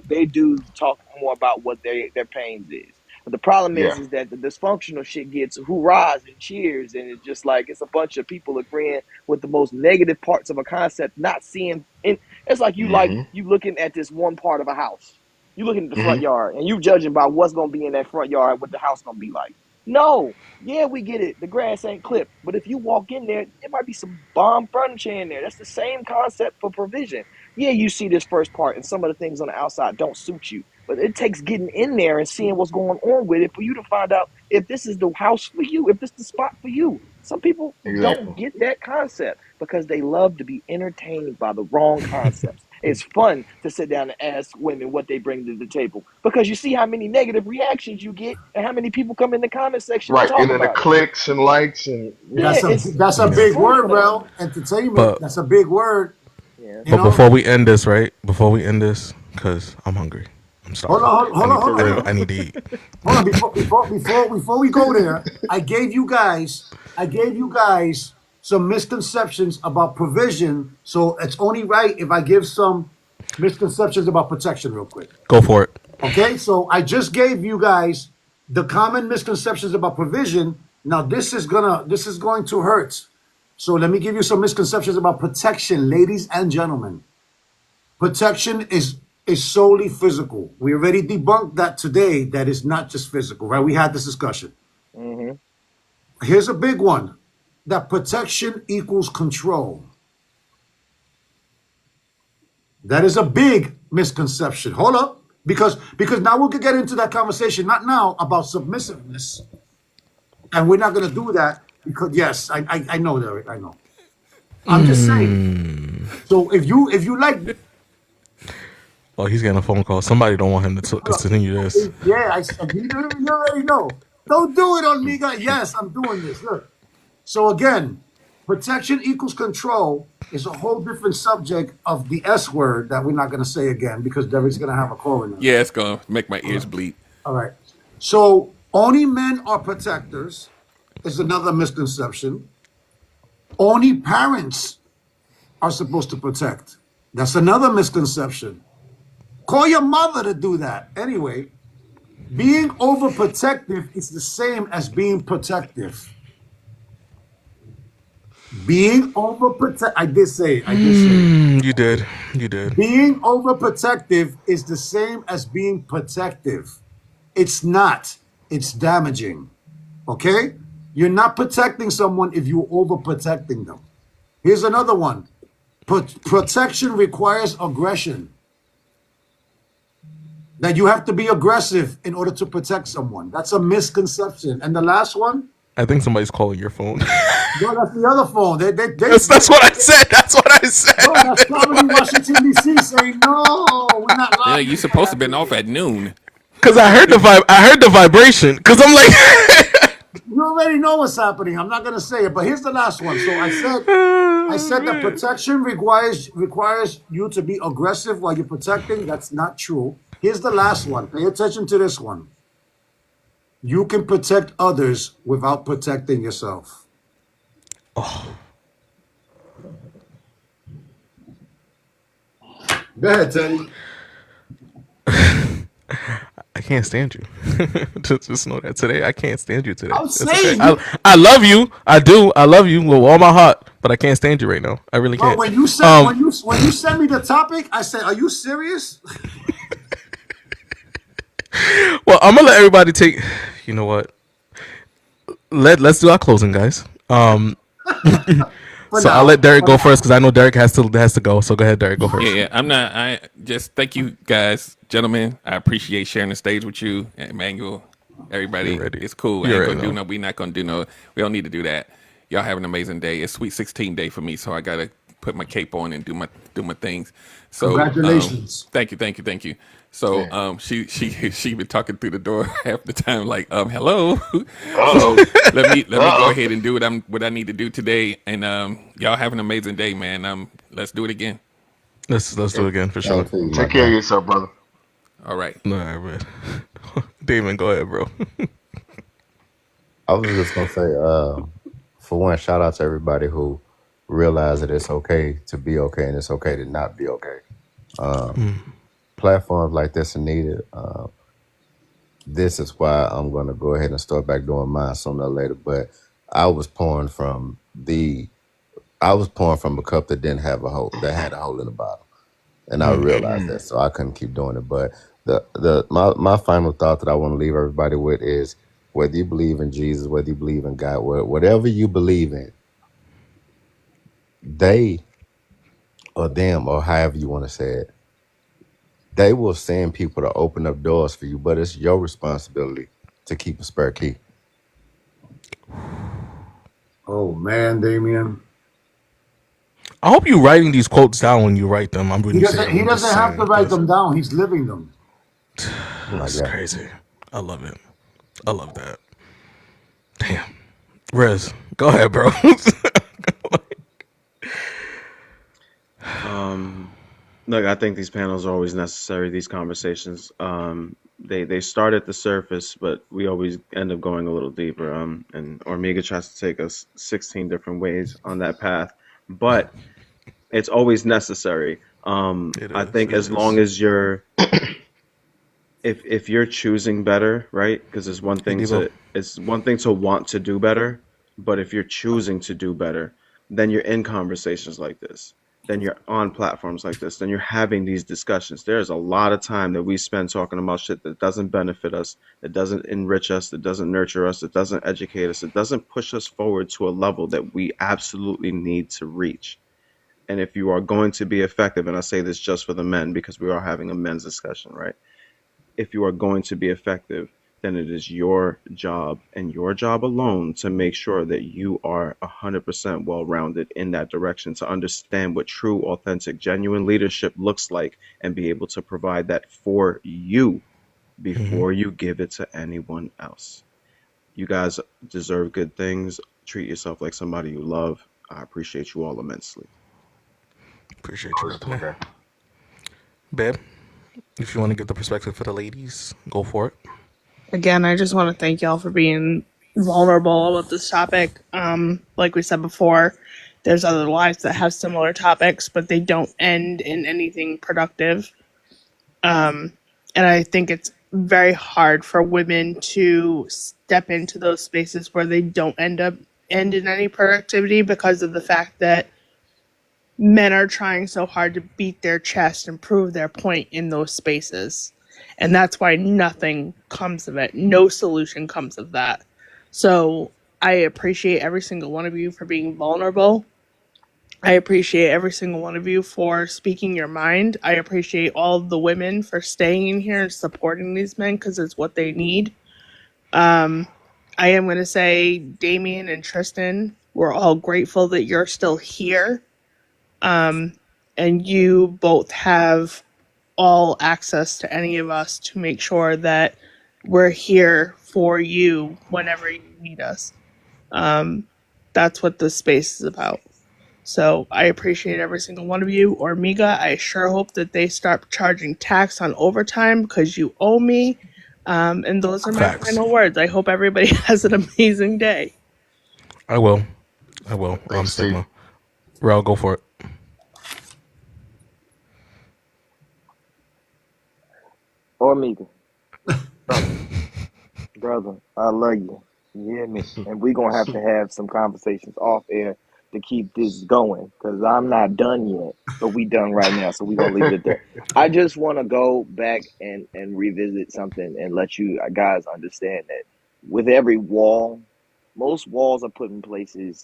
[SPEAKER 8] they do talk more about what their pains is. But the problem
[SPEAKER 16] Yeah.
[SPEAKER 8] is that the dysfunctional shit gets hoorahs and cheers, and it's just like it's a bunch of people agreeing with the most negative parts of a concept, not seeing. And it's like
[SPEAKER 16] Hmm.
[SPEAKER 8] you looking at this one part of a house. You looking at the
[SPEAKER 16] Hmm.
[SPEAKER 8] front yard, and you judging by what's gonna be in that front yard, what the house gonna be like. No, yeah, we get it. The grass ain't clipped. But if you walk in there, there might be some bomb furniture in there. That's the same concept for provision. Yeah, you see this first part, and some of the things on the outside don't suit you. But it takes getting in there and seeing what's going on with it for you to find out if this is the house for you, if this is the spot for you. Some people don't
[SPEAKER 16] Exactly.
[SPEAKER 8] get that concept because they love to be entertained by the wrong concepts. It's fun to sit down and ask women what they bring to the table because you see how many negative reactions you get and how many people come in the comment section and
[SPEAKER 16] Right.
[SPEAKER 8] talk
[SPEAKER 16] And then the
[SPEAKER 8] about it.
[SPEAKER 16] clicks and likes and
[SPEAKER 8] Yeah,
[SPEAKER 16] yeah.
[SPEAKER 3] That's a
[SPEAKER 8] it's
[SPEAKER 1] Yeah.
[SPEAKER 3] big
[SPEAKER 8] fun for
[SPEAKER 3] word,
[SPEAKER 8] them.
[SPEAKER 3] bro. Entertainment.
[SPEAKER 1] But
[SPEAKER 3] That's a big word.
[SPEAKER 8] Yeah.
[SPEAKER 3] You
[SPEAKER 1] before
[SPEAKER 3] know.
[SPEAKER 1] we end this, right? Before we end this, because I'm hungry. I'm
[SPEAKER 3] Hold
[SPEAKER 1] starving.
[SPEAKER 3] on,
[SPEAKER 1] I
[SPEAKER 3] hold on,
[SPEAKER 1] need
[SPEAKER 3] hold on, hold
[SPEAKER 1] I
[SPEAKER 3] on.
[SPEAKER 1] need to eat.
[SPEAKER 3] Hold on. Before we go there, I gave you guys some misconceptions about provision. So it's only right if I give some misconceptions about protection real quick.
[SPEAKER 1] Go for it.
[SPEAKER 3] Okay, so I just gave you guys the common misconceptions about provision. Now this is going to hurt. So let me give you some misconceptions about protection, ladies and gentlemen. Protection is solely physical. We already debunked that today. That is not just physical, right? We had this discussion.
[SPEAKER 8] Mm-hmm.
[SPEAKER 3] Here's a big one: that protection equals control. That is a big misconception. Hold up, because now we could get into that conversation. Not now about submissiveness, and we're not going to do that because yes, I know that I know. I'm just saying. So if you like
[SPEAKER 1] Oh, he's getting a phone call. Somebody don't want him to continue this.
[SPEAKER 3] yeah, you already know. Don't do it on me, guys. Yes, I'm doing this. Look. So again, protection equals control is a whole different subject of the S word that we're not going to say again because Derek's going to have a call in
[SPEAKER 15] Yeah,
[SPEAKER 3] us.
[SPEAKER 15] it's gonna make my ears bleed.
[SPEAKER 3] All right. So only men are protectors is another misconception. Only parents are supposed to protect. That's another misconception. Call your mother to do that. Anyway, being overprotective is the same as being protective. Being overprotective, I did say it. I did say it.
[SPEAKER 1] You did. You did.
[SPEAKER 3] Being overprotective is the same as being protective. It's not. It's damaging. Okay? You're not protecting someone if you're overprotecting them. Here's another one. Protection requires aggression. That you have to be aggressive in order to protect someone. That's a misconception. And the last one,
[SPEAKER 1] I think somebody's calling your phone.
[SPEAKER 3] No, that's the other phone.
[SPEAKER 1] That's what I said. That's what I said.
[SPEAKER 3] No, that's probably Washington D.C. saying no. We're not
[SPEAKER 15] Yeah,
[SPEAKER 3] logged
[SPEAKER 15] you
[SPEAKER 3] in for
[SPEAKER 15] supposed to
[SPEAKER 3] that
[SPEAKER 15] been off
[SPEAKER 3] today.
[SPEAKER 15] at noon.
[SPEAKER 1] Because I heard the vibration. Because I'm like,
[SPEAKER 3] You already know what's happening. I'm not gonna say it, but here's the last one. So I
[SPEAKER 1] oh,
[SPEAKER 3] said that
[SPEAKER 1] man.
[SPEAKER 3] protection requires you to be aggressive while you're protecting. That's not true. Here's the last one. Pay attention to this one. You can protect others without protecting yourself. Go ahead, Teddy.
[SPEAKER 1] I can't stand you. Just know that today. I can't stand you today.
[SPEAKER 3] I'm
[SPEAKER 1] It's okay.
[SPEAKER 3] saying you.
[SPEAKER 1] I love you. I do. I love you with all my heart. But I can't stand you right now. I really
[SPEAKER 3] Bro,
[SPEAKER 1] can't.
[SPEAKER 3] when you said
[SPEAKER 1] Um.
[SPEAKER 3] when you sent me the topic, I said, "Are you serious?"
[SPEAKER 1] Well, I'm gonna let everybody take. You know what? Let's do our closing, guys.
[SPEAKER 3] For
[SPEAKER 1] So I'll let
[SPEAKER 3] now,
[SPEAKER 1] Derek
[SPEAKER 3] for
[SPEAKER 1] go first
[SPEAKER 3] now.
[SPEAKER 1] because I know Derek has to go. So go ahead, Derek. Go
[SPEAKER 15] Yeah,
[SPEAKER 1] first.
[SPEAKER 15] yeah. I'm not. I just thank you guys, gentlemen. I appreciate sharing the stage with you, Emmanuel.
[SPEAKER 1] You're
[SPEAKER 15] Everybody,
[SPEAKER 1] ready.
[SPEAKER 15] it's cool. I
[SPEAKER 1] You
[SPEAKER 15] ain't
[SPEAKER 1] already
[SPEAKER 15] gonna do
[SPEAKER 1] know.
[SPEAKER 15] no. We not gonna do no. We don't need to do that. Y'all have an amazing day. It's Sweet 16 day for me, so I gotta put my cape on and do my things. So
[SPEAKER 3] Congratulations.
[SPEAKER 15] thank you, thank you, thank you. So
[SPEAKER 16] Yeah.
[SPEAKER 15] she been talking through the door half the time, like hello.
[SPEAKER 16] Uh
[SPEAKER 15] So let me go
[SPEAKER 16] oh.
[SPEAKER 15] ahead and do what I need to do today, and y'all have an amazing day, man. Let's do it again.
[SPEAKER 1] Let's do it again for sure.
[SPEAKER 14] Same to you, my
[SPEAKER 16] Take care of
[SPEAKER 14] guy.
[SPEAKER 16] yourself, brother.
[SPEAKER 15] All right.
[SPEAKER 1] All right, man. Damon, go ahead, bro.
[SPEAKER 14] I was just gonna say, for one, shout out to everybody who realized that it's okay to be okay and it's okay to not be okay. Platforms like this are needed. This is why I'm gonna go ahead and start back doing mine sooner or later. But I was pouring from the I was pouring from a cup that didn't have a hole, that had a hole in the bottom, and I realized that, so I couldn't keep doing it. But my final thought that I want to leave everybody with is, whether you believe in Jesus, whether you believe in God, whatever you believe in, they or them or however you want to say it, they will send people to open up doors for you, but it's your responsibility to keep a spare key.
[SPEAKER 3] Oh man, Damien.
[SPEAKER 1] I hope you writing these quotes down when you write them. I'm when you say them.
[SPEAKER 3] He
[SPEAKER 1] I'm just
[SPEAKER 3] doesn't have
[SPEAKER 1] saying
[SPEAKER 3] to write
[SPEAKER 1] because
[SPEAKER 3] them down. He's living them.
[SPEAKER 14] I
[SPEAKER 1] that's
[SPEAKER 14] got
[SPEAKER 1] crazy. I love it. I love that. Damn. Rez, go ahead, bro.
[SPEAKER 13] Look, I think these panels are always necessary. These conversations, they start at the surface, but we always end up going a little deeper. And Ormega tries to take us 16 different ways on that path, but it's always necessary.
[SPEAKER 1] It
[SPEAKER 13] I
[SPEAKER 1] is.
[SPEAKER 13] think
[SPEAKER 1] It
[SPEAKER 13] as long
[SPEAKER 1] is.
[SPEAKER 13] as you're, if you're choosing better, right? Because
[SPEAKER 1] Hey, Debo.
[SPEAKER 13] it's one thing to want to do better, but if you're choosing to do better, then you're in conversations like this. Then you're on platforms like this. Then you're having these discussions. There's a lot of time that we spend talking about shit that doesn't benefit us, that doesn't enrich us, that doesn't nurture us, that doesn't educate us, that doesn't push us forward to a level that we absolutely need to reach. And if you are going to be effective, and I say this just for the men because we are having a men's discussion, right? If you are going to be effective, then it is your job and your job alone to make sure that you are 100% well rounded in that direction, to understand what true, authentic, genuine leadership looks like and be able to provide that for you before you give it to anyone else. You guys deserve good things. Treat yourself like somebody you love. I appreciate you all immensely.
[SPEAKER 1] Appreciate you,
[SPEAKER 16] Always, my
[SPEAKER 1] brother.
[SPEAKER 16] guy.
[SPEAKER 1] Babe, if you want to get the perspective for the ladies, go for it.
[SPEAKER 17] Again, I just want to thank y'all for being vulnerable about this topic. Like we said before, there's other lives that have similar topics, but they don't end in anything productive. And I think it's very hard for women to step into those spaces where they don't end in any productivity because of the fact that men are trying so hard to beat their chest and prove their point in those spaces. And that's why nothing comes of it. No solution comes of that. So I appreciate every single one of you for being vulnerable. I appreciate every single one of you for speaking your mind. I appreciate all of the women for staying in here and supporting these men because it's what they need. I am going to say, Damien and Tristan, We're all grateful that you're still here. And you both have all access to any of us to make sure that we're here for you whenever you need us. That's what this space is about. So I appreciate every single one of you. Ormiga, I sure hope that they start charging tax on overtime because you owe me. And those are my
[SPEAKER 1] Facts.
[SPEAKER 17] final words. I hope everybody has an amazing day.
[SPEAKER 1] I will. I will.
[SPEAKER 16] Thanks, T.
[SPEAKER 1] Sigma. Rel, go for it.
[SPEAKER 8] Or Mika, brother, I love you. You hear me? And we're gonna have to have some conversations off air to keep this going because I'm not done yet, but we done right now, so we're gonna leave it at that. I just want to go back and revisit something and let you guys understand that with every wall, most walls are put in places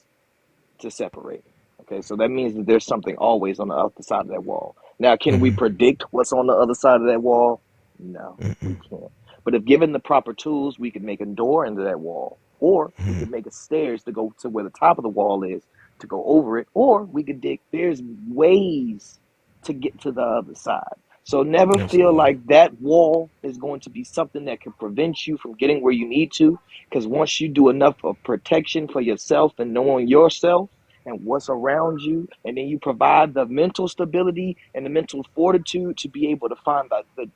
[SPEAKER 8] to separate. Okay, so that means that there's something always on the other side of that wall. Now, can we predict what's on the other side of that wall? No, we can't. But if given the proper tools, we could make a door into that wall, or we could make a stairs to go to where the top of the wall is to go over it, or we could dig. There's ways to get to the other side. So never feel
[SPEAKER 1] Absolutely.
[SPEAKER 8] like that wall is going to be something that can prevent you from getting where you need to. Because once you do enough of protection for yourself and knowing yourself and what's around you, and then you provide the mental stability and the mental fortitude to be able to find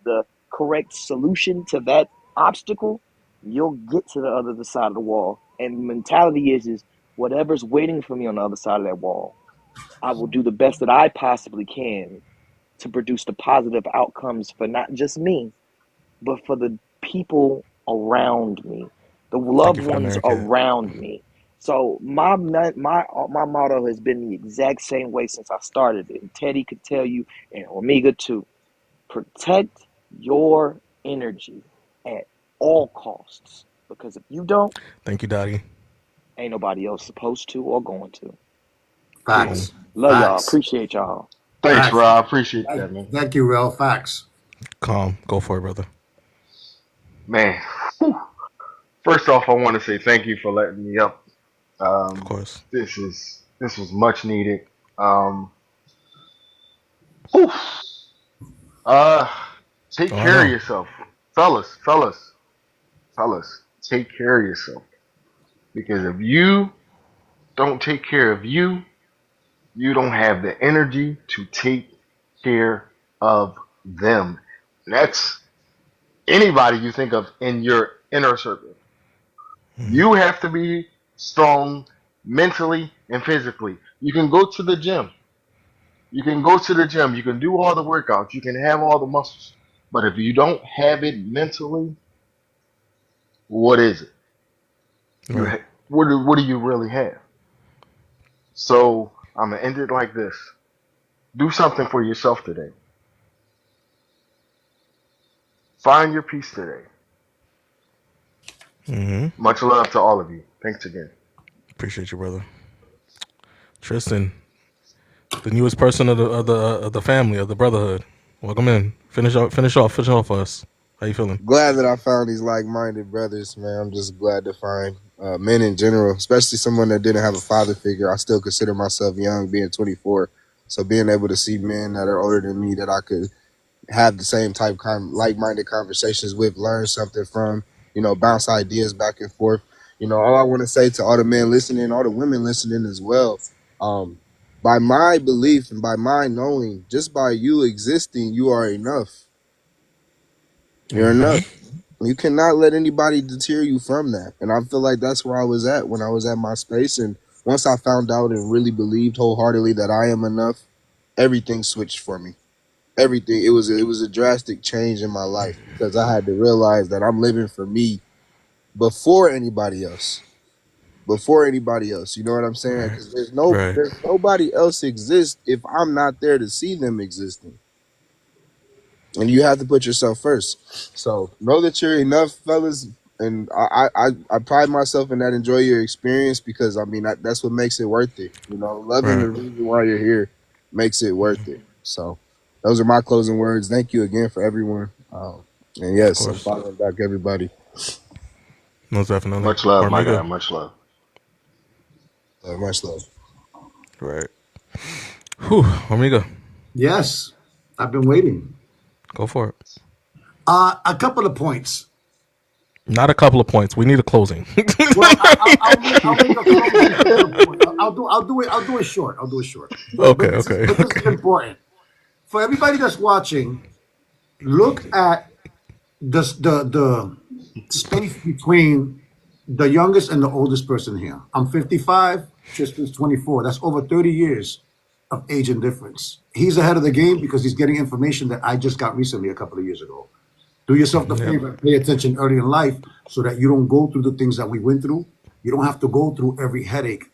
[SPEAKER 8] the correct solution to that obstacle, you'll get to the other side of the wall. And the mentality is whatever's waiting for me on the other side of that wall, I will do the best that I possibly can to produce the positive outcomes for not just me, but for the people around me, the
[SPEAKER 1] Thank
[SPEAKER 8] loved
[SPEAKER 1] you for the
[SPEAKER 8] ones
[SPEAKER 1] Mary Kay.
[SPEAKER 8] around me. So my motto has been the exact same way since I started it. And Teddy could tell you, and Omega too. Protect your energy at all costs. Because if you don't,
[SPEAKER 1] Thank you, Dottie.
[SPEAKER 8] ain't nobody else supposed to or going to.
[SPEAKER 1] Cool.
[SPEAKER 8] Peace.
[SPEAKER 3] Facts.
[SPEAKER 8] Love y'all.
[SPEAKER 3] Facts.
[SPEAKER 8] Appreciate y'all.
[SPEAKER 16] Thanks,
[SPEAKER 3] Facts.
[SPEAKER 16] Rob. Appreciate that, man.
[SPEAKER 3] Thank you, Rel. Facts.
[SPEAKER 1] Calm. Go for it, brother.
[SPEAKER 16] Man, whew. First off, I want to say thank you for letting me up.
[SPEAKER 1] Of course.
[SPEAKER 16] This was much needed. Um, whew. uh, take
[SPEAKER 1] Oh
[SPEAKER 16] care of
[SPEAKER 1] no.
[SPEAKER 16] yourself, fellas. Take care of yourself because if you don't take care of you, you don't have the energy to take care of them. That's anybody you think of in your inner circle. You have to be strong mentally and physically. You can go to the gym. You can go to the gym. You can do all the workouts. You can have all the muscles. But if you don't have it mentally, what is it?
[SPEAKER 1] Right.
[SPEAKER 16] What do you really have? So I'm gonna end it like this. Do something for yourself today. Find your peace today. Much love to all of you. Thanks again.
[SPEAKER 1] Appreciate you, brother. Tristan, the newest person of the family of the brotherhood. Welcome in. Finish off for us. How you feeling?
[SPEAKER 4] Glad that I found these like-minded brothers, man. I'm just glad to find men in general, especially someone that didn't have a father figure. I still consider myself young, being 24. So being able to see men that are older than me that I could have the same type like-minded conversations with, learn something from, bounce ideas back and forth. All I want to say to all the men listening, all the women listening as well, um, by my belief and by my knowing, just by you existing, you are enough. You're enough. You cannot let anybody deter you from that. And I feel like that's where I was at when I was at my space. And once I found out and really believed wholeheartedly that I am enough, everything switched for me. Everything. It was a drastic change in my life because I had to realize that I'm living for me before anybody else. Before anybody else. You know what I'm saying?
[SPEAKER 1] Right.
[SPEAKER 4] Because
[SPEAKER 1] Right.
[SPEAKER 4] there's nobody else exists if I'm not there to see them existing. And you have to put yourself first. So know that you're enough, fellas. And I pride myself in that. Enjoy your experience because I mean that's what makes it worth it. Loving
[SPEAKER 1] Right.
[SPEAKER 4] the reason why you're here makes it worth it. So those are my closing words. Thank you again for everyone. And
[SPEAKER 1] Of
[SPEAKER 4] yes, I'm
[SPEAKER 1] course.
[SPEAKER 4] following back everybody.
[SPEAKER 1] Most definitely.
[SPEAKER 16] Much love, my guy.
[SPEAKER 1] Armiga.
[SPEAKER 16] Much love.
[SPEAKER 4] Much love.
[SPEAKER 1] Right. Whew, Amiga,
[SPEAKER 3] Yes, I've been waiting.
[SPEAKER 1] go for it.
[SPEAKER 3] A couple of points.
[SPEAKER 1] Not a couple of points. We need a closing.
[SPEAKER 3] Well, I'll make a closing couple of points. I'll do it short. I'll do it short.
[SPEAKER 1] Okay, okay,
[SPEAKER 3] But this is
[SPEAKER 1] okay.
[SPEAKER 3] important for everybody that's watching. Look at the space between the youngest and the oldest person here. I'm 55. Tristan's 24. That's over 30 years of age and difference. He's ahead of the game because he's getting information that I just got recently a couple of years ago. Do yourself the
[SPEAKER 1] Yep.
[SPEAKER 3] favor and pay attention early in life so that you don't go through the things that we went through. You don't have to go through every headache.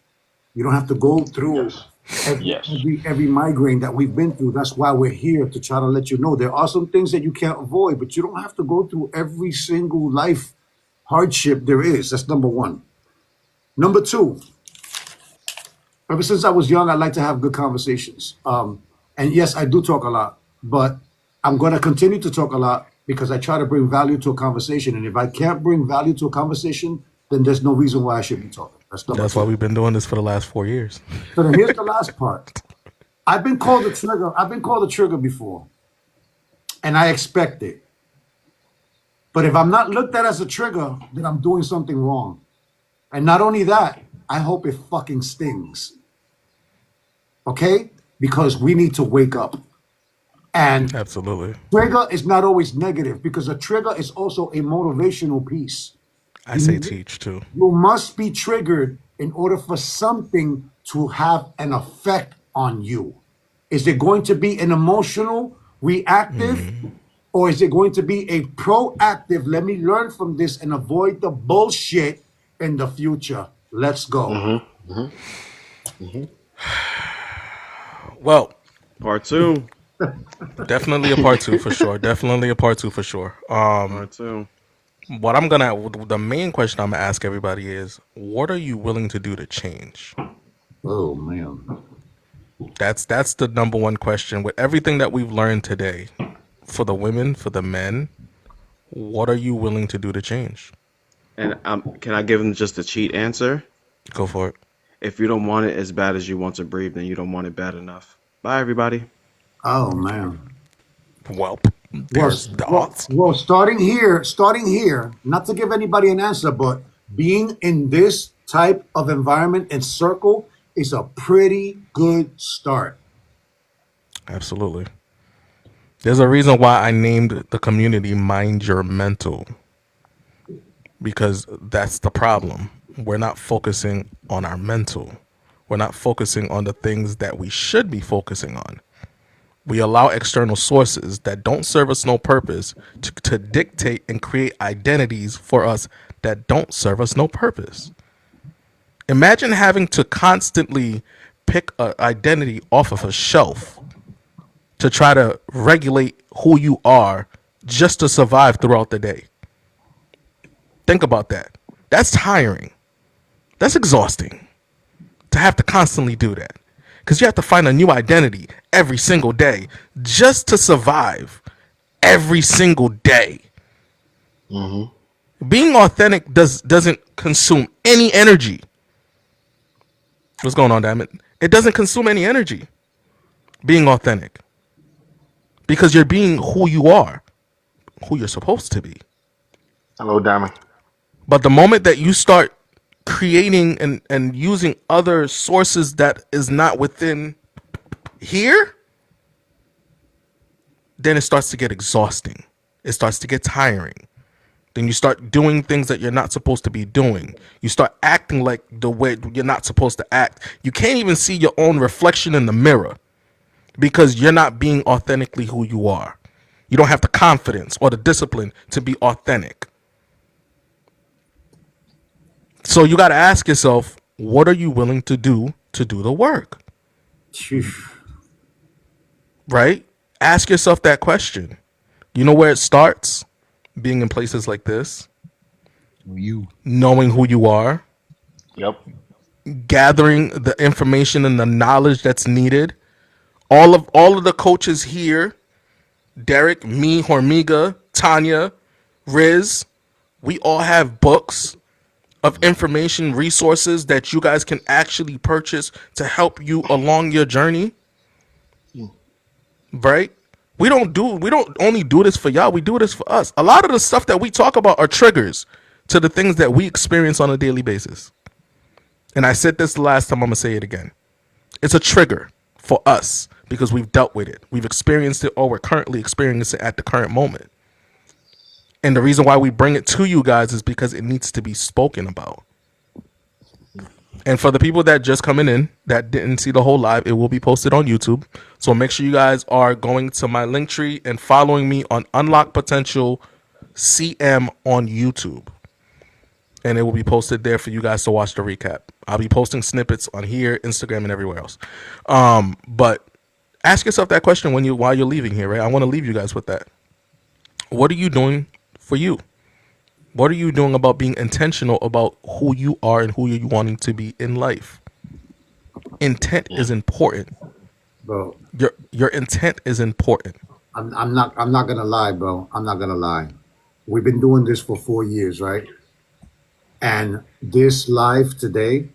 [SPEAKER 3] You don't have to go through
[SPEAKER 6] Yes.
[SPEAKER 3] every
[SPEAKER 6] Yes.
[SPEAKER 3] every migraine that we've been through. That's why we're here to try to let you know there are some things that you can't avoid, but you don't have to go through every single life hardship there is. That's number one. Number two, ever since I was young, I like to have good conversations. And yes, I do talk a lot, but I'm going to continue to talk a lot because I try to bring value to a conversation. And if I can't bring value to a conversation, then there's no reason why I should be talking. That's number
[SPEAKER 1] That's why
[SPEAKER 3] two.
[SPEAKER 1] we've been doing this for the last 4 years.
[SPEAKER 3] So then here's the last part. I've been called a trigger. I've been called a trigger before, and I expect it. But if I'm not looked at as a trigger, then I'm doing something wrong. And not only that, I hope it fucking stings. Okay? Because we need to wake up. And
[SPEAKER 1] Absolutely.
[SPEAKER 3] trigger is not always negative because a trigger is also a motivational piece.
[SPEAKER 1] I say
[SPEAKER 3] You,
[SPEAKER 1] teach too.
[SPEAKER 3] you must be triggered in order for something to have an effect on you. Is it going to be an emotional, reactive, or is it going to be a proactive? Let me learn from this and avoid the bullshit in the future. Let's go.
[SPEAKER 6] Mm-hmm. Mm-hmm. Mm-hmm.
[SPEAKER 1] Well,
[SPEAKER 13] Part two.
[SPEAKER 1] definitely a part two for sure. Definitely a part two for sure.
[SPEAKER 13] Part two.
[SPEAKER 1] What the main question I'm gonna ask everybody is, what are you willing to do to change?
[SPEAKER 3] Oh man.
[SPEAKER 1] That's the number one question. With everything that we've learned today, for the women, for the men, what are you willing to do to change?
[SPEAKER 13] And can I give them just a cheat answer?
[SPEAKER 1] Go for it.
[SPEAKER 13] If you don't want it as bad as you want to breathe, then you don't want it bad enough. Bye, everybody.
[SPEAKER 3] Oh man.
[SPEAKER 1] Well,
[SPEAKER 3] Well,
[SPEAKER 1] there's
[SPEAKER 3] well,
[SPEAKER 1] thoughts.
[SPEAKER 3] well, starting here, not to give anybody an answer, but being in this type of environment and circle is a pretty good start.
[SPEAKER 1] Absolutely. There's a reason why I named the community Mind Your Mental, because that's the problem. We're not focusing on our mental. We're not focusing on the things that we should be focusing on. We allow external sources that don't serve us no purpose to dictate and create identities for us that don't serve us no purpose. Imagine having to constantly pick an identity off of a shelf to try to regulate who you are just to survive throughout the day. Think about that. That's tiring. That's exhausting to have to constantly do that. Because you have to find a new identity every single day just to survive every single day.
[SPEAKER 6] Mm-hmm.
[SPEAKER 1] Being authentic doesn't consume any energy. What's going on, damn it? It doesn't consume any energy. Being authentic. Because you're being who you are, who you're supposed to be.
[SPEAKER 6] Hello, Diamond.
[SPEAKER 1] But the moment that you start creating and using other sources that is not within here, then it starts to get exhausting. It starts to get tiring. Then you start doing things that you're not supposed to be doing. You start acting like the way you're not supposed to act. You can't even see your own reflection in the mirror because you're not being authentically who you are. You don't have the confidence or the discipline to be authentic. So you got to ask yourself, what are you willing to do the work?
[SPEAKER 3] Phew.
[SPEAKER 1] Right? Ask yourself that question. You know where it starts? Being in places like this,
[SPEAKER 4] You.
[SPEAKER 1] knowing who you are,
[SPEAKER 6] Yep.
[SPEAKER 1] gathering the information and the knowledge that's needed. All of the coaches here, Derek, me, Hormiga, Tanya, Riz, we all have books of information resources that you guys can actually purchase to help you along your journey, right? We don't only do this for y'all, we do this for us. A lot of the stuff that we talk about are triggers to the things that we experience on a daily basis. And I said this the last time, I'm gonna say it again. It's a trigger for us because we've dealt with it. We've experienced it, or we're currently experiencing it at the current moment. And the reason why we bring it to you guys is because it needs to be spoken about. And for the people that just coming in that didn't see the whole live, it will be posted on YouTube. So make sure you guys are going to my link tree and following me on Unlock Potential CM on YouTube. And it will be posted there for you guys to watch the recap. I'll be posting snippets on here, Instagram, and everywhere else. But ask yourself that question while you're leaving here, right? I want to leave you guys with that. What are you doing for you? What are you doing about being intentional about who you are and who you're wanting to be in life? Intent is important.
[SPEAKER 3] bro.
[SPEAKER 1] Your intent is important.
[SPEAKER 3] I'm not gonna lie, bro. I'm not gonna lie. We've been doing this for 4 years, right? And this live today,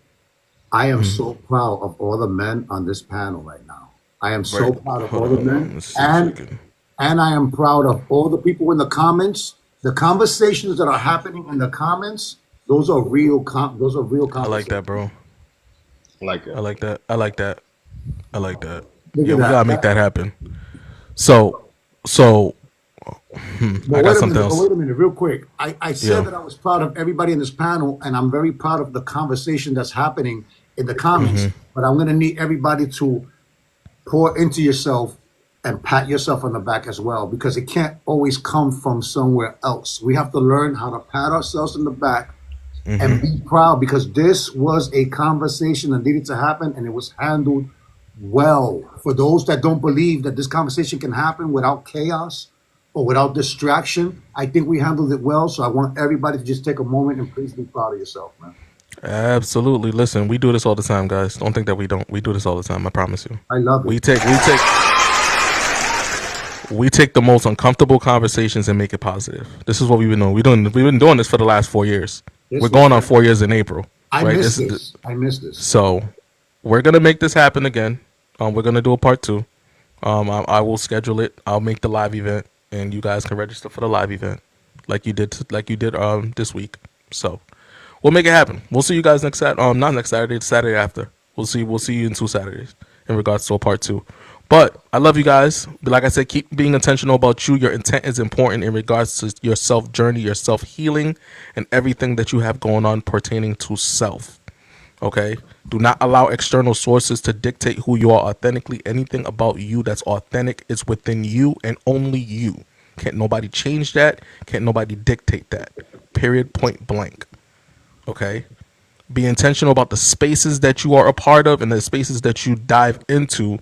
[SPEAKER 3] I am so proud of all the men on this panel right now. I am so
[SPEAKER 1] Right.
[SPEAKER 3] proud of
[SPEAKER 1] Hold
[SPEAKER 3] all the
[SPEAKER 1] on.
[SPEAKER 3] men,
[SPEAKER 1] Let's see if we can.
[SPEAKER 3] and I am proud of all the people in the comments. The conversations that are happening in the comments, those are real. Those are real
[SPEAKER 1] I like that,
[SPEAKER 3] conversations.
[SPEAKER 1] bro.
[SPEAKER 16] Like
[SPEAKER 1] I
[SPEAKER 16] that.
[SPEAKER 1] like that. I like that. I like that.
[SPEAKER 3] Look
[SPEAKER 1] Yeah,
[SPEAKER 3] at
[SPEAKER 1] we
[SPEAKER 3] that.
[SPEAKER 1] gotta make that happen. So, so
[SPEAKER 3] But
[SPEAKER 1] I got
[SPEAKER 3] wait a
[SPEAKER 1] something
[SPEAKER 3] minute. But
[SPEAKER 1] else.
[SPEAKER 3] wait a minute, real quick. I said
[SPEAKER 1] Yeah.
[SPEAKER 3] that I was proud of everybody in this panel, and I'm very proud of the conversation that's happening in the comments. But I'm going to need everybody to pour into yourself and pat yourself on the back as well, because it can't always come from somewhere else. We have to learn how to pat ourselves on the back and be proud, because this was a conversation that needed to happen, and it was handled well. For those that don't believe that this conversation can happen without chaos or without distraction, I think we handled it well. So I want everybody to just take a moment and please be proud of yourself, man.
[SPEAKER 1] Absolutely. Listen, we do this all the time, guys. Don't think that we don't. We do this all the time. I promise you.
[SPEAKER 3] I love it.
[SPEAKER 1] We take the most uncomfortable conversations and make it positive. This is what we've been doing. We've been doing this for the last 4 years. We're
[SPEAKER 3] This was
[SPEAKER 1] going on
[SPEAKER 3] great.
[SPEAKER 1] 4 years in April,
[SPEAKER 3] I
[SPEAKER 1] right?
[SPEAKER 3] missed this. I missed this.
[SPEAKER 1] So we're gonna make this happen again. We're gonna do a part two. I will schedule it. I'll make the live event, and you guys can register for the live event, like you did this week. So we'll make it happen. We'll see you guys next not next Saturday, it's Saturday after. We'll see you in 2 Saturdays in regards to a part two. But I love you guys. But like I said, keep being intentional about you. Your intent is important in regards to your self journey, your self healing, and everything that you have going on pertaining to self. Okay? Do not allow external sources to dictate who you are authentically. Anything about you that's authentic is within you and only you. Can't nobody change that. Can't nobody dictate that. Period. Point blank. Okay? Be intentional about the spaces that you are a part of and the spaces that you dive into,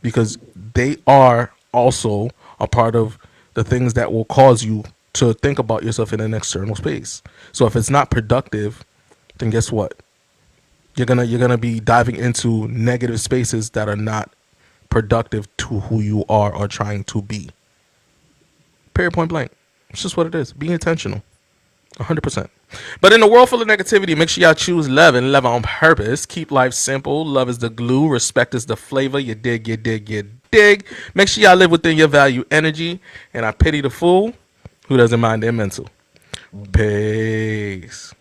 [SPEAKER 1] because they are also a part of the things that will cause you to think about yourself in an external space. So if it's not productive, then guess what? You're gonna be diving into negative spaces that are not productive to who you are or trying to be. Period. Point blank. It's just what it is. Be intentional. 100%. But in a world full of negativity, make sure y'all choose love and love on purpose. Keep life simple. Love is the glue. Respect is the flavor. You dig, you dig, you dig. Make sure y'all live within your value energy. And I pity the fool who doesn't mind their mental. Peace.